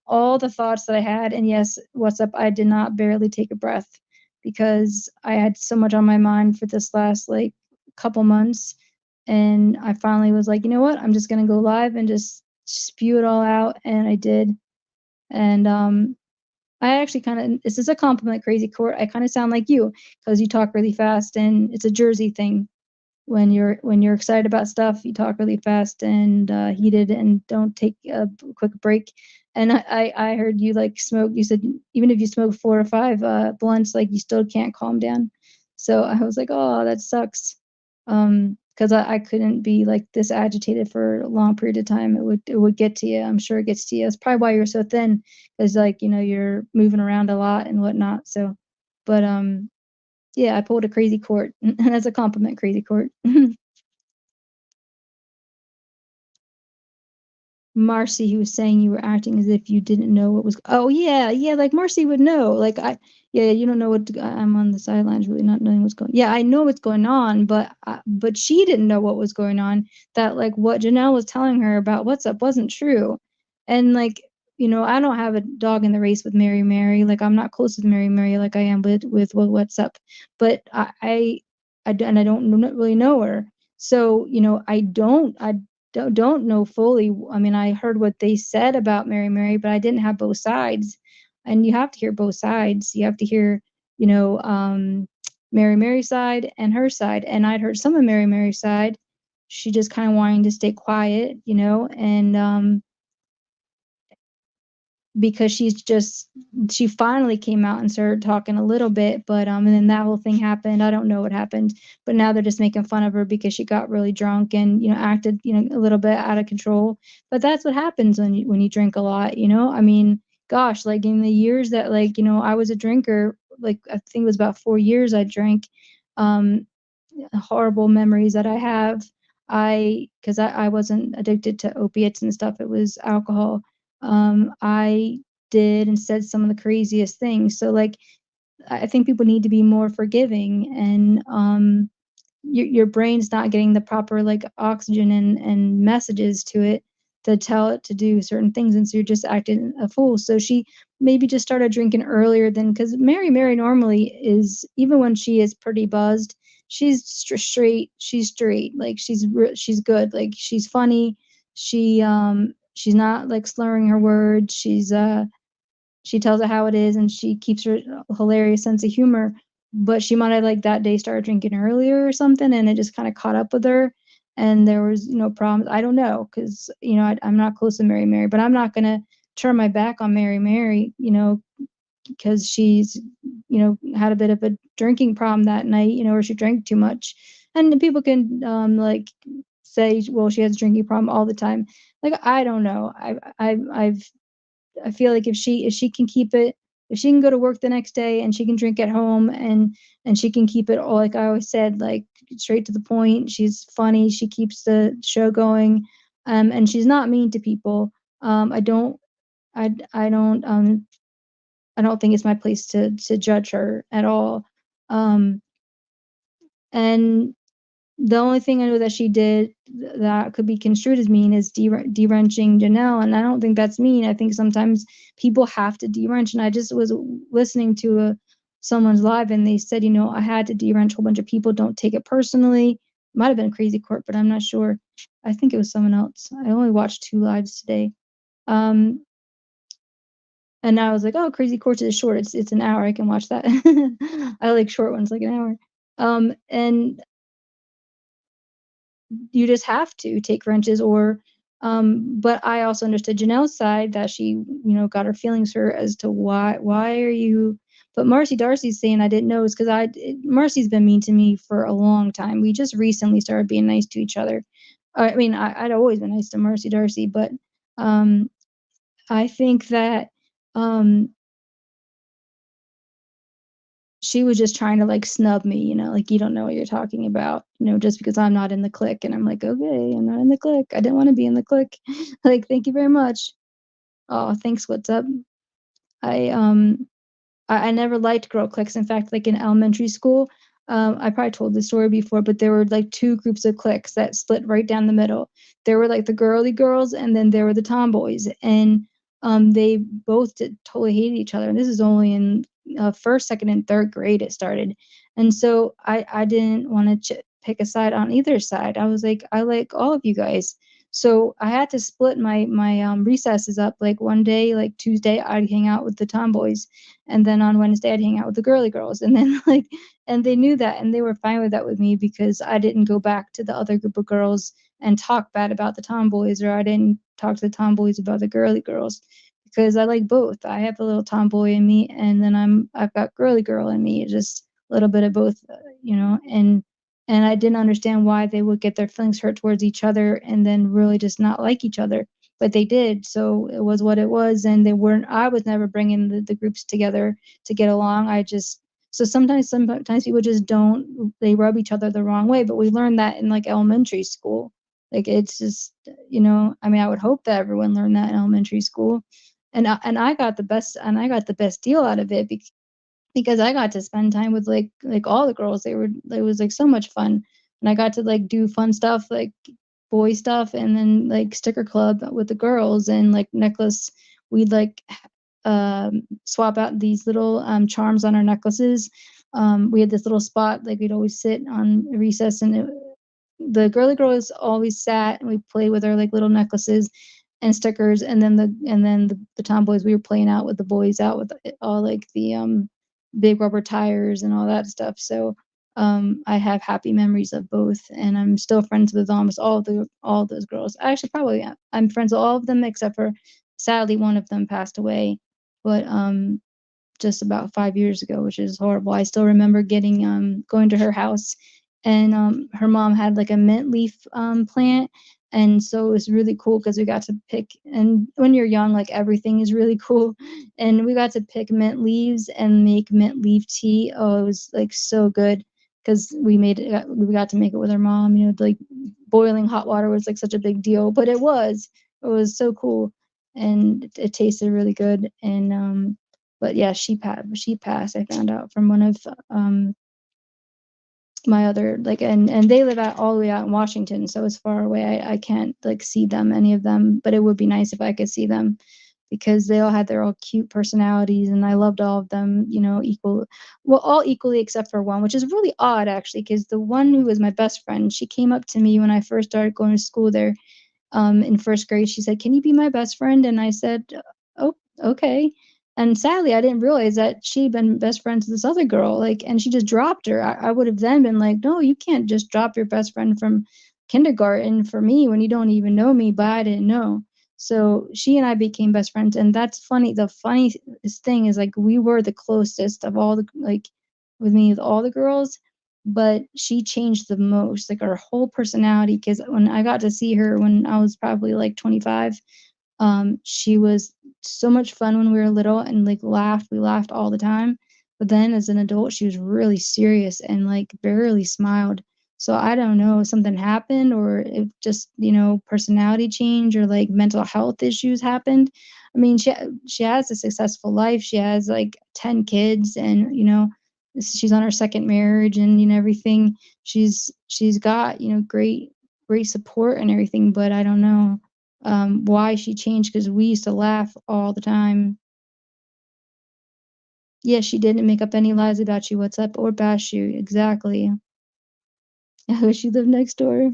all the thoughts that I had. And yes, What's Up? I did not barely take a breath because I had so much on my mind for this last like couple months. And I finally was like, you know what? I'm just gonna go live and just spew it all out. And I did. And I actually kind of, this is a compliment, Crazy Court. I kind of sound like you because you talk really fast, and it's a Jersey thing. When you're excited about stuff, you talk really fast and heated, and don't take a quick break. And I heard you like smoke. You said even if you smoke 4 or 5 blunts, like you still can't calm down. So I was like, oh, that sucks. Because I couldn't be like this agitated for a long period of time. It would get to you. I'm sure it gets to you. That's probably why you're so thin, because like you're moving around a lot and whatnot. So, but yeah, I pulled a Crazy Court, and that's a compliment, Crazy Court. Marcy, who was saying you were acting as if you didn't know what was. Oh yeah, yeah, like Marcy would know. Yeah, you don't know what. I'm on the sidelines, really not knowing what's going. Yeah, I know what's going on, but she didn't know what was going on. That like what Janelle was telling her about What's Up wasn't true, and like I don't have a dog in the race with Mary Mary. Like I'm not close with Mary Mary like I am with What's Up, but and I don't really know her. So I don't know fully. I mean, I heard what they said about Mary Mary, but I didn't have both sides. And you have to hear both sides. You have to hear, you know, um, Mary Mary's side and her side. And I'd heard some of Mary Mary's side. She just kind of wanting to stay quiet, and because she finally came out and started talking a little bit, but and then that whole thing happened. I don't know what happened, but now they're just making fun of her because she got really drunk and acted a little bit out of control. But that's what happens when you drink a lot. I mean, gosh, like in the years that like I was a drinker, like I think it was about 4 years I drank. um Horrible memories that I have. Because I wasn't addicted to opiates and stuff, it was alcohol. I did and said some of the craziest things. So like I think people need to be more forgiving, and your brain's not getting the proper like oxygen and messages to it to tell it to do certain things, and so you're just acting a fool. So she maybe just started drinking earlier than, because Mary normally is, even when she is pretty buzzed, she's straight. She's straight, like she's good, like she's funny. She's not like slurring her words. She tells it how it is, and she keeps her hilarious sense of humor. But she might have like that day started drinking earlier or something, and it just kind of caught up with her, and there was problems. I don't know, because I'm not close to Mary Mary, but I'm not gonna turn my back on Mary Mary, because she's had a bit of a drinking problem that night, or she drank too much. And people can like say, well, she has a drinking problem all the time. Like, I don't know. I feel like if she can keep it, if she can go to work the next day and she can drink at home and she can keep it all, like I always said, like straight to the point. She's funny. She keeps the show going, and she's not mean to people. I don't. I don't. I don't think it's my place to judge her at all. Um, and the only thing I know that she did that could be construed as mean is de-wrenching Janelle, and I don't think that's mean. I think sometimes people have to de-wrench, and I just was listening to someone's live, and they said, you know, I had to de-wrench a whole bunch of people. Don't take it personally. Might have been Crazy Court, but I'm not sure. I think it was someone else. I only watched 2 lives today. Um, and I was like, oh, Crazy Court is short. It's an hour. I can watch that. I like short ones, like an hour. And you just have to take wrenches or but I also understood Janelle's side that she, you know, got her feelings hurt as to why are you, but Marcy Darcy's saying I didn't know is because Marcy's been mean to me for a long time. We just recently started being nice to each other. I mean, I'd always been nice to Marcy Darcy, but um I think that um she was just trying to like snub me, you know, like you don't know what you're talking about, you know, just because I'm not in the clique. And I'm like, okay, I'm not in the clique. I didn't want to be in the clique. Like, thank you very much. Oh, thanks. What's up? I um I never liked girl cliques. In fact, like in elementary school, I probably told this story before, but there were like two groups of cliques that split right down the middle. There were like the girly girls, and then there were the tomboys, and they both totally hated each other. And this is only in first, second, and third grade it started, and so I didn't want to pick a side on either side. I was like, I like all of you guys. So I had to split my recesses up. Like one day, like Tuesday, I'd hang out with the tomboys, and then on Wednesday I'd hang out with the girly girls. And then like and they knew that and they were fine with that with me because I didn't go back to the other group of girls and talk bad about the tomboys, or I didn't talk to the tomboys about the girly girls, because I like both. I have a little tomboy in me, and then I've got girly girl in me, just a little bit of both, you know. And I didn't understand why they would get their feelings hurt towards each other and then really just not like each other, but they did. So it was what it was, and they weren't. I was never bringing the groups together to get along. I just so sometimes people just don't. They rub each other the wrong way. But we learned that in like elementary school. Like it's just, you know. I mean, I would hope that everyone learned that in elementary school, and I got the best, and I got the best deal out of it because I got to spend time with like all the girls. It was like so much fun. And I got to like do fun stuff like boy stuff, and then like sticker club with the girls, and like necklace. We'd like swap out these little charms on our necklaces. We had this little spot, like we'd always sit on recess, and the girly girls always sat and we played with our like little necklaces and stickers, and then the tomboys, we were playing out with the boys, out with all like the big rubber tires and all that stuff. So I have happy memories of both, and I'm still friends with almost all of those girls. I actually probably I'm friends with all of them except for, sadly, one of them passed away, but just about 5 years ago, which is horrible. I still remember getting going to her house, and her mom had like a mint leaf plant, and so it was really cool because we got to pick. And when you're young, like everything is really cool, and we got to pick mint leaves and make mint leaf tea. Oh, it was like so good because we got to make it with her mom. You know, like boiling hot water was like such a big deal, but it was so cool, and it tasted really good. And but yeah, she passed. I found out from one of my other, like, and they live out all the way out in Washington, so it's far away. I can't like see them, any of them, but it would be nice if I could see them because they all had their all cute personalities, and I loved all of them, you know, all equally except for one, which is really odd actually, because the one who was my best friend, she came up to me when I first started going to school there, in first grade. She said, "Can you be my best friend?" And I said, "Oh, okay." And sadly, I didn't realize that she'd been best friends with this other girl. Like, and she just dropped her. I would have then been like, "No, you can't just drop your best friend from kindergarten for me when you don't even know me." But I didn't know. So she and I became best friends, and that's funny. The funniest thing is like we were the closest of all the, like, with me with all the girls. but she changed the most, like, her whole personality. Because when I got to see her when I was probably, like, 25, she was so much fun when we were little and, like, we laughed all the time, but then as an adult, she was really serious and, like, barely smiled. So I don't know if something happened or if just, personality change or, like, mental health issues happened. I mean, she has a successful life, she has, like, 10 kids and, she's on her 2nd marriage and, everything. She's got, great support and everything, but I don't know why she changed because we used to laugh all the time. Yeah, she didn't make up any lies about you, what's up, or bash you, exactly. I wish you lived next door.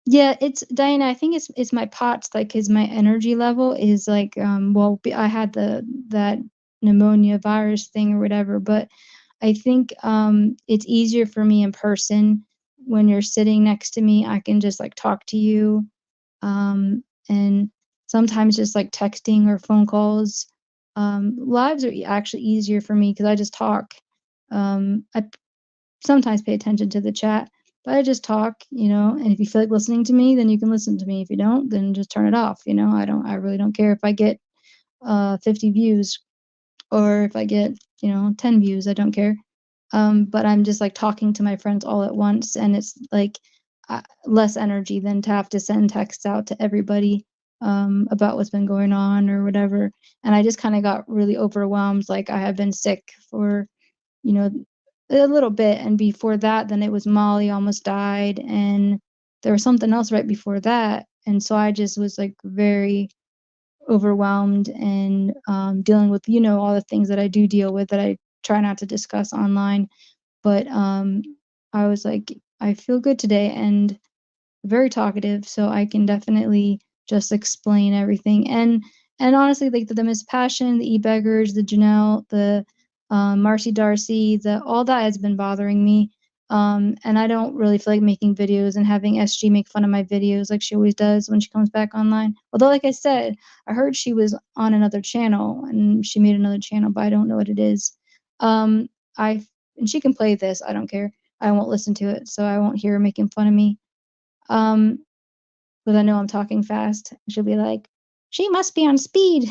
Yeah, it's Diana, I think it's my POTS, like, 'cause my energy level is, like, well, I had that pneumonia virus thing or whatever, but I think, it's easier for me in person. When you're sitting next to me, I can just, like, talk to you, and sometimes just, like, texting or phone calls. Lives are actually easier for me because I just talk. I sometimes pay attention to the chat, but I just talk, and if you feel like listening to me, then you can listen to me. If you don't, then just turn it off, I really don't care if I get 50 views or if I get, 10 views, I don't care. But I'm just like talking to my friends all at once, and it's like less energy than to have to send texts out to everybody about what's been going on or whatever. And I just kind of got really overwhelmed. Like I have been sick for you know, a little bit, and before that, then it was Molly almost died, and there was something else right before that, and so I just was, like, very overwhelmed and, dealing with, all the things that I do deal with that I try not to discuss online, but, I was like, "I feel good today," and very talkative, so I can definitely just explain everything. And honestly, like the Miss Passion, the E-Beggars, the Janelle, the Marcy Darcy, the all that has been bothering me. And I don't really feel like making videos and having SG make fun of my videos like she always does when she comes back online. Although, like I said, I heard she was on another channel and she made another channel, but I don't know what it is. Um, I and she can play this. I don't care. I won't listen to it, so I won't hear her making fun of me. Um, because I know I'm talking fast. She'll be like, "She must be on speed."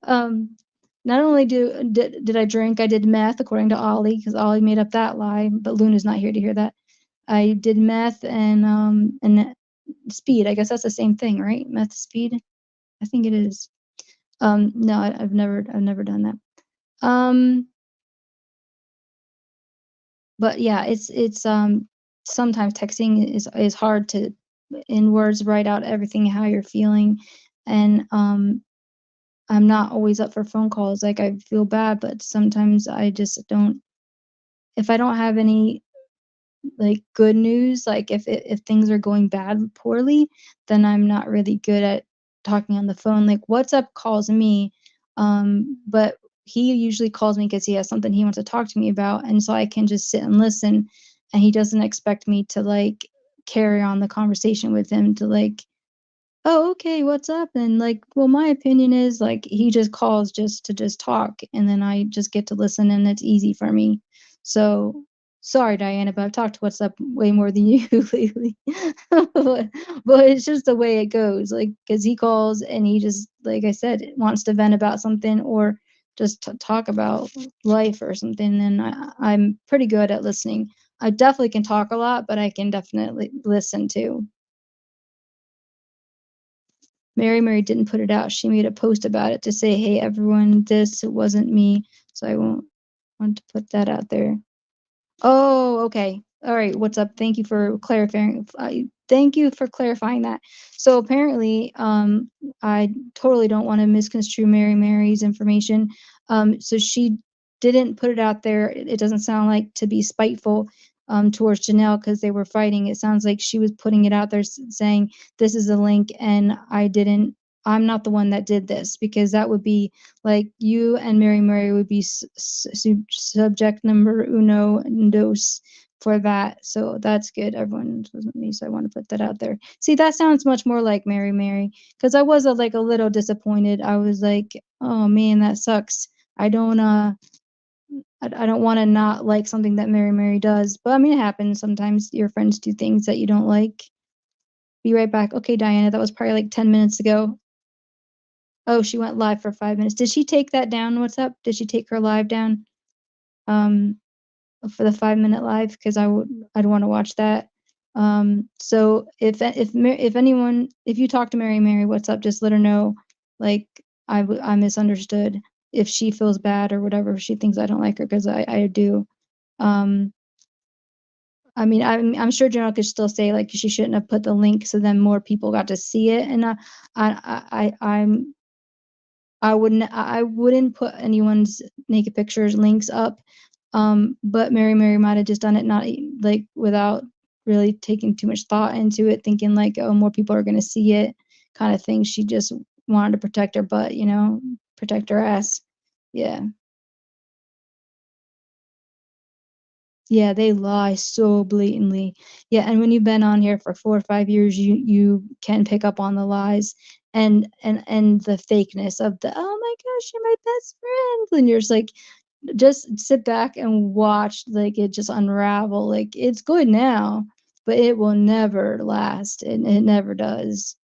Um, not only did I drink, I did meth according to Ollie, because Ollie made up that lie, but Luna's not here to hear that. I did meth and speed. I guess that's the same thing, right? Meth speed? I think it is. No, I've never done that. Um, but yeah, it's sometimes texting is hard to in words write out everything how you're feeling, and I'm not always up for phone calls. Like I feel bad, but sometimes I just don't. If I don't have any like good news, like if things are going poorly, then I'm not really good at talking on the phone. Like WhatsApp calls me, but he usually calls me because he has something he wants to talk to me about, and so I can just sit and listen, and he doesn't expect me to like carry on the conversation with him to like, "Oh, okay, what's up?" And like, well, my opinion is like he just calls just to just talk, and then I just get to listen, and it's easy for me. So sorry, Diana, but I've talked to What's Up way more than you lately. but, but it's just the way it goes. Like, because he calls and he just, like I said, wants to vent about something or just talk about life or something. And I'm pretty good at listening. I definitely can talk a lot, but I can definitely listen too. Mary didn't put it out. She made a post about it to say, "Hey, everyone, this wasn't me." So I won't want to put that out there. Oh, okay. All right. What's up? Thank you for clarifying. Thank you for clarifying that. So apparently, I totally don't want to misconstrue Mary's information. So she didn't put it out there. It doesn't sound like to be spiteful towards Janelle because they were fighting. It sounds like she was putting it out there saying, "This is a link," and I didn't. I'm not the one that did this because that would be like you and Mary would be subject number uno dos for that. So that's good. Everyone wasn't me, so I want to put that out there. See, that sounds much more like Mary, because I was like a little disappointed. I was like, oh man, that sucks. I don't I don't wanna not like something that Mary does, but I mean, it happens sometimes your friends do things that you don't like. Be right back. Okay, Diana, that was probably like 10 minutes ago. Oh, she went live for 5 minutes. Did she take that down? What's up? Did she take her live down? Um, for the 5-minute live? Because I'd wanna watch that. So if anyone if you talk to Mary, what's up? Just let her know, like, I misunderstood. If she feels bad or whatever, if she thinks I don't like her, 'cause I do. Um, I mean, I'm sure Janelle could still say, like, she shouldn't have put the link so then more people got to see it, and I wouldn't put anyone's naked pictures links up, but Mary might have just done it not like, without really taking too much thought into it, thinking like, "Oh, more people are gonna see it," kinda thing. She just wanted to protect her butt, protect her ass. Yeah. Yeah, they lie so blatantly. Yeah, and when you've been on here for 4 or 5 years, you can pick up on the lies and the fakeness of the, "Oh my gosh, you're my best friend," and you're just sit back and watch, like, it just unravel, like, it's good now, but it will never last, and it never does.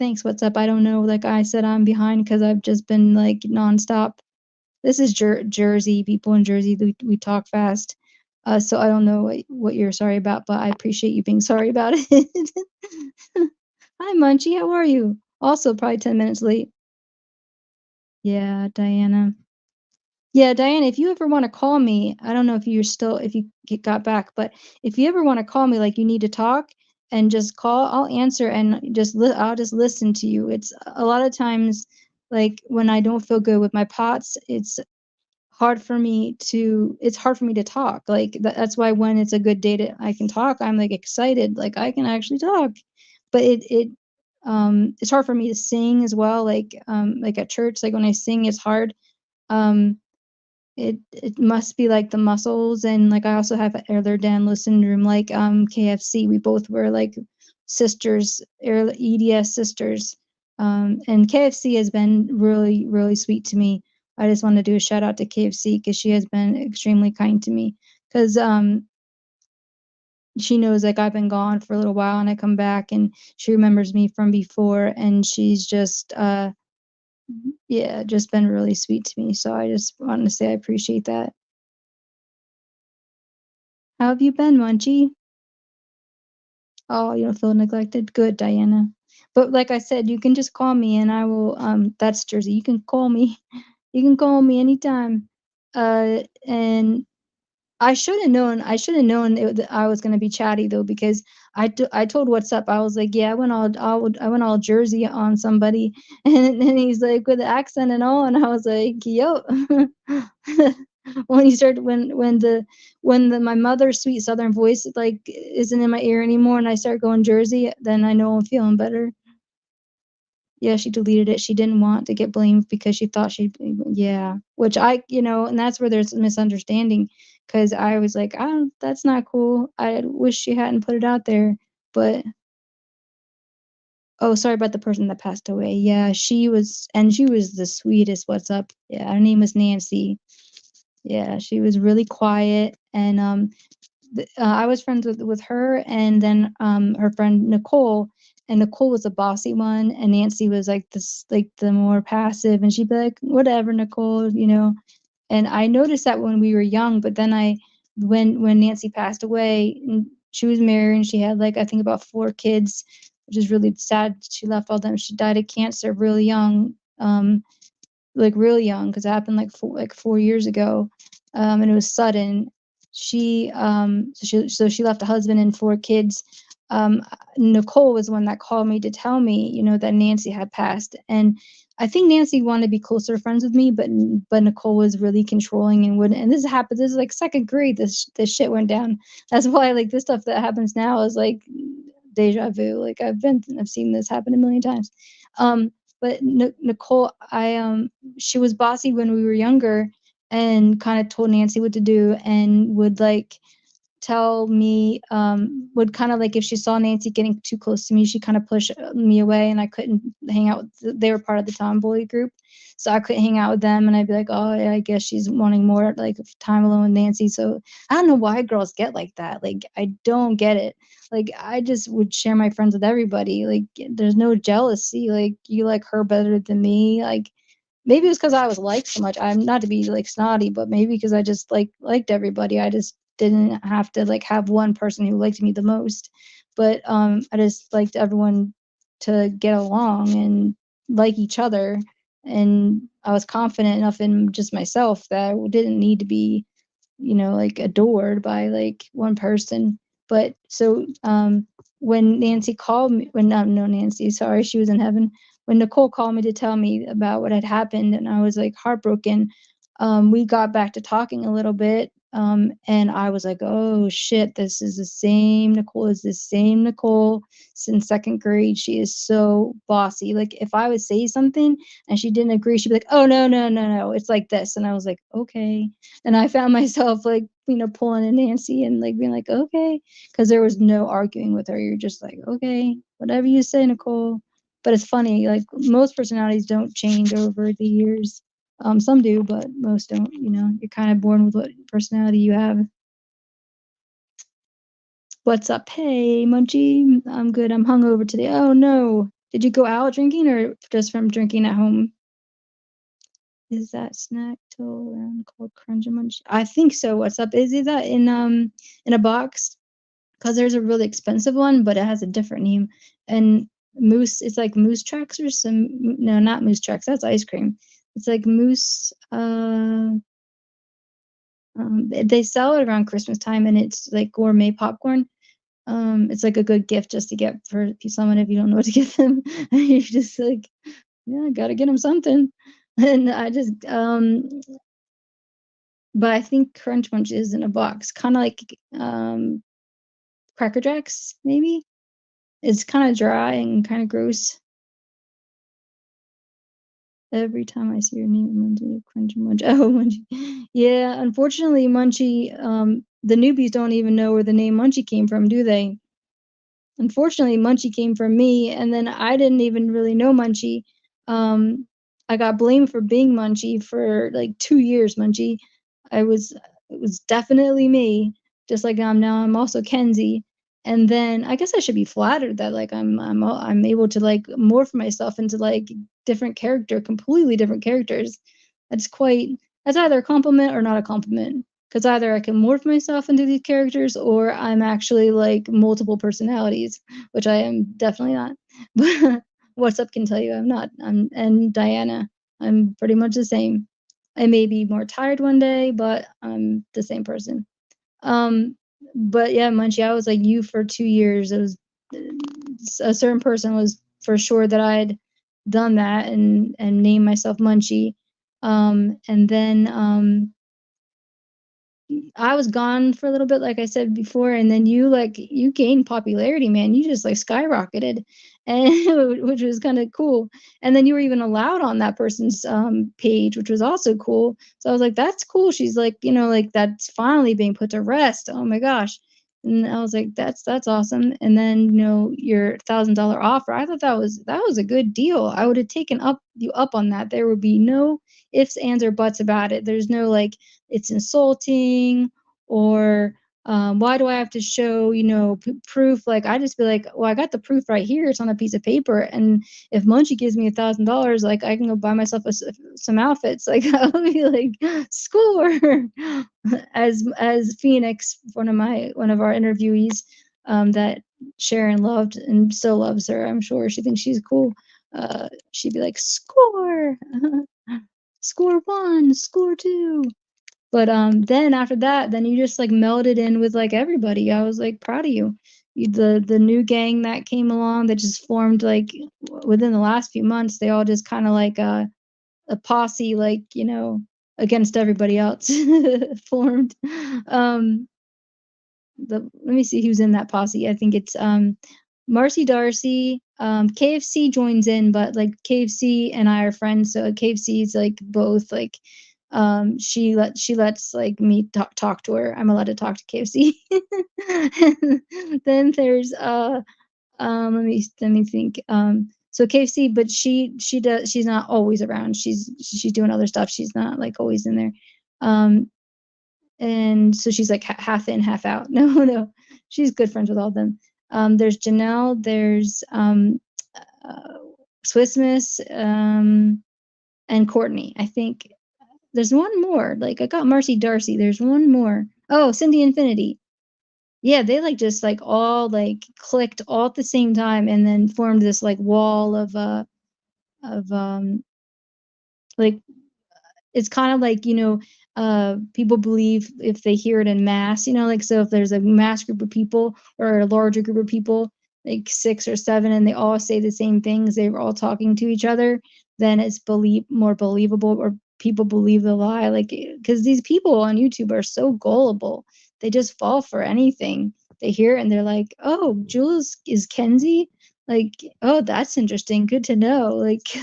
"Thanks, what's up?" I don't know, like I said, I'm behind because 'cause I've just been, like, nonstop. This is Jersey, people in Jersey, we talk fast, so I don't know what you're sorry about, but I appreciate you being sorry about it. Hi, Munchie, how are you? Also probably 10 minutes late. Yeah, Diana. Yeah, Diana, if you ever wanna call me, I don't know if you got back, but if you ever wanna call me, like, you need to talk and just call, I'll answer and I'll just listen to you. It's a lot of times, like, when I don't feel good with my POTS, it's hard for me to talk, like, that's why when it's a good day to I can talk, I'm, like, excited, like, I can actually talk. But it's hard for me to sing as well, like, at church, like, when I sing, it's hard. Um, it must be, like, the muscles, and, like, I also have Ehlers-Danlos syndrome, like, KFC, we both were, like, sisters, EDS sisters, and KFC has been really, really sweet to me. I just wanna do a shout out to KFC because she has been extremely kind to me. Because she knows, like, I've been gone for a little while, and I come back, and she remembers me from before, and she's just, yeah, just been really sweet to me, so I just wanted to say I appreciate that. How have you been, Munchie? Oh, you don't feel neglected? Good, Diana. But like I said, you can just call me and I will, that's Jersey. You can call me. You can call me anytime. And I should have known that I was gonna be chatty though, because I told What's Up, I was like, "Yeah, I went all Jersey on somebody," and he's like, "With the accent and all," and I was like, "Yo." When he started when the my mother's sweet Southern voice, like, isn't in my ear anymore and I start going Jersey, then I know I'm feeling better. Yeah, she deleted it. She didn't want to get blamed because she thought she'd yeah, which and that's where there's a misunderstanding, 'cause I was like, "Oh, that's not cool. I wish she hadn't put it out there." But oh, sorry about the person that passed away. Yeah, she was the sweetest. What's up? Yeah, her name was Nancy. Yeah, she was really quiet, and, I was friends with her and then, her friend Nicole, and Nicole was a bossy one, and Nancy was like the more passive, and she'd be like, "Whatever, Nicole," and I noticed that when we were young, but then when Nancy passed away, and she was married, and she had, like, I think about 4 kids, which is really sad. She left all them She died of cancer really young, like, really young, because it happened, like, 4 years ago, and it was sudden. She left a husband and 4 kids. Nicole was the one that called me to tell me, that Nancy had passed, and I think Nancy wanted to be closer friends with me, but Nicole was really controlling and wouldn't, and this is, like, 2nd grade, this shit went down. That's why, like, this stuff that happens now is, like, deja vu, like, I've seen this happen a million times. But Nicole, she was bossy when we were younger and kinda told Nancy what to do and would, like, tell me, would kinda like if she saw Nancy getting too close to me, she kinda push, me away and I couldn't hang out with they were part of the tomboy group. so I couldn't hang out with them, and I'd be like, "Oh, yeah, I guess she's wanting more, like, time alone with Nancy," so I don't know why girls get like that, like, I don't get it. Like, I just would share my friends with everybody, like, there's no jealousy, like, you like her better than me, like, maybe it's because I was liked so much. I'm not to be like snotty, but maybe because I just liked everybody. I just didn't have to like have one person who liked me the most. But I just liked everyone to get along and like each other. And I was confident enough in just myself that I didn't need to be, like adored by like one person. But so when Nancy called me, when no Nancy, sorry, she was in heaven. When Nicole called me to tell me about what had happened, and I was like heartbroken, we got back to talking a little bit, and I was like, "Oh shit, this is the same Nicole. Is the same Nicole since second grade. She is so bossy. Like if I would say something and she didn't agree, she'd be like, "Oh no, no, no, no, it's like this," and I was like, "Okay." And I found myself like, pulling in Nancy and like being like, okay, because there was no arguing with her. You're just like, okay, whatever you say, Nicole. But it's funny, like most personalities don't change over the years. Some do, but most don't. You're kind of born with what personality you have. What's up? Hey, Munchie. I'm good. I'm hungover today. Oh no. Did you go out drinking or just from drinking at home? Is that snack tool around called Crunch and Munch? I think so. What's up? Is it that in a box? Because there's a really expensive one, but it has a different name. And Moose, it's like Moose Tracks or some no, not Moose Tracks. That's ice cream. It's like Moose. They sell it around Christmas time, and it's like gourmet popcorn. It's like a good gift just to get for someone if you don't know what to give them. You're just like, yeah, gotta get them something. And I just but I think Crunch Munch is in a box, kind of like Cracker Jacks, maybe. It's kind of dry and kind of gross. Every time I see your name, Munchie, Crunch Munch. Oh, Munchie. Yeah, unfortunately, Munchie. The newbies don't even know where the name Munchie came from, do they? Unfortunately, Munchie came from me, and then I didn't even really know Munchie. Um, I got blamed for being Munchie for like 2 years. Munchie, I was it was definitely me. Just like now, I'm also Kenzie. And then I guess I should be flattered that like I'm able to like morph myself into like completely different characters. That's quite that's either a compliment or not a compliment. Because either I can morph myself into these characters or I'm actually like multiple personalities, which I am definitely not. But What's Up can tell you I'm not. And Diana, I'm pretty much the same. I may be more tired one day, but I'm the same person. Um, but yeah, Munchie, I was like you for 2 years. It was a certain person was for sure that I'd done that and named myself Munchie. And then I was gone for a little bit, like I said before, and then you gained popularity, man. You just like skyrocketed, and which was kind of cool. And then you were even allowed on that person's page, which was also cool. So I was like, that's cool. She's like, like that's finally being put to rest. Oh my gosh. And I was like, that's awesome. And then your $1,000 offer, I thought that was a good deal. I would have taken you up on that. There would be no ifs, ands, or buts about it. There's no like it's insulting or why do I have to show proof? Like I just be like, well, I got the proof right here. It's on a piece of paper. And if Munchie gives me $1,000, like I can go buy myself some outfits. Like I'll be like, score. As Phoenix, one of our interviewees, that Sharon loved and still loves her. I'm sure she thinks she's cool. She'd be like, score. Score one, score two. But then after that, then you just like melded in with like everybody. I was like proud of you. The new gang that came along that just formed like within the last few months, they all just kind of like a posse, like against everybody else formed. Um, let me see who's in that posse. I think it's Marcy Darcy. KFC joins in, but like KFC and I are friends, so KFC is like both like she lets like me talk to her. I'm allowed to talk to KFC. And then there's let me think. So KFC, but she's not always around. She's doing other stuff. She's not like always in there. Um, and so she's like half in, half out. No, no, she's good friends with all of them. There's Janelle. There's uh, Swiss Miss, and Courtney. I think there's one more. Like I got Marcy Darcy. There's one more. Oh, Cindy Infinity. Yeah, they like just like all like clicked all at the same time and then formed this like wall of like it's kind of like, people believe if they hear it in mass, like so if there's a mass group of people or a larger group of people, like six or seven, and they all say the same things, they're all talking to each other, then it's more believable, or people believe the lie. Like, because these people on YouTube are so gullible, they just fall for anything. They hear it and they're like, oh, Jules is Kenzie? Like, oh, that's interesting. Good to know. Like,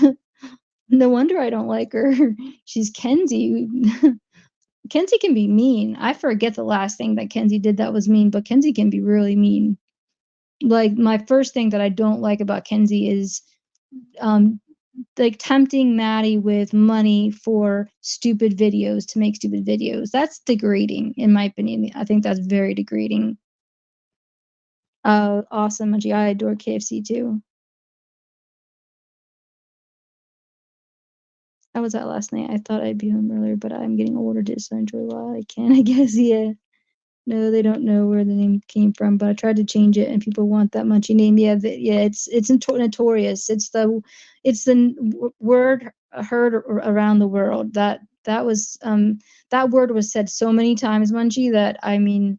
no wonder I don't like her. She's Kenzie. Kenzie can be mean. I forget the last thing that Kenzie did that was mean, but Kenzie can be really mean. Like my first thing that I don't like about Kenzie is um like tempting Maddie with money for stupid videos to make stupid videos. That's degrading, in my opinion. I think that's very degrading. Awesome, Munchie. I adore KFC too. I was out last night. I thought I'd be home earlier, but I'm getting older, so I enjoy while I can, I guess. Yeah. No, they don't know where the name came from, but I tried to change it, and people want that Munchie name. Yeah, yeah, it's notorious. It's the word heard around the world. That word was said so many times, Munchie, that I mean,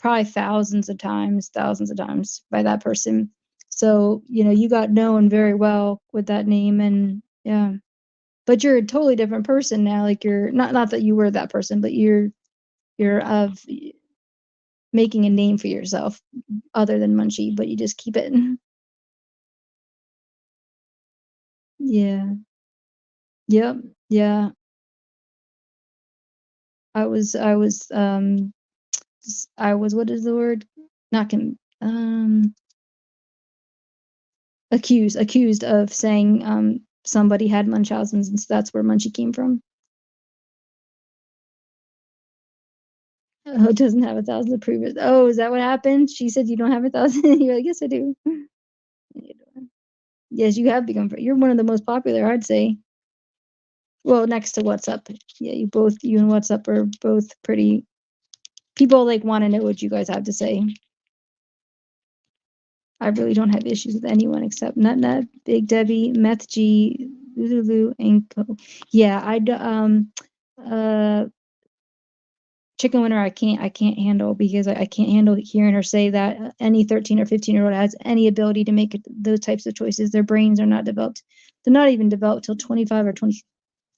probably thousands of times by that person. So you got known very well with that name, and yeah. But you're a totally different person now. Like you're not that you were that person, but you're of making a name for yourself other than Munchie, but you just keep it. Yeah. Yep. Yeah. I was what is the word? Not accused of saying somebody had Munchausen's, and so that's where Munchie came from. Oh, it doesn't have 1,000 to prove it. Oh, is that what happened? She said you don't have 1,000. You're like, yes, I do. Yes, you have become. You're one of the most popular, I'd say. Well, next to What's Up. Yeah, you and What's Up are both pretty. People like want to know what you guys have to say. I really don't have issues with anyone except Nut Nut, Big Debbie, Meth G, Lulu, and Co. Yeah, uh, Chicken Winter, I can't handle, because I can't handle hearing her say that any 13 or 15-year-old has any ability to make those types of choices. Their brains are not developed. They're not even developed till 25 or 20.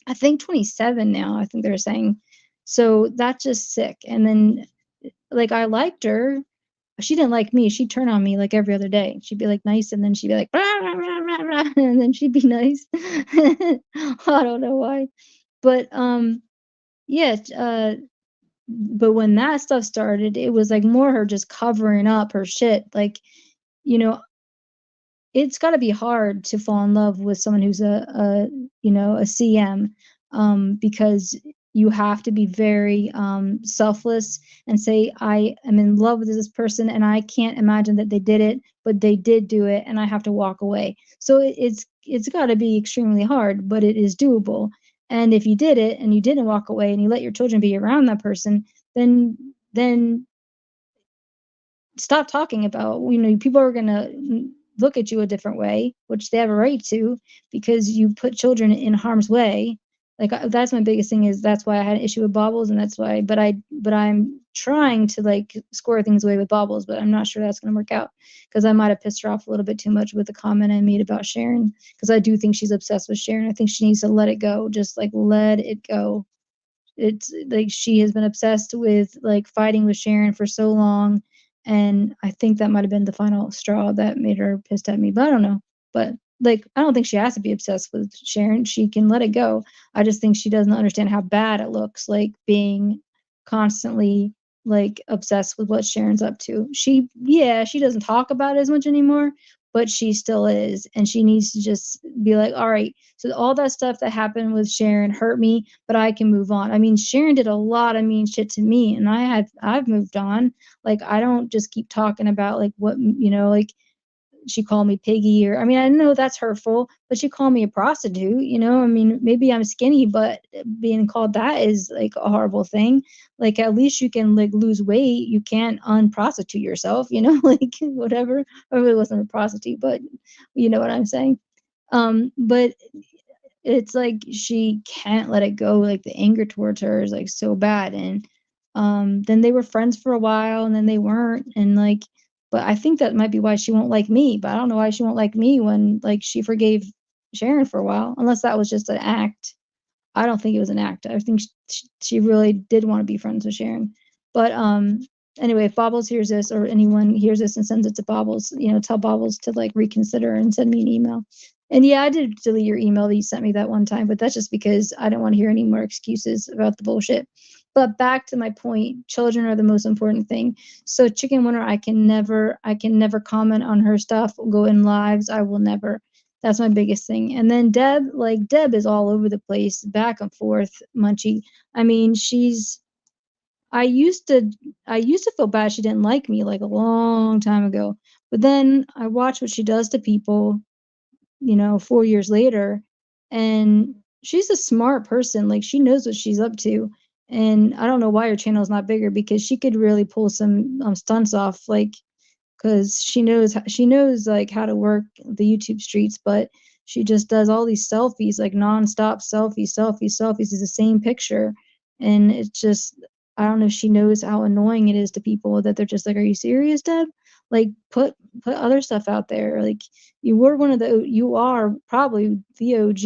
I think 27 now. I think they're saying. So that's just sick. And then, like, I liked her. She didn't like me. She'd turn on me like every other day. She'd be like nice, and then she'd be like, "Rah, rah, rah, rah, rah," and then she'd be nice. I don't know why, but yeah. But when that stuff started, it was like more her just covering up her shit. Like, you know, it's got to be hard to fall in love with someone who's a CM, because you have to be very selfless and say, I am in love with this person and I can't imagine that they did it, but they did do it, and I have to walk away. So it's got to be extremely hard, but it is doable. And if you did it and you didn't walk away and you let your children be around that person, then stop talking about, people are going to look at you a different way, which they have a right to, because you put children in harm's way. Like, that's my biggest thing, is that's why I had an issue with Bobbles, and that's why, but I'm trying to like square things away with Bobbles, but I'm not sure that's going to work out, because I might have pissed her off a little bit too much with the comment I made about Sharon, because I do think she's obsessed with Sharon. I think she needs to let it go, just like let it go. It's like she has been obsessed with like fighting with Sharon for so long, and I think that might have been the final straw that made her pissed at me. But I don't know. But like, I don't think she has to be obsessed with Sharon. She can let it go. I just think she doesn't understand how bad it looks, like being constantly like obsessed with what Sharon's up to. She doesn't talk about it as much anymore, but she still is, and she needs to just be like, all right, so all that stuff that happened with Sharon hurt me, but I can move on. I mean, Sharon did a lot of mean shit to me, and I've moved on. Like, I don't just keep talking about like what, like she called me piggy, or I mean, I know that's hurtful, but she called me a prostitute, I mean, maybe I'm skinny, but being called that is like a horrible thing. Like, at least you can like lose weight, you can't unprostitute yourself, like whatever. I really wasn't a prostitute, but you know what I'm saying. But it's like she can't let it go, like the anger towards her is like so bad. And then they were friends for a while, and then they weren't, and like, but I think that might be why she won't like me, but I don't know why she won't like me when like she forgave Sharon for a while, unless that was just an act. I don't think it was an act. I think she really did want to be friends with Sharon. But anyway, if Bobbles hears this, or anyone hears this and sends it to Bobbles, tell Bobbles to like reconsider and send me an email. And yeah, I did delete your email that you sent me that one time, but that's just because I don't want to hear any more excuses about the bullshit. But back to my point, children are the most important thing. So Chicken Winter, I can never comment on her stuff, go in lives. I will never. That's my biggest thing. And then Deb is all over the place, back and forth, Munchie. I mean, I used to I used to feel bad she didn't like me like a long time ago. But then I watch what she does to people, 4 years later, and she's a smart person. Like, she knows what she's up to. And I don't know why her channel is not bigger, because she could really pull some stunts off, like, because she knows like how to work the YouTube streets, but she just does all these selfies, like nonstop selfies, selfies, selfies, is the same picture. And it's just, I don't know if she knows how annoying it is to people, that they're just like, are you serious, Deb? Like, put other stuff out there. Like, you are probably the OG,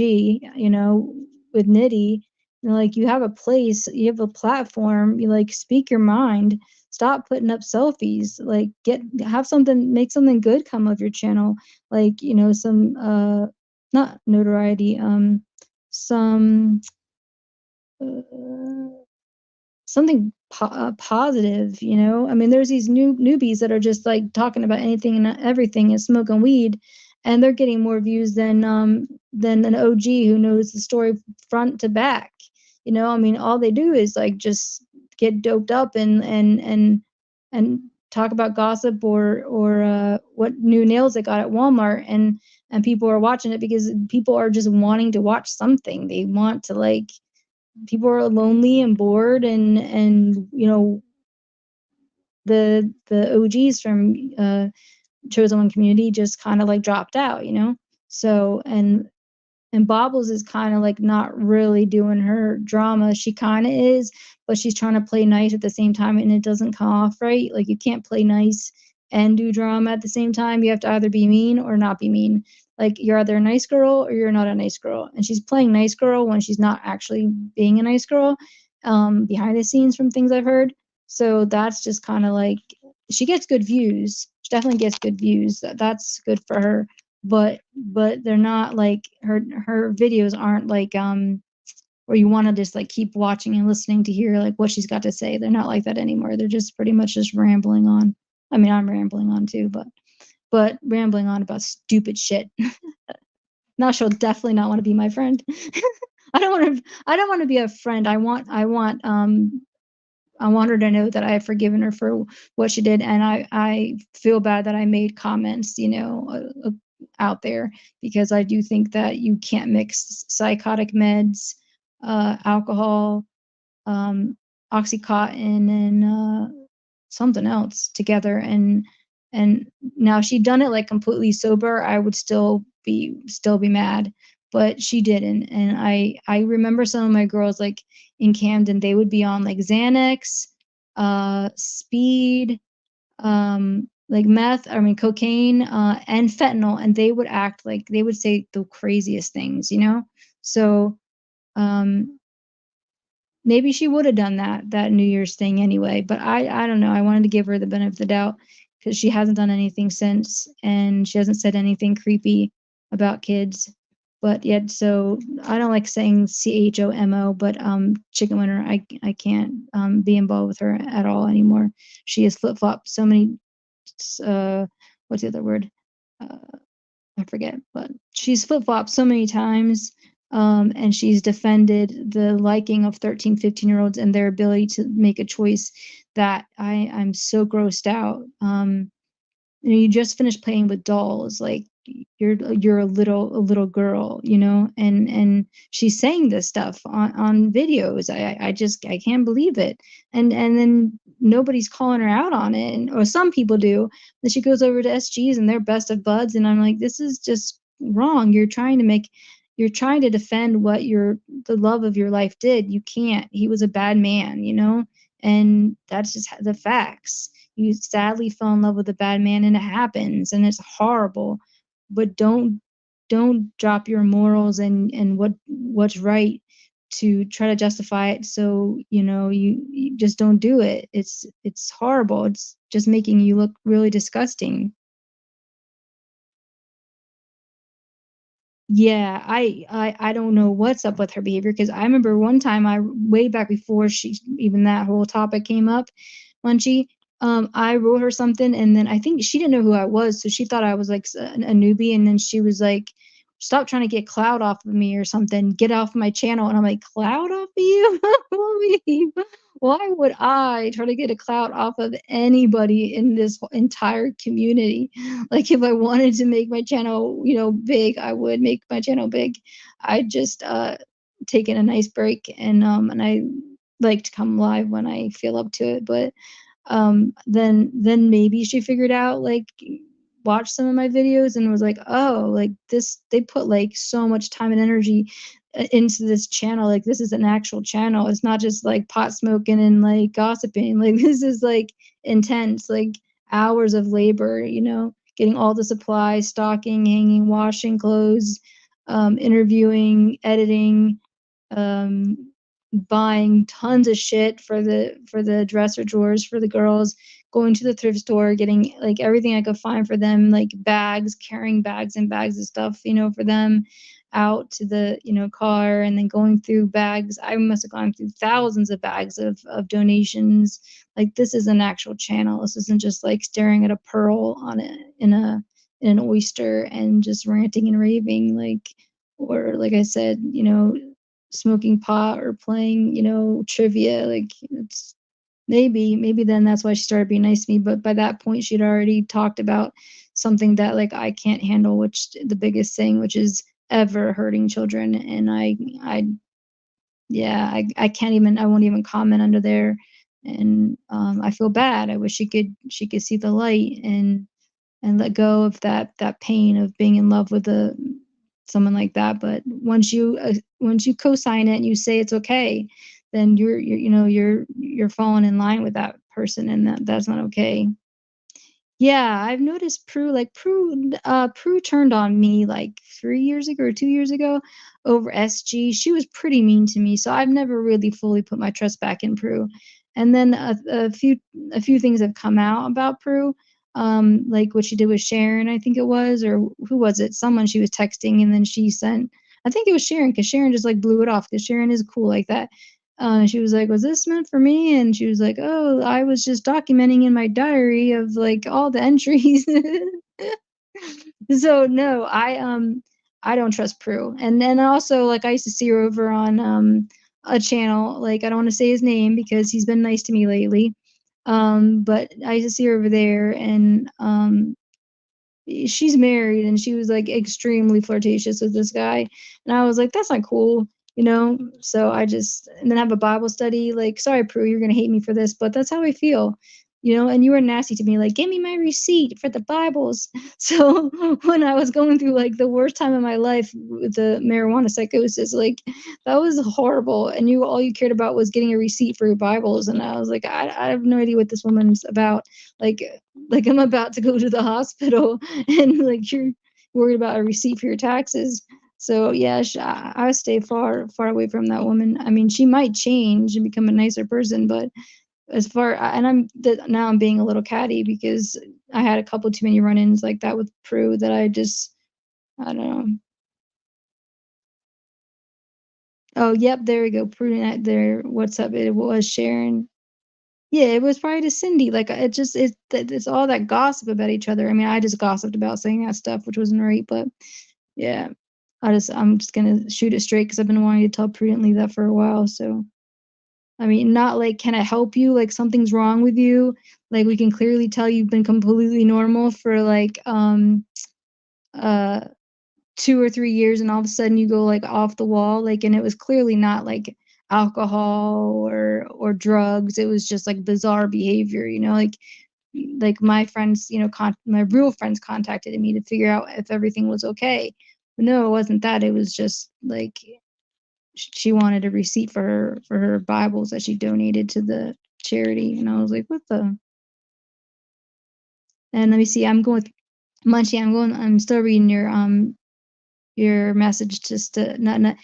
with Nitty. Like, you have a place, you have a platform, you like speak your mind. Stop putting up selfies. Like, make something good come of your channel. Like, some not notoriety, some uh, something positive. I mean, there's these newbies that are just like talking about anything and everything and smoking weed, and they're getting more views than an OG who knows the story front to back. I mean, all they do is like just get doped up and talk about gossip, or what new nails they got at Walmart, and people are watching it because people are just wanting to watch something. They want to, like, people are lonely and bored, and the OGs from Chosen One community just kind of like dropped out. So, and Bobbles is kind of like not really doing her drama. She kind of is, but she's trying to play nice at the same time, and it doesn't come off right. Like, you can't play nice and do drama at the same time. You have to either be mean or not be mean. Like, you're either a nice girl or you're not a nice girl. And she's playing nice girl when she's not actually being a nice girl, behind the scenes, from things I've heard. So that's just kind of like, she gets good views. She definitely gets good views. That's good for her, but they're not like her videos aren't like where you want to just like keep watching and listening to hear like what she's got to say. They're not like that anymore. They're just pretty much just rambling on. I mean, I'm rambling on too, but rambling on about stupid shit. Now she'll definitely not want to be my friend. I don't want to be a friend. I want her to know that I have forgiven her for what she did, and I feel bad that I made comments, out there, because I do think that you can't mix psychotic meds, alcohol, um, oxycontin, and something else together. And now, if she'd done it like completely sober, I would still be mad, but she didn't. And I remember some of my girls, like in Camden, they would be on like Xanax, speed, like meth, I mean cocaine, and fentanyl, and they would act like, they would say the craziest things. So um maybe she would have done that New Year's thing anyway, but I don't know. I wanted to give her the benefit of the doubt, because she hasn't done anything since, and she hasn't said anything creepy about kids. But yet, so I don't like saying CHOMO, but Chicken Winter, I can't be involved with her at all anymore. She has flip flopped so many. Uh, what's the other word? uh, I forget, but she's flip-flopped so many times, and she's defended the liking of 13, 15-year-olds and their ability to make a choice that I'm so grossed out. You know, you just finished playing with dolls, like you're a little girl, you know, and she's saying this stuff on videos. I just I can't believe it. And then nobody's calling her out on it, or some people do. Then she goes over to SG's and they're best of buds, and I'm like, this is just wrong. You're trying to defend what the love of your life did. You can't. He was a bad man, you know, and that's just the facts. You sadly fell in love with a bad man and it happens and it's horrible, but don't drop your morals and what's right to try to justify it. So you know you just don't do it. It's horrible. It's just making you look really disgusting. Yeah, I don't know what's up with her behavior because I remember one time I way back before she even that whole topic came up, Munchie, I wrote her something and then I think she didn't know who I was, so she thought I was like a newbie, and then she was like, "Stop trying to get clout off of me or something. Get off my channel." And I'm like, "Clout off of you? Why would I try to get a clout off of anybody in this entire community? Like if I wanted to make my channel, you know, big, I would make my channel big. I just taken a nice break and I like to come live when I feel up to it. But then maybe she figured out like watched some of my videos and was like, oh, like this they put like so much time and energy into this channel. Like this is an actual channel. It's not just like pot smoking and like gossiping. Like this is like intense, like hours of labor, you know, getting all the supplies, stocking, hanging, washing clothes, interviewing, editing, um, buying tons of shit for the dresser drawers for the girls, going to the thrift store, getting like everything I could find for them, like bags, carrying bags and bags of stuff, you know, for them out to the, you know, car, and then going through bags. I must have gone through thousands of bags of donations. Like this is an actual channel. This isn't just like staring at a pearl on it in an oyster and just ranting and raving like, or like I said, you know, smoking pot or playing, you know, trivia. Like it's maybe then that's why she started being nice to me. But by that point, she'd already talked about something that like I can't handle, which the biggest thing, which is ever hurting children. And I yeah, I can't even I won't even comment under there. And I feel bad. I wish she could see the light and let go of that pain of being in love with a someone like that. But once you co-sign it and you say it's okay, then you're you know you're falling in line with that person, and that's not okay. Yeah, I've noticed Prue turned on me, like, 3 years ago or 2 years ago over SG. She was pretty mean to me, so I've never really fully put my trust back in Prue. And then a few things have come out about Prue, like what she did with Sharon, I think it was, or who was it? Someone she was texting, and then she sent I think it was Sharon, because Sharon just, like, blew it off, because Sharon is cool like that. She was like, "Was this meant for me?" And she was like, "Oh, I was just documenting in my diary of like all the entries." So no, I don't trust Prue. And then also like I used to see her over on a channel, like I don't want to say his name because he's been nice to me lately. But I used to see her over there, and she's married and she was like extremely flirtatious with this guy, and I was like, that's not cool, you know. So I just and then have a Bible study, like, sorry Prue, you're gonna hate me for this, but that's how I feel, you know. And you were nasty to me, like, give me my receipt for the Bibles. So when I was going through like the worst time of my life with the marijuana psychosis, like that was horrible, and you all you cared about was getting a receipt for your Bibles. And I was like, I have no idea what this woman's about. like like I'm about to go to the hospital and like you're worried about a receipt for your taxes. So yeah, I stay far away from that woman. I mean, she might change and become a nicer person, but as far and now I'm being a little catty because I had a couple too many run-ins like that with Prue that I don't know. Oh, yep, there we go. Prue there. What's up? It was Sharon. Yeah, it was probably to Cindy. Like it's all that gossip about each other. I mean, I just gossiped about saying that stuff, which wasn't right, but yeah. I'm just gonna shoot it straight because I've been wanting to tell Prudently that for a while. So I mean, not like, can I help you? Like something's wrong with you. Like we can clearly tell you've been completely normal for like uh 2 or 3 years, and all of a sudden you go like off the wall. Like, and it was clearly not like alcohol or drugs. It was just like bizarre behavior, like my friends, my real friends contacted me to figure out if everything was okay. But no, it wasn't that. It was just like she wanted a receipt for her Bibles that she donated to the charity, and I was like, what the? And let me see, I'm going with Munchie. I'm still reading your message just to Nut Nut.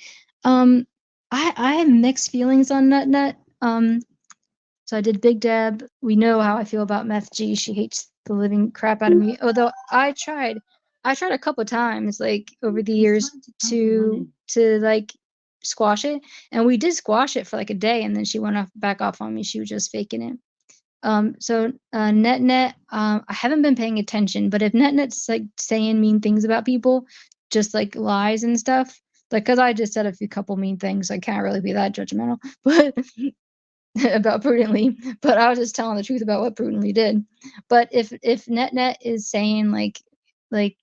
Um, I have mixed feelings on Nut Nut. So I did Big Deb. We know how I feel about Meth G. She hates the living crap out of me. Although I tried a couple times, like over the years, to like squash it, and we did squash it for like a day, and then she went back off on me. She was just faking it. So Net Net, I haven't been paying attention, but if Net Net's like saying mean things about people, just like lies and stuff, like because I just said a few couple mean things, I can't really be that judgmental, but about Prudently, but I was just telling the truth about what Prudently did. But if Net Net is saying like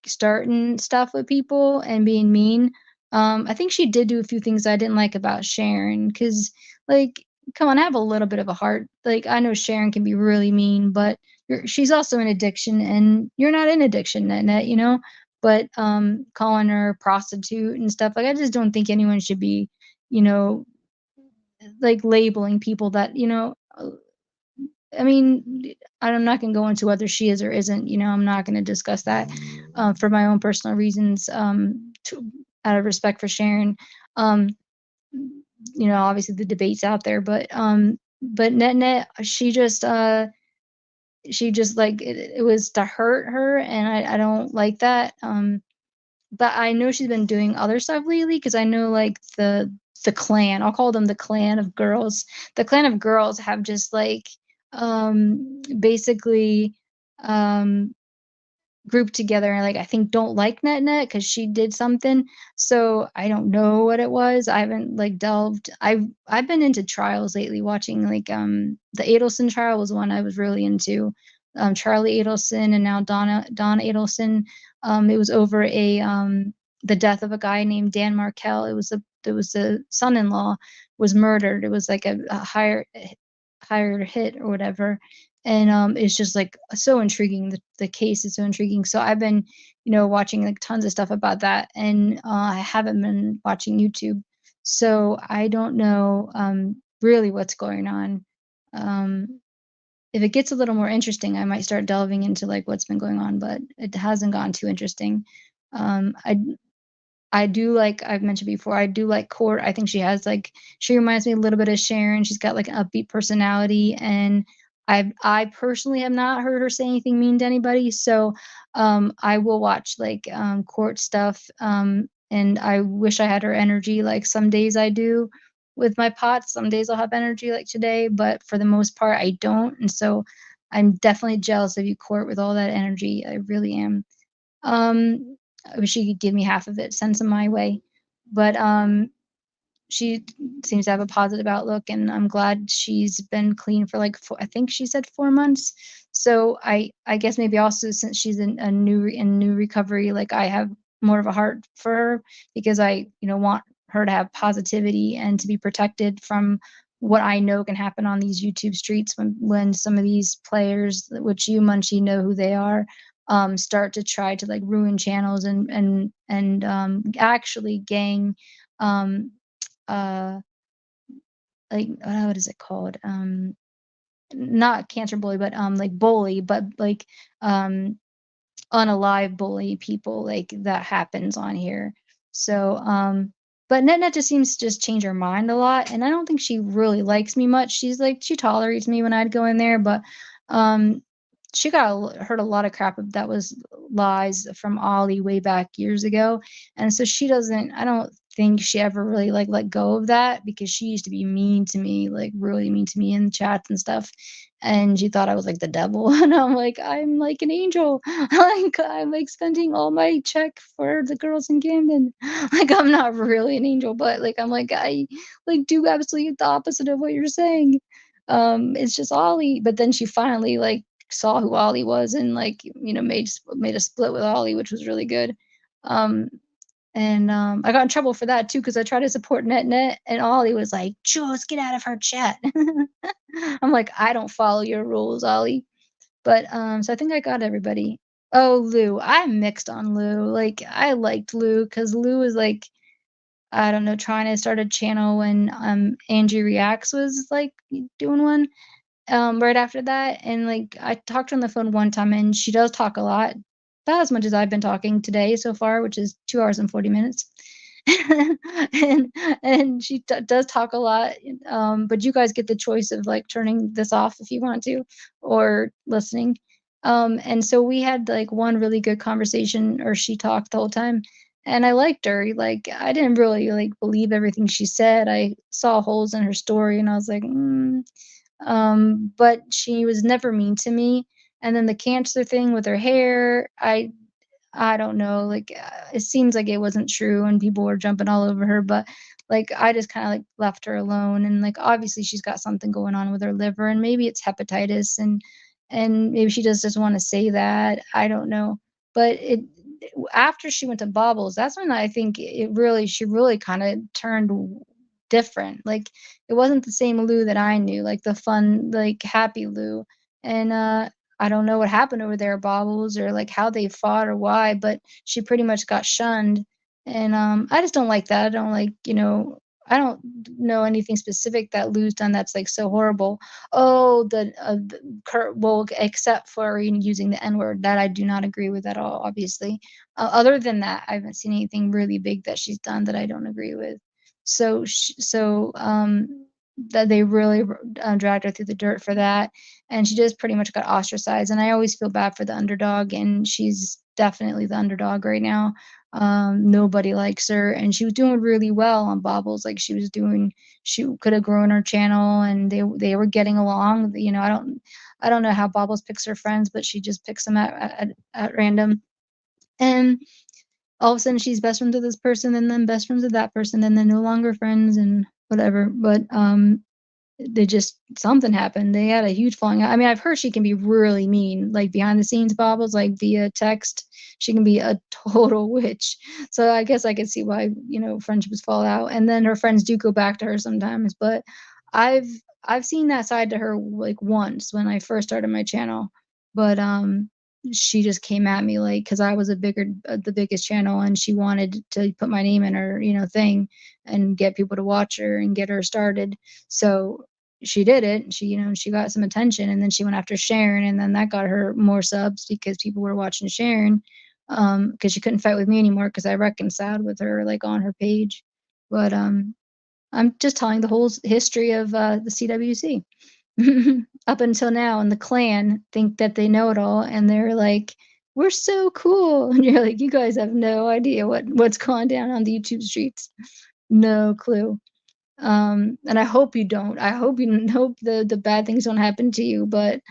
starting stuff with people and being mean, I think she did do a few things I didn't like about Sharon. Cause like, come on, I have a little bit of a heart. Like I know Sharon can be really mean, but she's also in addiction, and you're not in addiction, Net Net, you know. But calling her a prostitute and stuff, like I just don't think anyone should be, you know, like labeling people that I mean, I'm not gonna go into whether she is or isn't. I'm not gonna discuss that for my own personal reasons. Out of respect for Sharon, um, obviously the debate's out there, but net net, she just like it was to hurt her, and I don't like that. But I know she's been doing other stuff lately because I know like the clan, I'll call them the clan of girls. The clan of girls have just like basically um grouped together and like I think don't like Net Net because she did something. So I don't know what it was. I haven't like delved. I've been into trials lately, watching like the Adelson trial was one I was really into. Charlie Adelson and now Don Adelson. It was over a the death of a guy named Dan Markel. It was a son-in-law was murdered. It was like a hired hit or whatever, and it's just like so intriguing. The case is so intriguing. So I've been watching like tons of stuff about that, and I haven't been watching YouTube, so I don't know really what's going on. If it gets a little more interesting, I might start delving into like what's been going on, but it hasn't gone too interesting. I do like I've mentioned before, I do like Court. I think she reminds me a little bit of Sharon. She's got like an upbeat personality, and I personally have not heard her say anything mean to anybody. So I will watch like Court stuff. And I wish I had her energy. Like some days I do with my pots. Some days I'll have energy like today, but for the most part I don't. And so I'm definitely jealous of you, Court, with all that energy. I really am. I wish she could give me half of it, send some my way. But she seems to have a positive outlook, and I'm glad she's been clean for like I think she said 4 months. So I guess maybe also since she's in a new recovery, like I have more of a heart for her because I want her to have positivity and to be protected from what I know can happen on these YouTube streets when some of these players, which you Munchie know who they are, start to try to like ruin channels and actually gang um uh like what is it called, not cancer bully, but like bully, but like um unalive bully people. Like that happens on here. So but Net just seems to just change her mind a lot, and I don't think she really likes me much. She's like she tolerates me when I'd go in there, but um she heard a lot of crap that was lies from Ollie way back years ago, and so she doesn't. I don't think she ever really let go of that because she used to be mean to me, like really mean to me in chats and stuff, and she thought I was like the devil, and I'm like, "I'm like an angel." Like, I'm like spending all my check for the girls in Camden. Like, I'm not really an angel, but like, I'm like, I like do absolutely the opposite of what you're saying. It's just Ollie. But then she finally like saw who Ollie was and like, made a split with Ollie, which was really good. Um, and I got in trouble for that too because I tried to support Net, and Ollie was like, "Jules, get out of her chat." I'm like, "I don't follow your rules, Ollie." But so I think I got everybody. Oh, Lou, I'm mixed on Lou. Like, I liked Lou because Lou was like, I don't know, trying to start a channel when Angie Reacts was like doing one right after that, and, like, I talked to her on the phone one time, and she does talk a lot, about as much as I've been talking today so far, which is 2 hours and 40 minutes. And and she does talk a lot, but you guys get the choice of, like, turning this off if you want to or listening. And so we had, like, one really good conversation, or she talked the whole time, and I liked her, like, I didn't really, like, believe everything she said, I saw holes in her story, and I was like, "Mm." But she was never mean to me. And then the cancer thing with her hair, I don't know, like, it seems like it wasn't true and people were jumping all over her, but, like, I just kinda, like, left her alone, and, like, obviously, she's got something going on with her liver, and maybe it's hepatitis, and maybe she just doesn't wanna say that, I don't know. But it after she went to Bobbles, that's when I think she really kinda turned different, like, it wasn't the same Lou that I knew, like, the fun, like, happy Lou, and I don't know what happened over there at Bobbles or, like, how they fought or why, but she pretty much got shunned, and I just don't like that. I don't like, I don't know anything specific that Lou's done that's, like, so horrible. Oh, the Kurt well, except for using the N-word, that I do not agree with at all, obviously. Other than that, I haven't seen anything really big that she's done that I don't agree with. So that they really dragged her through the dirt for that, and she just pretty much got ostracized, and I always feel bad for the underdog, and she's definitely the underdog right now. Nobody likes her, and she was doing really well on Bobbles, like, she coulda grown her channel, and they were getting along, I don't know how Bobbles picks her friends, but she just picks them at random, and all of a sudden she's best friends with this person, and then best friends with that person, and then no longer friends and whatever, but they just something happened. They had a huge falling out. I mean, I've heard she can be really mean, like behind the scenes Bobbles, like via text. She can be a total witch. So I guess I could see why, friendships fall out. And then her friends do go back to her sometimes. But I've I've seen that side to her like once when I first started my channel. But she just came at me like because I was the biggest channel, and she wanted to put my name in her, thing and get people to watch her and get her started. So she did it. She got some attention, and then she went after Sharon, and then that got her more subs because people were watching Sharon. Because she couldn't fight with me anymore because I reconciled with her like on her page. But I'm just telling the whole history of the CWC up until now, and the clan think that they know it all, and they're like, "We're so cool," and you're like, "You guys have no idea what's going down on the YouTube streets, no clue." And I hope you don't. I hope you hope the bad things don't happen to you. But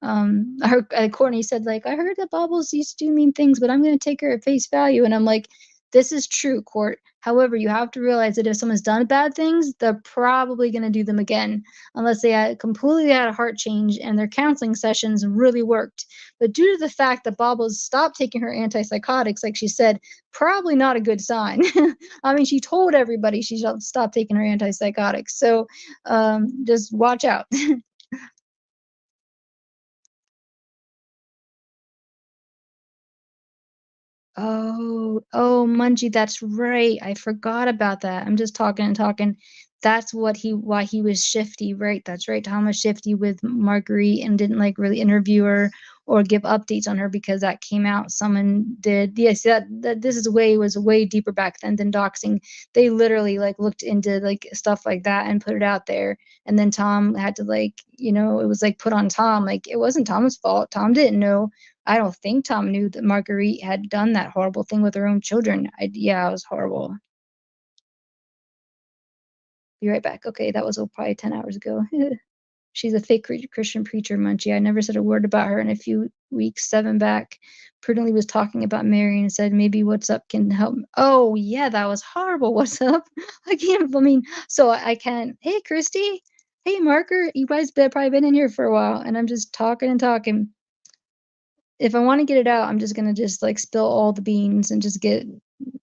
I heard Courtney said like, "I heard that Bubbles used to do mean things, but I'm gonna take her at face value." And I'm like, "This is true, Court. However, you have to realize that if someone's done bad things, they're probably gonna do them again, unless they completely had a heart change and their counseling sessions really worked. But due to the fact that Bubbles stopped taking her antipsychotics, like she said, probably not a good sign." I mean, she told everybody she should stop taking her antipsychotics. So just watch out. Oh, Mungie, that's right. I forgot about that. I'm just talking and talking. That's why he was shifty, right? That's right. Tom was shifty with Marguerite and didn't like really interview her or give updates on her because that came out. Someone did. Yes, that this is way was way deeper back then than doxing. They literally like looked into like stuff like that and put it out there. And then Tom had to like, it was like put on Tom. Like it wasn't Tom's fault. Tom didn't know. I don't think Tom knew that Marguerite had done that horrible thing with her own children. Yeah, it was horrible. Be right back. Okay, that was probably 10 hours ago. She's a fake Christian preacher, Munchie. I never said a word about her in a few weeks. 7 back prudently was talking about Mary and said, maybe what's up can help. Oh, yeah, that was horrible. What's up? I can't, I mean, so I can't. Hey, Christy. Hey, Marker. You guys probably been in here for a while, and I'm just talking and talking. If I want to get it out, I'm just going to just like spill all the beans and just get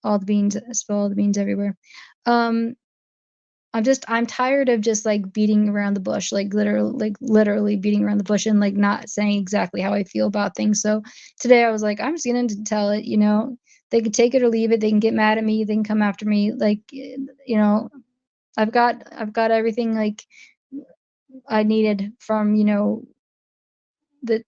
all the beans, spill all the beans everywhere. Um, I'm tired of just like beating around the bush, like literally beating around the bush and like not saying exactly how I feel about things. So today I was like, I'm just gonna tell it, they can take it or leave it. They can get mad at me, they can come after me. Like, I've got everything like I needed from,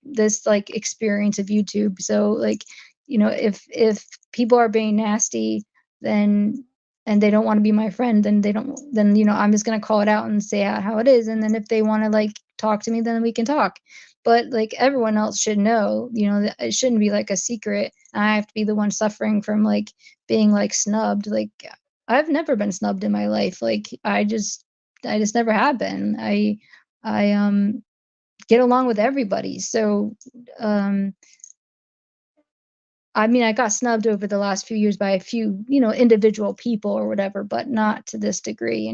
this like experience of YouTube. So like, if people are being nasty, then and they don't want to be my friend, then they don't then I'm just gonna call it out and say how it is. And then if they want to like talk to me, then we can talk. But like everyone else should know, that it shouldn't be like a secret. I have to be the one suffering from like being like snubbed. Like I've never been snubbed in my life. Like I just never have been. I get along with everybody. So, um, I mean, I got snubbed over the last few years by a few, individual people or whatever, but not to this degree.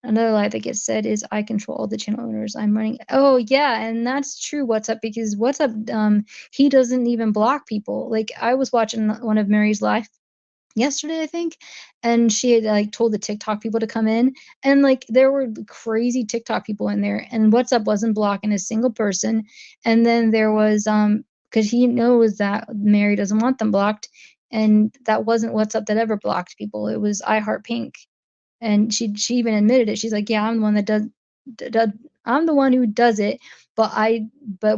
Another lie that gets said is I control all the channel owners. I'm running. Oh yeah, and that's true. What's up? Because what's up? He doesn't even block people. Like I was watching one of Mary's live yesterday, I think, and she had like told the TikTok people to come in, and like there were crazy TikTok people in there, and What's Up wasn't blocking a single person, and then there was because he knows that Mary doesn't want them blocked, and that wasn't What's Up that ever blocked people. It was I Heart Pink, and she even admitted it. She's like, yeah, I'm the one that does. I'm the one who does it, but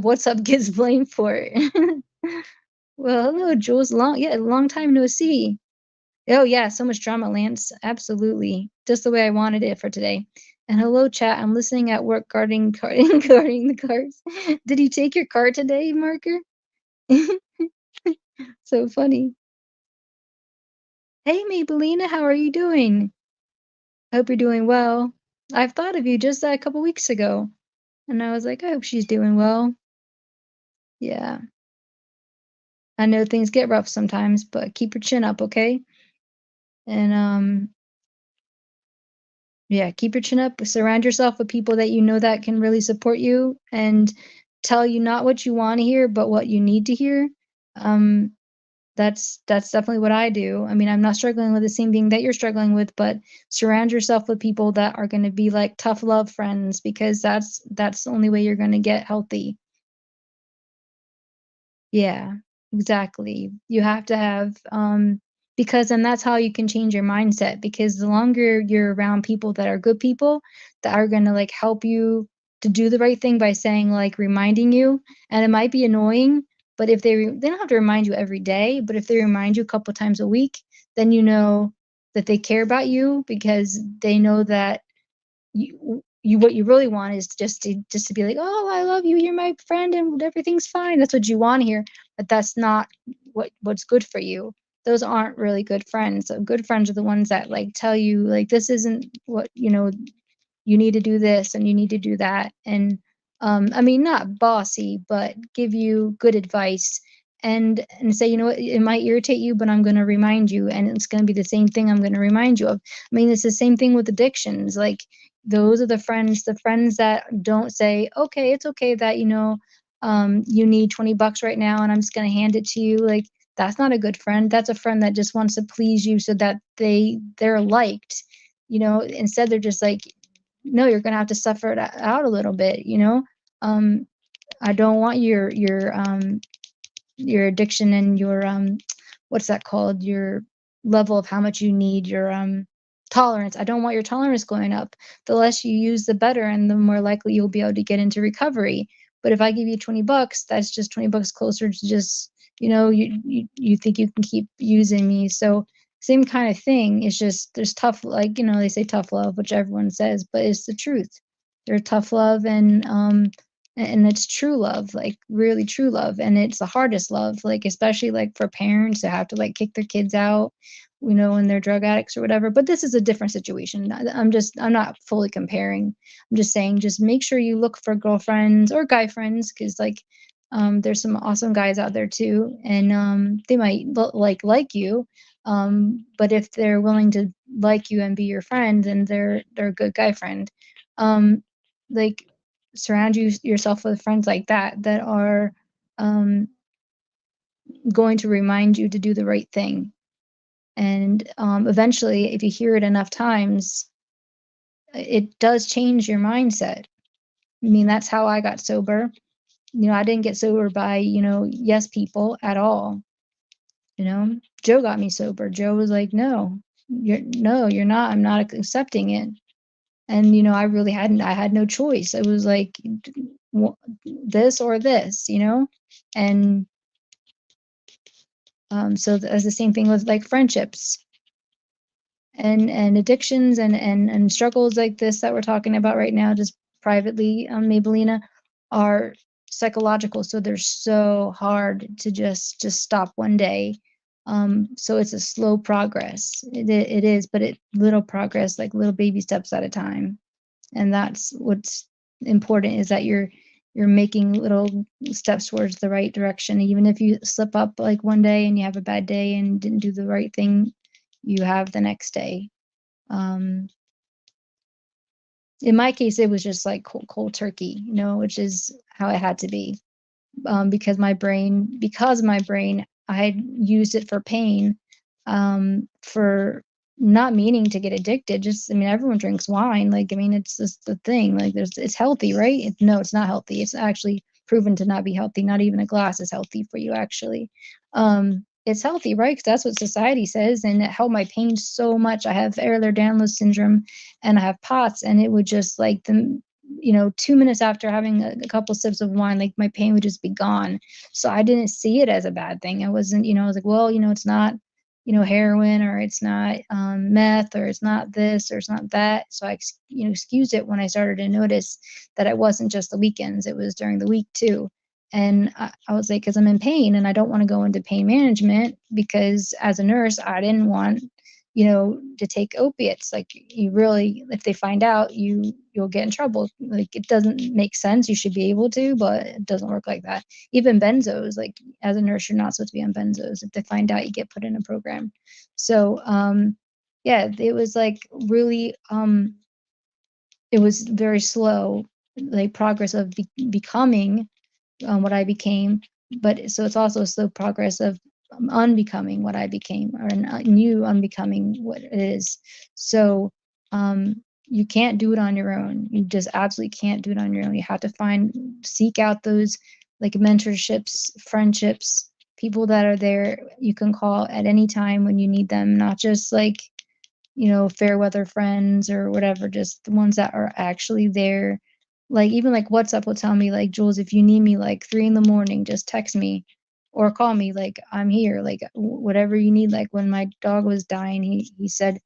What's Up gets blamed for it. Well, hello, Jules. Long time no see. Oh, yeah, so much drama, Lance. Absolutely. Just the way I wanted it for today. And hello, chat. I'm listening at work guarding guarding the cars. Did you take your car today, Marker? So funny. Hey, Maybellina, how are you doing? Hope you're doing well. I've thought of you just a couple weeks ago, and I was like, I hope she's doing well. Yeah. I know things get rough sometimes, but keep your chin up, okay? And yeah, keep your chin up. Surround yourself with people that you know that can really support you and tell you not what you want to hear, but what you need to hear. Um, that's definitely what I do. I mean, I'm not struggling with the same thing that you're struggling with, but surround yourself with people that are going to be like tough love friends because that's the only way you're going to get healthy. Yeah, exactly. You have to have, because then that's how you can change your mindset because the longer you're around people that are good people that are gonna like help you to do the right thing by saying like reminding you, and it might be annoying, but if they don't have to remind you every day, but if they remind you a couple times a week, then you know that they care about you because they know that you what you really want is just to be like, oh, I love you, you're my friend, and everything's fine. That's what you want to hear, but that's not what's good for you. Those aren't really good friends. So good friends are the ones that like tell you like this isn't what you need to do this and you need to do that. And I mean, not bossy, but give you good advice and say, you know what, it might irritate you, but I'm going to remind you, and it's going to be the same thing I'm going to remind you of. I mean, it's the same thing with addictions. Like those are the friends that don't say, okay, it's okay that you need $20 right now, and I'm just going to hand it to you. Like that's not a good friend. That's a friend that just wants to please you so that they're liked. Instead they're just like, no, you're gonna have to suffer it out a little bit. Um, I don't want your addiction and your what's that called? Your level of how much you need your tolerance. I don't want your tolerance going up. The less you use, the better, and the more likely you'll be able to get into recovery. But if I give you $20, that's just $20 closer to just you think you can keep using me. So same kind of thing. It's just there's tough, like they say tough love, which everyone says, but it's the truth. There's tough love and it's true love, like really true love, and it's the hardest love, like especially like for parents who have to like kick their kids out. when they're drug addicts or whatever. But this is a different situation. I'm not fully comparing. I'm just saying, just make sure you look for girlfriends or guy friends, because like there's some awesome guys out there too, and they might like you. But if they're willing to like you and be your friend, then they're a good guy friend. Um, like surround yourself with friends like that are um, going to remind you to do the right thing. And eventually, if you hear it enough times, it does change your mindset. I mean, that's how I got sober. I didn't get sober by, yes people at all. Joe got me sober. Joe was like, you're not. I'm not accepting it. And, I had no choice. It was like this or this, and so as the same thing with like friendships and addictions and struggles like this that we're talking about right now, just privately, Mabelina, are psychological. So they're so hard to just stop one day. So it's a slow progress. It is, but little progress, like little baby steps at a time. And that's what's important, is that you're making little steps towards the right direction. Even if you slip up like one day and you have a bad day and didn't do the right thing, you have the next day. um in my case, it was just like cold turkey, which is how it had to be. Because my brain, I had used it for pain, for not meaning to get addicted. Just, I mean, everyone drinks wine. Like, I mean, it's just the thing. Like, it's healthy, right? No, it's not healthy. It's actually proven to not be healthy. Not even a glass is healthy for you, actually. It's healthy, right? Because that's what society says, and it helped my pain so much. I have Ehlers-Danlos syndrome, and I have POTS, and it would just like 2 minutes after having a couple sips of wine, like my pain would just be gone. So I didn't see it as a bad thing. I wasn't, I was like, well, it's not, heroin, or it's not meth, or it's not this, or it's not that. So I, excused it when I started to notice that it wasn't just the weekends, it was during the week too. And I was like, because I'm in pain and I don't want to go into pain management, because as a nurse, I didn't want to take opiates. Like, you really, if they find out, you'll get in trouble. Like, it doesn't make sense. You should be able to, but it doesn't work like that. Even benzos, like as a nurse, you're not supposed to be on benzos. If they find out, you get put in a program. So yeah, it was like really it was very slow, like progress of becoming what I became. But so it's also a slow progress of unbecoming what I became, or a new unbecoming what it is. So you can't do it on your own. You just absolutely can't do it on your own. You have to seek out those like mentorships, friendships, people that are there you can call at any time when you need them, not just like fair weather friends or whatever, just the ones that are actually there. Like, even like WhatsApp will tell me, like, Jules, if you need me like 3 in the morning, just text me or call me. Like, I'm here. Like, whatever you need. Like, when my dog was dying, he said,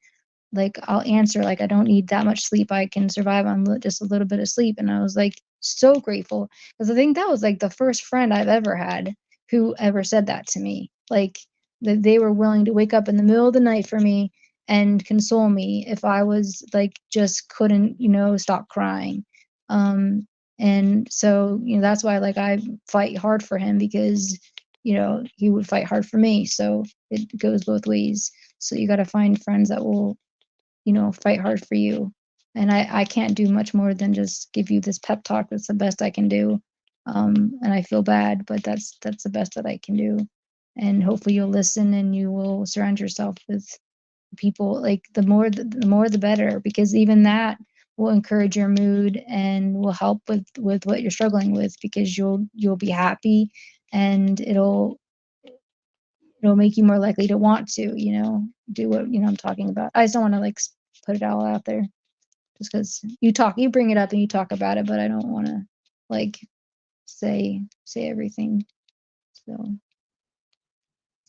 like, I'll answer. Like, I don't need that much sleep. I can survive on just a little bit of sleep. And I was like so grateful, because I think that was like the first friend I've ever had who ever said that to me. Like, that they were willing to wake up in the middle of the night for me and console me if I was like just couldn't, stop crying. Um, and so, that's why like I fight hard for him, because he would fight hard for me. So it goes both ways. So you got to find friends that will fight hard for you. And I can't do much more than just give you this pep talk. That's the best I can do. And I feel bad, but that's the best that I can do. And hopefully you'll listen and you will surround yourself with people. Like, the more the better, because even that will encourage your mood and will help with what you're struggling with, because you'll be happy, and it'll make you more likely to want to, do what I'm talking about. I just don't want to like put it all out there, just because you bring it up and you talk about it, but I don't want to like say everything. So,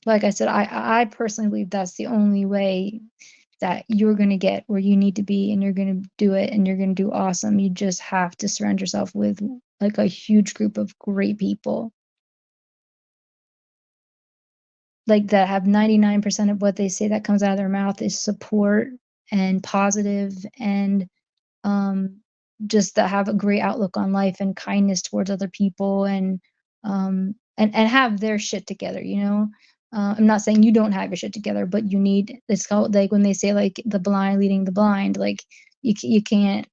like I said, I personally believe that's the only way that you're going to get where you need to be, and you're going to do it, and you're going to do awesome. You just have to surround yourself with like a huge group of great people. like that have 99% of what they say that comes out of their mouth is support and positive and um, just that have a great outlook on life and kindness towards other people and have their shit together, you know. I'm not saying you don't have your shit together, but you need, it's called like when they say like the blind leading the blind, like you can't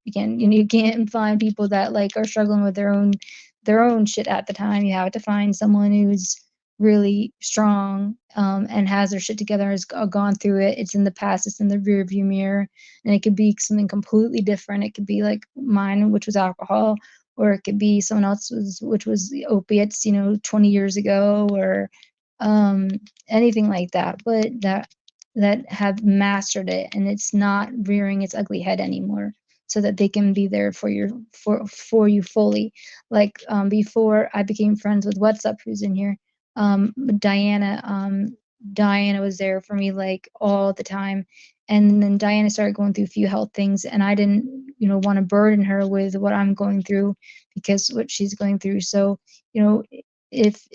find people that like are struggling with their own shit at the time. You have to find someone who's really strong and has their shit together, has gone through it. It's in the past, it's in the rear view mirror, and it could be something completely different. It could be like mine, which was alcohol, or it could be someone else's, which was the opiates, you know, 20 years ago, or um, anything like that. But that have mastered it, and it's not rearing its ugly head anymore, so that they can be there for your for you fully. Like before I became friends with What's Up, who's in here, Diana. Diana was there for me like all the time, and then Diana started going through a few health things, and I didn't, you know, want to burden her with what I'm going through because what she's going through. So, you know, if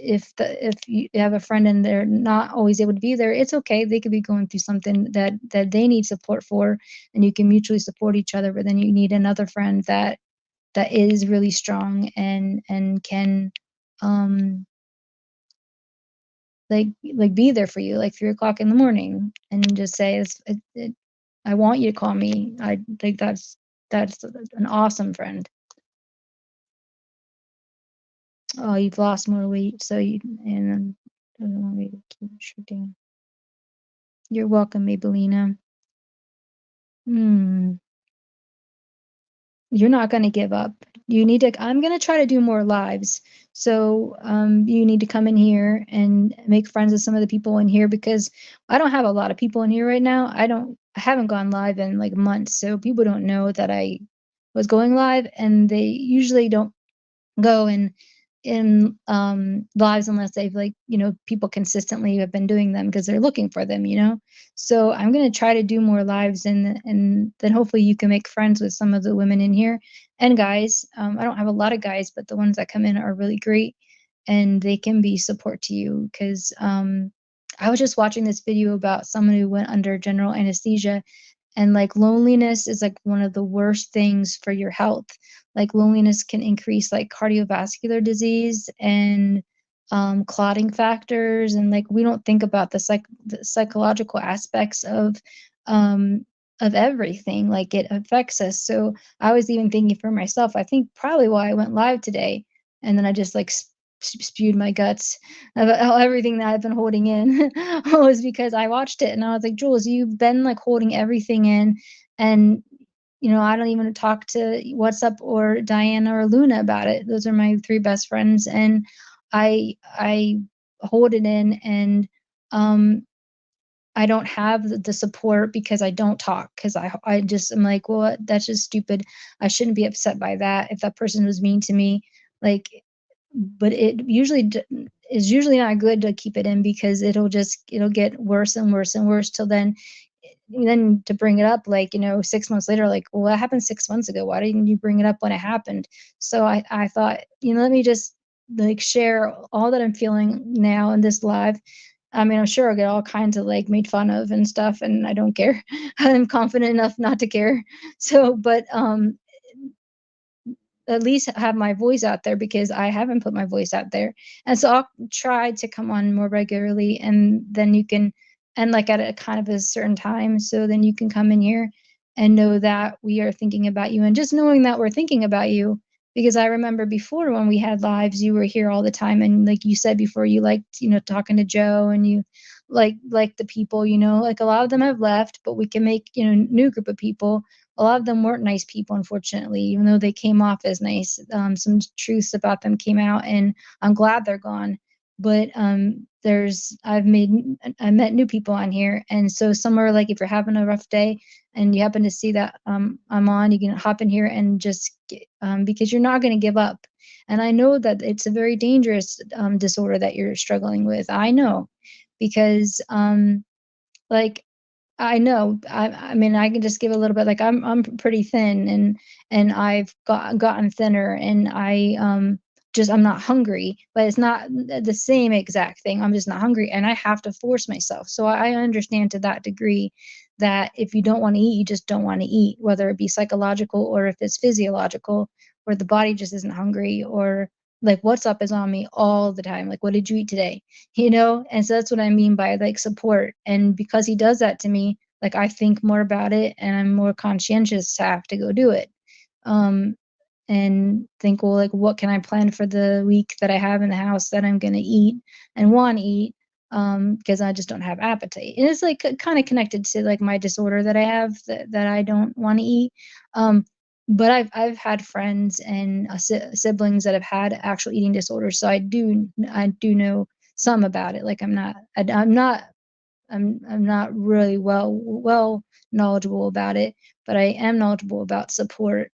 you have a friend and they're not always able to be there, it's okay. They could be going through something that they need support for, and you can mutually support each other. But then you need another friend that is really strong and can um like be there for you like 3 o'clock in the morning and just say I want you to call me. I think that's an awesome friend. Oh, you've lost more weight, so you and doesn't want me to keep shooting. You're welcome, Maybellina. Hmm. You're not gonna give up. You need to. I'm gonna try to do more lives. So you need to come in here and make friends with some of the people in here because I don't have a lot of people in here right now. I haven't gone live in like months, so people don't know that I was going live, and they usually don't go in lives unless they've like, you know, people consistently have been doing them because they're looking for them, you know. So I'm going to try to do more lives, and then hopefully you can make friends with some of the women in here and guys. I don't have a lot of guys, but the ones that come in are really great, and they can be support to you because I was just watching this video about someone who went under general anesthesia, and like loneliness is like one of the worst things for your health. Like loneliness can increase like cardiovascular disease and clotting factors, and like we don't think about the psychological aspects of everything. Like it affects us. So I was even thinking for myself, I think probably why I went live today, and then I just like spewed my guts about everything that I've been holding in was because I watched it and I was like, Jules, you've been like holding everything in, and you know, I don't even talk to What's Up or Diana or Luna about it. Those are my three best friends, and I hold it in, and um I don't have the support because I don't talk because I just am like, well, that's just stupid. I shouldn't be upset by that if that person was mean to me. Like, but it usually is usually not good to keep it in because it'll get worse and worse and worse till then to bring it up like, you know, 6 months later, like, well, that happened 6 months ago, why didn't you bring it up when it happened? So I thought, you know, let me just like share all that I'm feeling now in this live. I mean, I'm sure I'll get all kinds of like made fun of and stuff, and I don't care. I'm confident enough not to care. So but at least have my voice out there because I haven't put my voice out there. And so I'll try to come on more regularly, and then you can, and like at a kind of a certain time, so then you can come in here and know that we are thinking about you, and just knowing that we're thinking about you. Because I remember before when we had lives, you were here all the time, and like you said before, you liked, you know, talking to Joe, and you like the people, you know, like a lot of them have left, but we can make, you know, new group of people. A lot of them weren't nice people, unfortunately, even though they came off as nice. Some truths about them came out, and I'm glad they're gone. But I met new people on here, and so somewhere like if you're having a rough day and you happen to see that I'm on, you can hop in here and just because you're not going to give up. And I know that it's a very dangerous disorder that you're struggling with. I know because like I know. I mean, I can just give a little bit. Like I'm pretty thin, and I've gotten thinner, and just I'm not hungry, but it's not the same exact thing. I'm just not hungry and I have to force myself. So I understand to that degree that if you don't want to eat, you just don't want to eat, whether it be psychological or if it's physiological, where the body just isn't hungry or like what's up is on me all the time. Like, what did you eat today? You know? And so that's what I mean by like support. And because he does that to me, like I think more about it and I'm more conscientious to have to go do it. Um, and think, well, like, what can I plan for the week that I have in the house that I'm gonna eat and want to eat, because I just don't have appetite. And it's like kind of connected to like my disorder that I have that I don't want to eat. Um, but I've had friends and siblings that have had actual eating disorders, so I do know some about it. Like I'm not really well knowledgeable about it, but I am knowledgeable about support,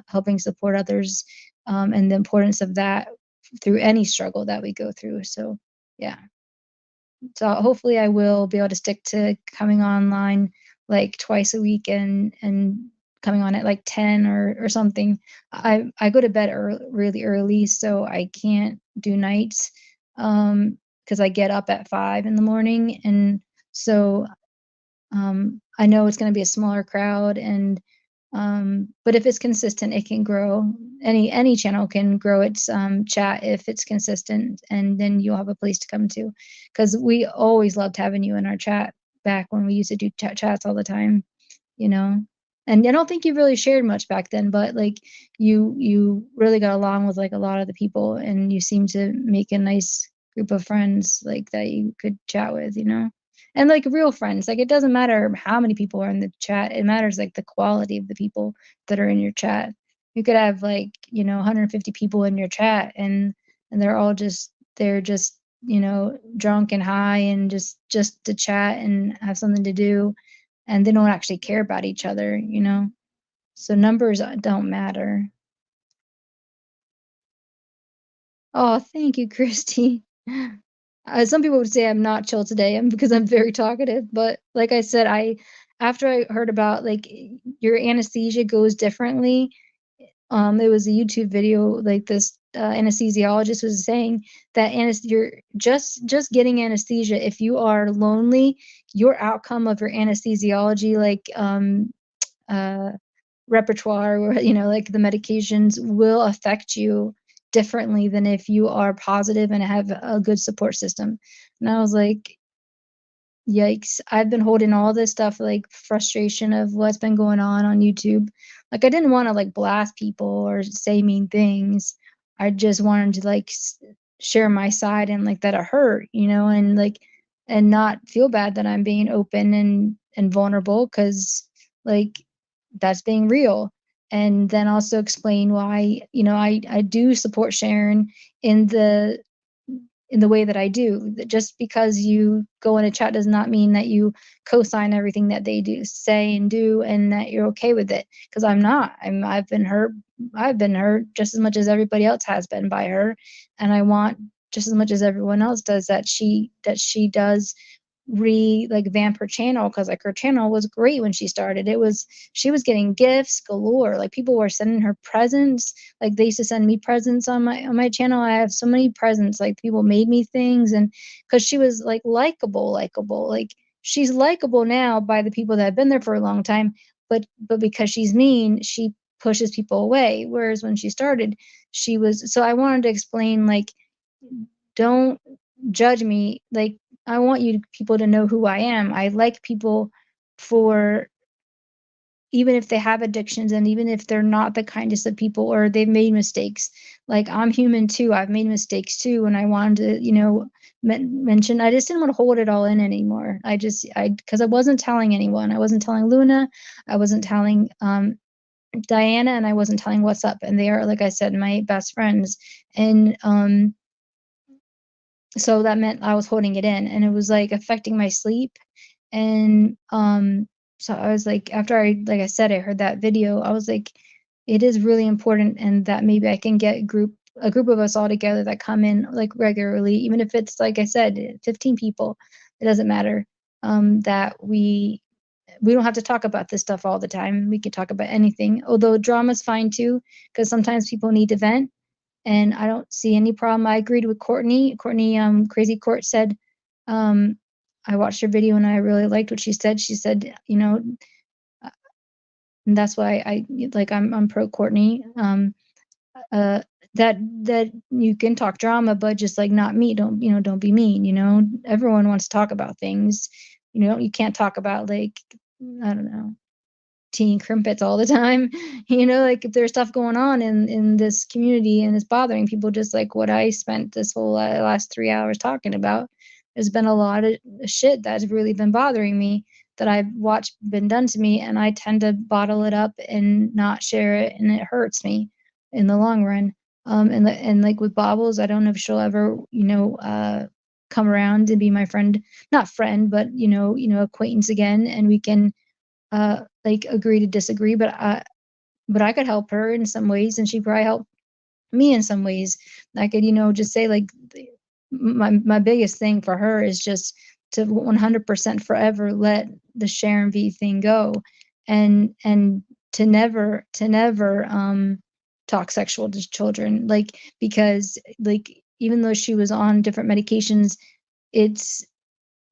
helping support others, and the importance of that through any struggle that we go through. So, yeah. So hopefully I will be able to stick to coming online like twice a week and coming on at like 10 or something. I go to bed really early, so I can't do nights because I get up at 5 in the morning. And so I know it's going to be a smaller crowd, and but if it's consistent, it can grow. Any channel can grow its chat if it's consistent, and then you'll have a place to come to. Because we always loved having you in our chat back when we used to do chats all the time, you know. And I don't think you really shared much back then, but like you really got along with like a lot of the people, and you seem to make a nice group of friends like that you could chat with, and like real friends. Like it doesn't matter how many people are in the chat, it matters like the quality of the people that are in your chat. You could have like 150 people in your chat, and they're just drunk and high and just to chat and have something to do, and they don't actually care about each other. So numbers don't matter. Oh, thank you, Christy. Some people would say I'm not chill today, because I'm very talkative. But like I said, after I heard about like your anesthesia goes differently. It was a YouTube video, like this anesthesiologist was saying that you're just getting anesthesia. If you are lonely, your outcome of your anesthesiology, like uh, repertoire, or like the medications, will affect you differently than if you are positive and have a good support system. And I was like, yikes. I've been holding all this stuff, like frustration of what's been going on YouTube. Like I didn't want to like blast people or say mean things. I just wanted to like share my side, and like that it hurt, and like and not feel bad that I'm being open and vulnerable, cuz like that's being real. And then also explain why, I do support Sharon in the way that I do. Just because you go in a chat does not mean that you co-sign everything that they do, say, and do, and that you're okay with it. Because I'm not. I've been hurt. I've been hurt just as much as everybody else has been by her, and I want just as much as everyone else does that she does like vamp her channel, because like her channel was great when she started. She was getting gifts galore. Like people were sending her presents. Like they used to send me presents on my channel. I have so many presents. Like people made me things, and because she was like likable. Like she's likable now by the people that have been there for a long time, but because she's mean, she pushes people away. Whereas when she started, she was. So I wanted to explain, like, don't judge me. Like, I want people to know who I am. I like people for, even if they have addictions, and even if they're not the kindest of people or they've made mistakes. Like I'm human too. I've made mistakes too, and I wanted to, mention. I just didn't want to hold it all in anymore. Because I wasn't telling anyone. I wasn't telling Luna. I wasn't telling Diana, and I wasn't telling What's Up. And they are, like I said, my best friends. And so that meant I was holding it in, and it was like affecting my sleep. And so I was like, after like I said, I heard that video, I was like, it is really important, and that maybe I can get a group of us all together that come in like regularly, even if it's, like I said, 15 people. It doesn't matter. That we don't have to talk about this stuff all the time. We can talk about anything, although drama's fine too, because sometimes people need to vent. and I don't see any problem. I agreed with Courtney. Courtney, Crazy Court said, um, I watched her video and I really liked what she said. She said, uh, and that's why I'm pro Courtney. Uh, that you can talk drama, but just like not me. Don't be mean. Everyone wants to talk about things. You can't talk about like I don't know teen crimpets all the time. Like if there's stuff going on in this community and it's bothering people, just like what I spent this whole last 3 hours talking about. There's been a lot of shit that's really been bothering me that I've watched been done to me, and I tend to bottle it up and not share it, and it hurts me in the long run. And like with Bobbles, I don't know if she'll ever, come around and be my friend, not friend, but acquaintance again, and we can like agree to disagree, but I could help her in some ways, and she'd probably help me in some ways. I could, just say like my biggest thing for her is just to 100% forever let the Sharon V thing go, and to never talk sexual to children, like because like even though she was on different medications, it's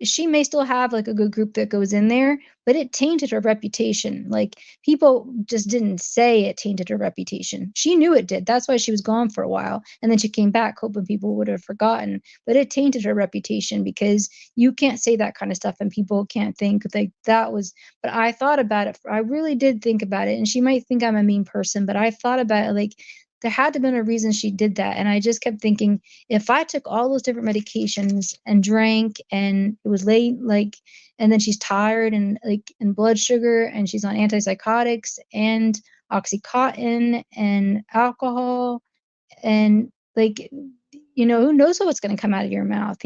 she may still have like a good group that goes in there, but it tainted her reputation. Like people just didn't say it tainted her reputation. She knew it did. That's why she was gone for a while. And then she came back hoping people would have forgotten. But it tainted her reputation because you can't say that kind of stuff and people can't think like that was. But I thought about it. I really did think about it. And she might think I'm a mean person, but I thought about it like there had to have been a reason she did that. And I just kept thinking, if I took all those different medications and drank and it was late, like, and then she's tired and like and blood sugar and she's on antipsychotics and Oxycontin and alcohol and like who knows what's going to come out of your mouth.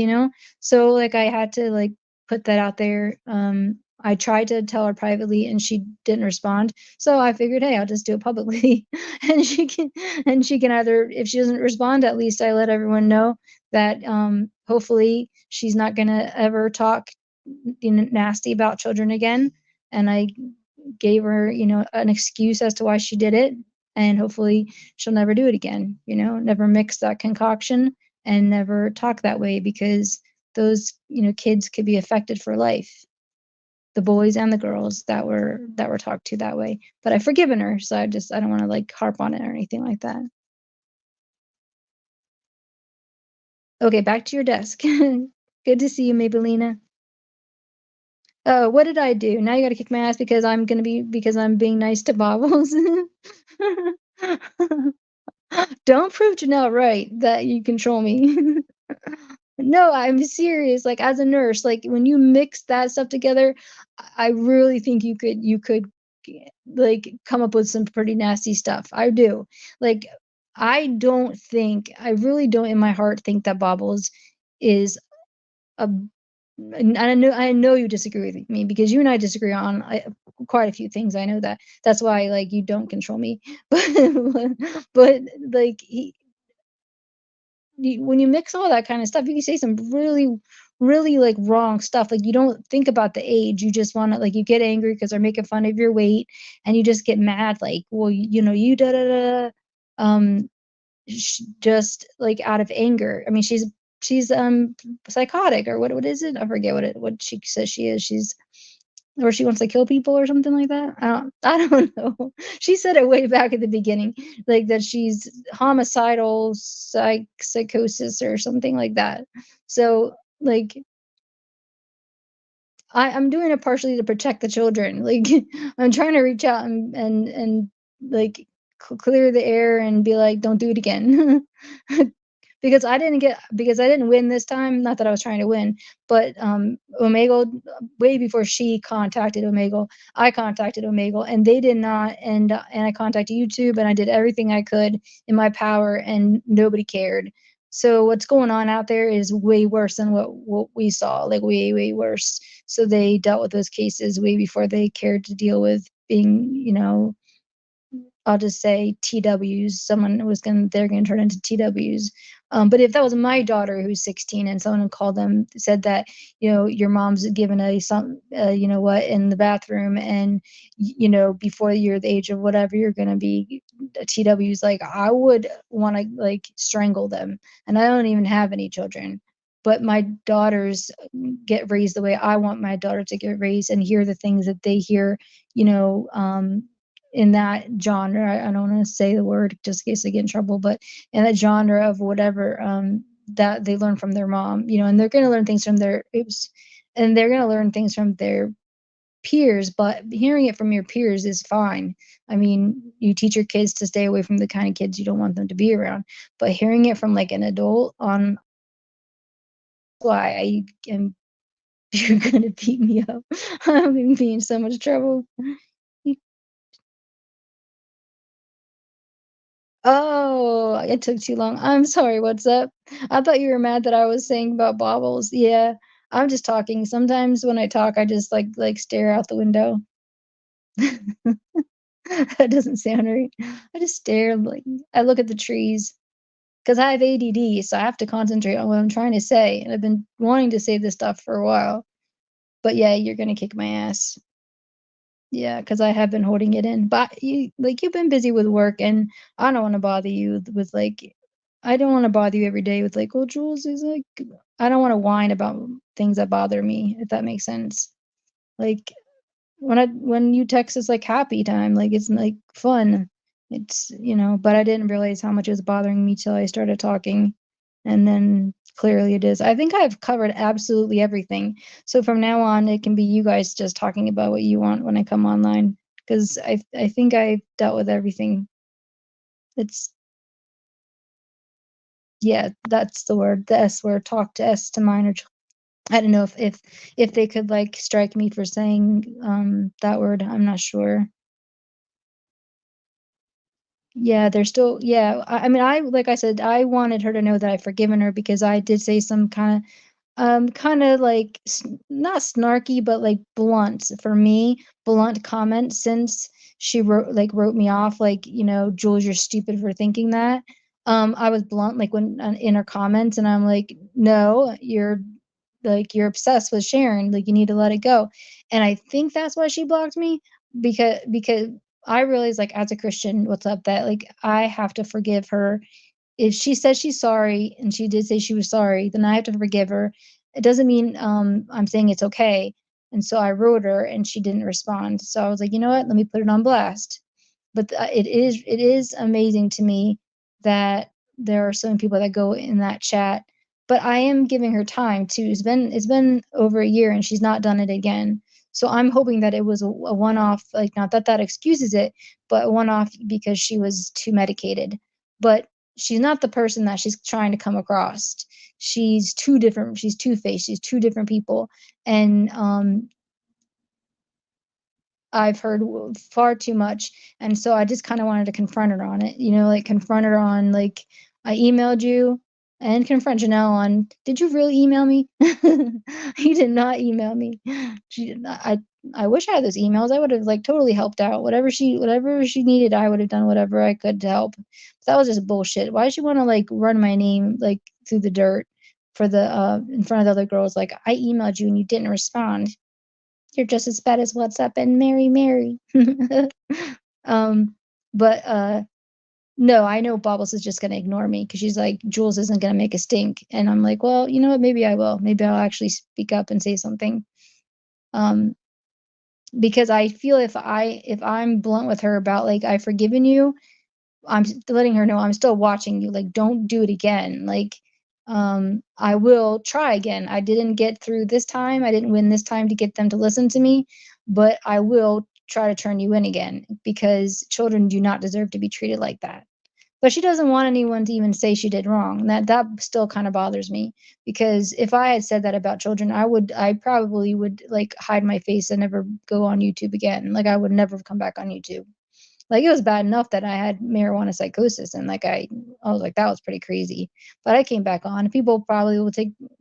So like I had to like put that out there. I tried to tell her privately and she didn't respond, so I figured, hey, I'll just do it publicly. And she can either, if she doesn't respond, at least I let everyone know that hopefully she's not going to ever talk nasty about children again, and I gave her an excuse as to why she did it, and hopefully she'll never do it again, never mix that concoction and never talk that way, because those kids could be affected for life, the boys and the girls that were talked to that way. But I've forgiven her, so I don't want to like harp on it or anything like that. Okay, back to your desk. Good to see you, Maybellina. Oh, what did I do? Now you gotta kick my ass because I'm being nice to Bobbles. Don't prove Janelle right that you control me. No, I'm serious. Like as a nurse, like when you mix that stuff together, I really think you could like come up with some pretty nasty stuff. I do. Like I really don't in my heart think that Bobbles is a and I know you disagree with me because you and I disagree on quite a few things. I know that. That's why like you don't control me. But like when you mix all that kind of stuff, you can say some really, really like wrong stuff. Like you don't think about the age. You just want to like you get angry because they're making fun of your weight, and you just get mad. Like, well, you da da da. Um, just like out of anger. I mean, she's psychotic, or what is it? I forget what she says she is. She's or she wants to kill people or something like that. I don't know. She said it way back at the beginning, like that she's homicidal psychosis or something like that. So like I'm doing it partially to protect the children. Like I'm trying to reach out and like clear the air and be like, don't do it again. Because I didn't win this time. Not that I was trying to win, but Omegle, way before she contacted Omegle, I contacted Omegle, and they did not. And I contacted YouTube, and I did everything I could in my power, and nobody cared. So what's going on out there is way worse than what we saw, like way worse. So they dealt with those cases way before they cared to deal with being, I'll just say TWs. They're gonna turn into TWs. But if that was my daughter who's 16 and someone called them, said that, your mom's given a some, you know what, in the bathroom, and before you're the age of whatever you're gonna be, TW's, like, I would want to like strangle them. And I don't even have any children, but my daughters get raised the way I want my daughter to get raised and hear the things that they hear, you know, um, in that genre. I don't want to say the word just in case I get in trouble, but in that genre of whatever, that they learn from their mom, and they're going to learn things from their oops, and they're going to learn things from their peers, but hearing it from your peers is fine. I mean, you teach your kids to stay away from the kind of kids you don't want them to be around, but hearing it from like an adult on why I am you're gonna beat me up. I'm gonna be in so much trouble. You Oh, it took too long. I'm sorry, what's up? I thought you were mad that I was saying about baubles. Yeah, I'm just talking. Sometimes when I talk, I just, like, stare out the window. That doesn't sound right. I just stare, like I look at the trees, 'cause I have ADD, so I have to concentrate on what I'm trying to say, and I've been wanting to say this stuff for a while. But yeah, you're gonna kick my ass. Yeah, because I have been holding it in, but you've been busy with work, and I don't wanna bother you with, like I don't wanna bother you every day with, like, "Oh, Jules is, like" I don't wanna whine about things that bother me, if that makes sense. Like, when you text, it's, like, happy time, like, it's, like, fun. But I didn't realize how much it was bothering me till I started talking, and then clearly it is. I think I've covered absolutely everything. So from now on, it can be you guys just talking about what you want when I come online, 'cause I think I've dealt with everything. It's Yeah, that's the word, the S word, talk to S to minor chil I don't know if they could, like, strike me for saying, that word, I'm not sure. Yeah, they're still yeah, I mean, like I said, I wanted her to know that I've forgiven her because I did say some kinda like not snarky, but, like, blunt, for me, blunt comment since she wrote me off, like, "Jules, you're stupid for thinking that." I was blunt, like, when in her comments, and I'm like, "No, you're obsessed with Sharon, like, you need to let it go." And I think that's why she blocked me, because I realized, like, as a Christian, what's up, that, like, I have to forgive her. If she says she's sorry, and she did say she was sorry, then I have to forgive her. It doesn't mean, I'm saying it's okay. And so I wrote her, and she didn't respond. So I was like, "You know what? Let me put it on blast." But it is amazing to me that there are so many people that go in that chat, but I am giving her time too. It's been over a year, and she's not done it again. So I'm hoping that it was a one-off, like, not that that excuses it, but a one-off because she was too medicated. But she's not the person that she's trying to come across. She's two-faced, she's 2 different people, and, I've heard far too much, and so I just kinda wanted to confront her on it, like, confront her on, like, "I emailed you," and confront Janelle on, "Did you really email me?" "You did not email me." She I wish I had those emails, I would've, like, totally helped out. Whatever she needed, I would've done whatever I could to help. That was just bullshit. Why does she wanna, like, run my name, like, through the dirt in front of the other girls, like, "I emailed you and you didn't respond." You're just as bad as What's Up and Mary Mary. Um, but, no, I know Bubbles is just gonna ignore me because she's like, "Jules isn't gonna make a stink," and I'm like, "Well, you know what? Maybe I will. Maybe I'll actually speak up and say something." Um, because I feel if I'm blunt with her about, like, "I've forgiven you," letting her know I'm still watching you, like, don't do it again, like, I will try again. I didn't get through this time, I didn't win this time to get them to listen to me, but I will try to turn you in again because children do not deserve to be treated like that. But she doesn't want anyone to even say she did wrong, and that still kinda bothers me because if I had said that about children, I probably would, like, hide my face and never go on YouTube again, like, I would never come back on YouTube. Like, it was bad enough that I had marijuana psychosis and, like, I was like, "That was pretty crazy." But I came back on, and people probably will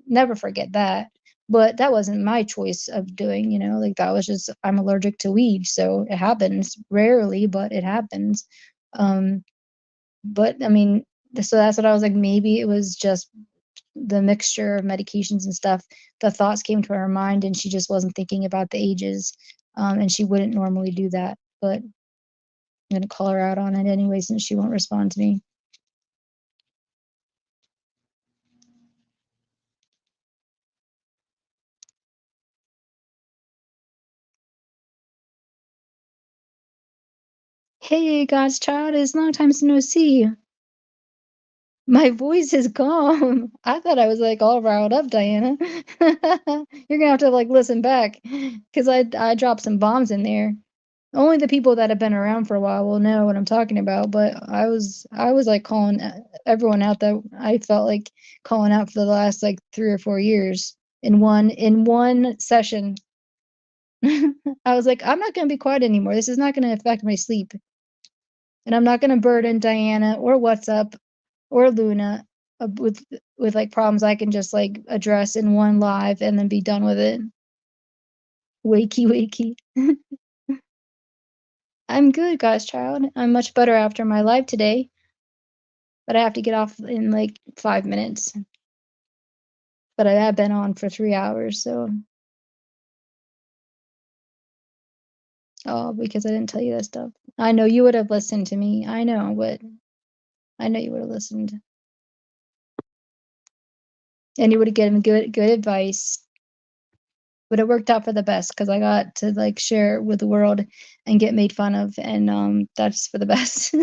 never forget that. But that wasn't my choice of doing, like, that was just I'm allergic to weed, so it happens rarely, but it happens. Um, but, I mean, So that's what I was like, maybe it was just the mixture of medications and stuff. The thoughts came to her mind and she just wasn't thinking about the ages. And she wouldn't normally do that, but I'm gonna call her out on it anyway since she won't respond to me. Hey, God's child, it's long time to no see. My voice is gone. I thought I was like all riled up, Diana. You're gonna have to like listen back because I dropped some bombs in there. Only the people that have been around for a while will know what I'm talking about. But I was like calling everyone out that I felt like calling out for the last like 3 or 4 years in one session. I was like, I'm not gonna be quiet anymore. This is not gonna affect my sleep, and I'm not gonna burden Diana or What's Up or Luna with like problems I can just like address in one live and then be done with it. Wakey wakey. I'm good, God's child. I'm much better after my live today, but I have to get off in like 5 minutes. But I have been on for 3 hours, so oh, because I didn't tell you that stuff. I know you would have listened to me. I know, but I know you would have listened. And you would have given good advice. But it worked out for the best because I got to like share it with the world and get made fun of, and that's for the best.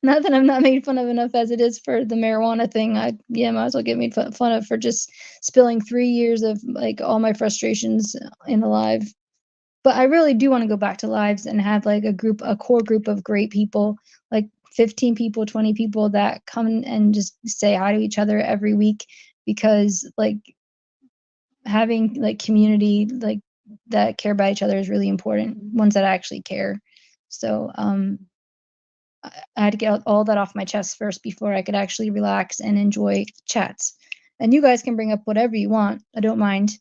Not that I'm not made fun of enough as it is for the marijuana thing. I yeah, might as well get made fun of for just spilling 3 years of like all my frustrations in a live. But I really do want to go back to lives and have like a core group of great people, like 15 people, 20 people that come and just say hi to each other every week because like having like community like that care about each other is really important. Ones that actually care. So I had to get all that off my chest first before I could actually relax and enjoy chats. And you guys can bring up whatever you want. I don't mind.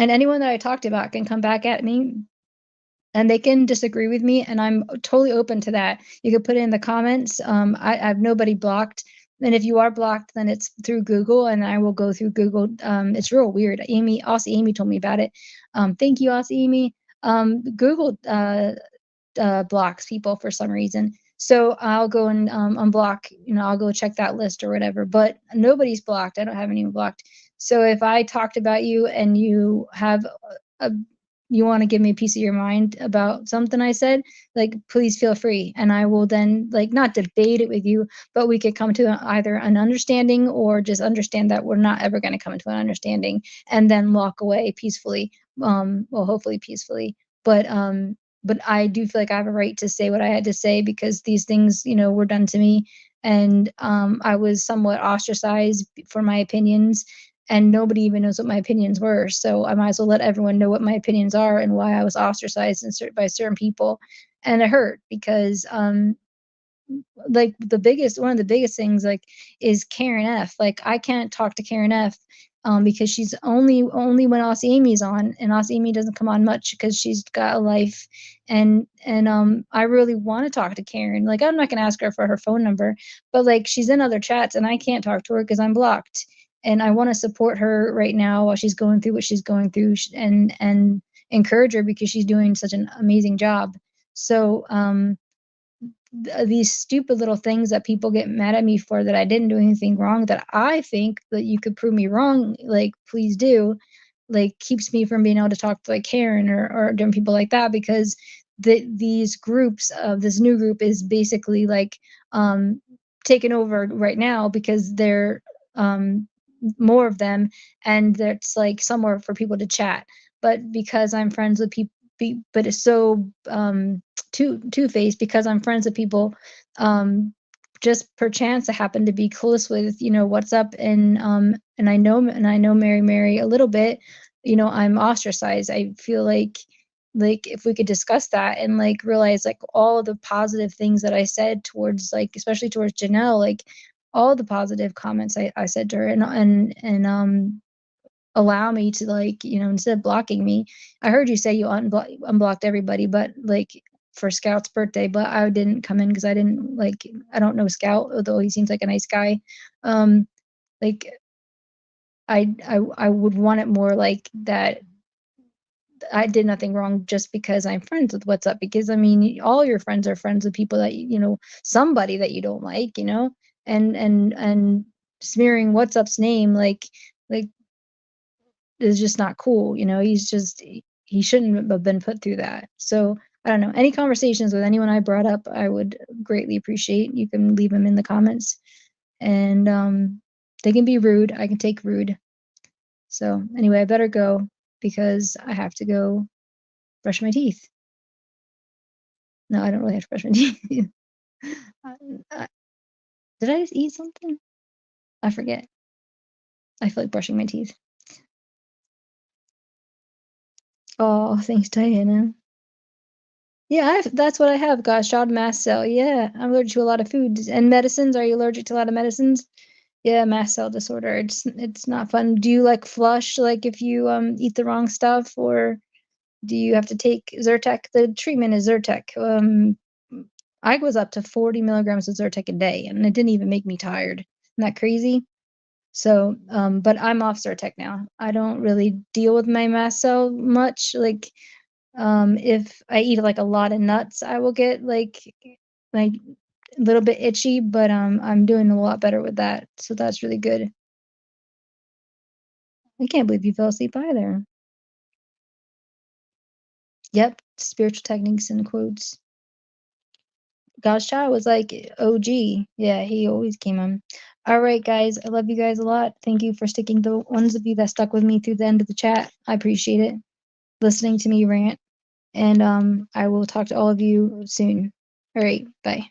And anyone that I talked about can come back at me and they can disagree with me, and I'm totally open to that. You could put it in the comments. I have nobody blocked, and if you are blocked, then it's through Google, and I will go through Google. It's real weird. Aussie Amy told me about it. Thank you, Aussie Amy. Google blocks people for some reason. So I'll go and unblock, I'll go check that list or whatever. But nobody's blocked. I don't have anyone blocked. So if I talked about you and you have a you want to give me a piece of your mind about something I said, like please feel free. And I will then like not debate it with you, but we could come to either an understanding or just understand that we're not ever going to come to an understanding and then walk away peacefully. Well, hopefully peacefully. But I do feel like I have a right to say what I had to say because these things, were done to me. And I was somewhat ostracized for my opinions, and nobody even knows what my opinions were. So I might as well let everyone know what my opinions are and why I was ostracized by certain people. And it hurt because like one of the biggest things like is Karen F. Like I can't talk to Karen F. Because she's only when Aussie Amy's on, and Aussie Amy doesn't come on much because she's got a life, and I really want to talk to Karen. Like I'm not gonna ask her for her phone number, but like she's in other chats and I can't talk to her because I'm blocked, and I want to support her right now while she's going through what she's going through, and encourage her because she's doing such an amazing job. So these stupid little things that people get mad at me for that I didn't do anything wrong that I think that you could prove me wrong, like please do, like keeps me from being able to talk to like Karen or different people like that because these groups of this new group is basically like taken over right now because they're more of them and there's like somewhere for people to chat. But because I'm friends with people, but it's so two-faced because I'm friends with people, just perchance I happen to be close with, What's Up, and I know Mary a little bit, I'm ostracized. I feel like if we could discuss that and like realize like all the positive things that I said towards like especially towards Janelle, like all the positive comments I said to her and allow me to like instead of blocking me. I heard you say you unblocked everybody, but like for Scout's birthday, but I didn't come in because I don't know Scout, although he seems like a nice guy. Like I would want it more like that I did nothing wrong just because I'm friends with What's Up. Because I mean, all your friends are friends with people that somebody that you don't like, and smearing What's Up's name like is just not cool. He shouldn't have been put through that. So I don't know. Any conversations with anyone I brought up, I would greatly appreciate. You can leave them in the comments, and they can be rude. I can take rude. So anyway, I better go because I have to go brush my teeth. No, I don't really have to brush my teeth. Did I just eat something? I forget. I feel like brushing my teeth. Oh, thanks, Diana. Yeah, that's what I have. Got shot mast cell. Yeah, I'm allergic to a lot of foods and medicines. Are you allergic to a lot of medicines? Yeah, mast cell disorder. It's not fun. Do you like flush like if you eat the wrong stuff, or do you have to take Zyrtec? The treatment is Zyrtec. I was up to 40 milligrams of Zyrtec a day, and it didn't even make me tired. Isn't that crazy? So, but I'm off Zyrtec now. I don't really deal with my mast cell much. Like, if I eat like a lot of nuts, I will get like a little bit itchy, but I'm doing a lot better with that. So that's really good. I can't believe you fell asleep either. Yep, spiritual techniques in quotes. God's Child was like OG. Yeah, he always came on. All right, guys. I love you guys a lot. Thank you for sticking, the ones of you that stuck with me through the end of the chat. I appreciate it. Listening to me rant. And I will talk to all of you soon. All right, bye.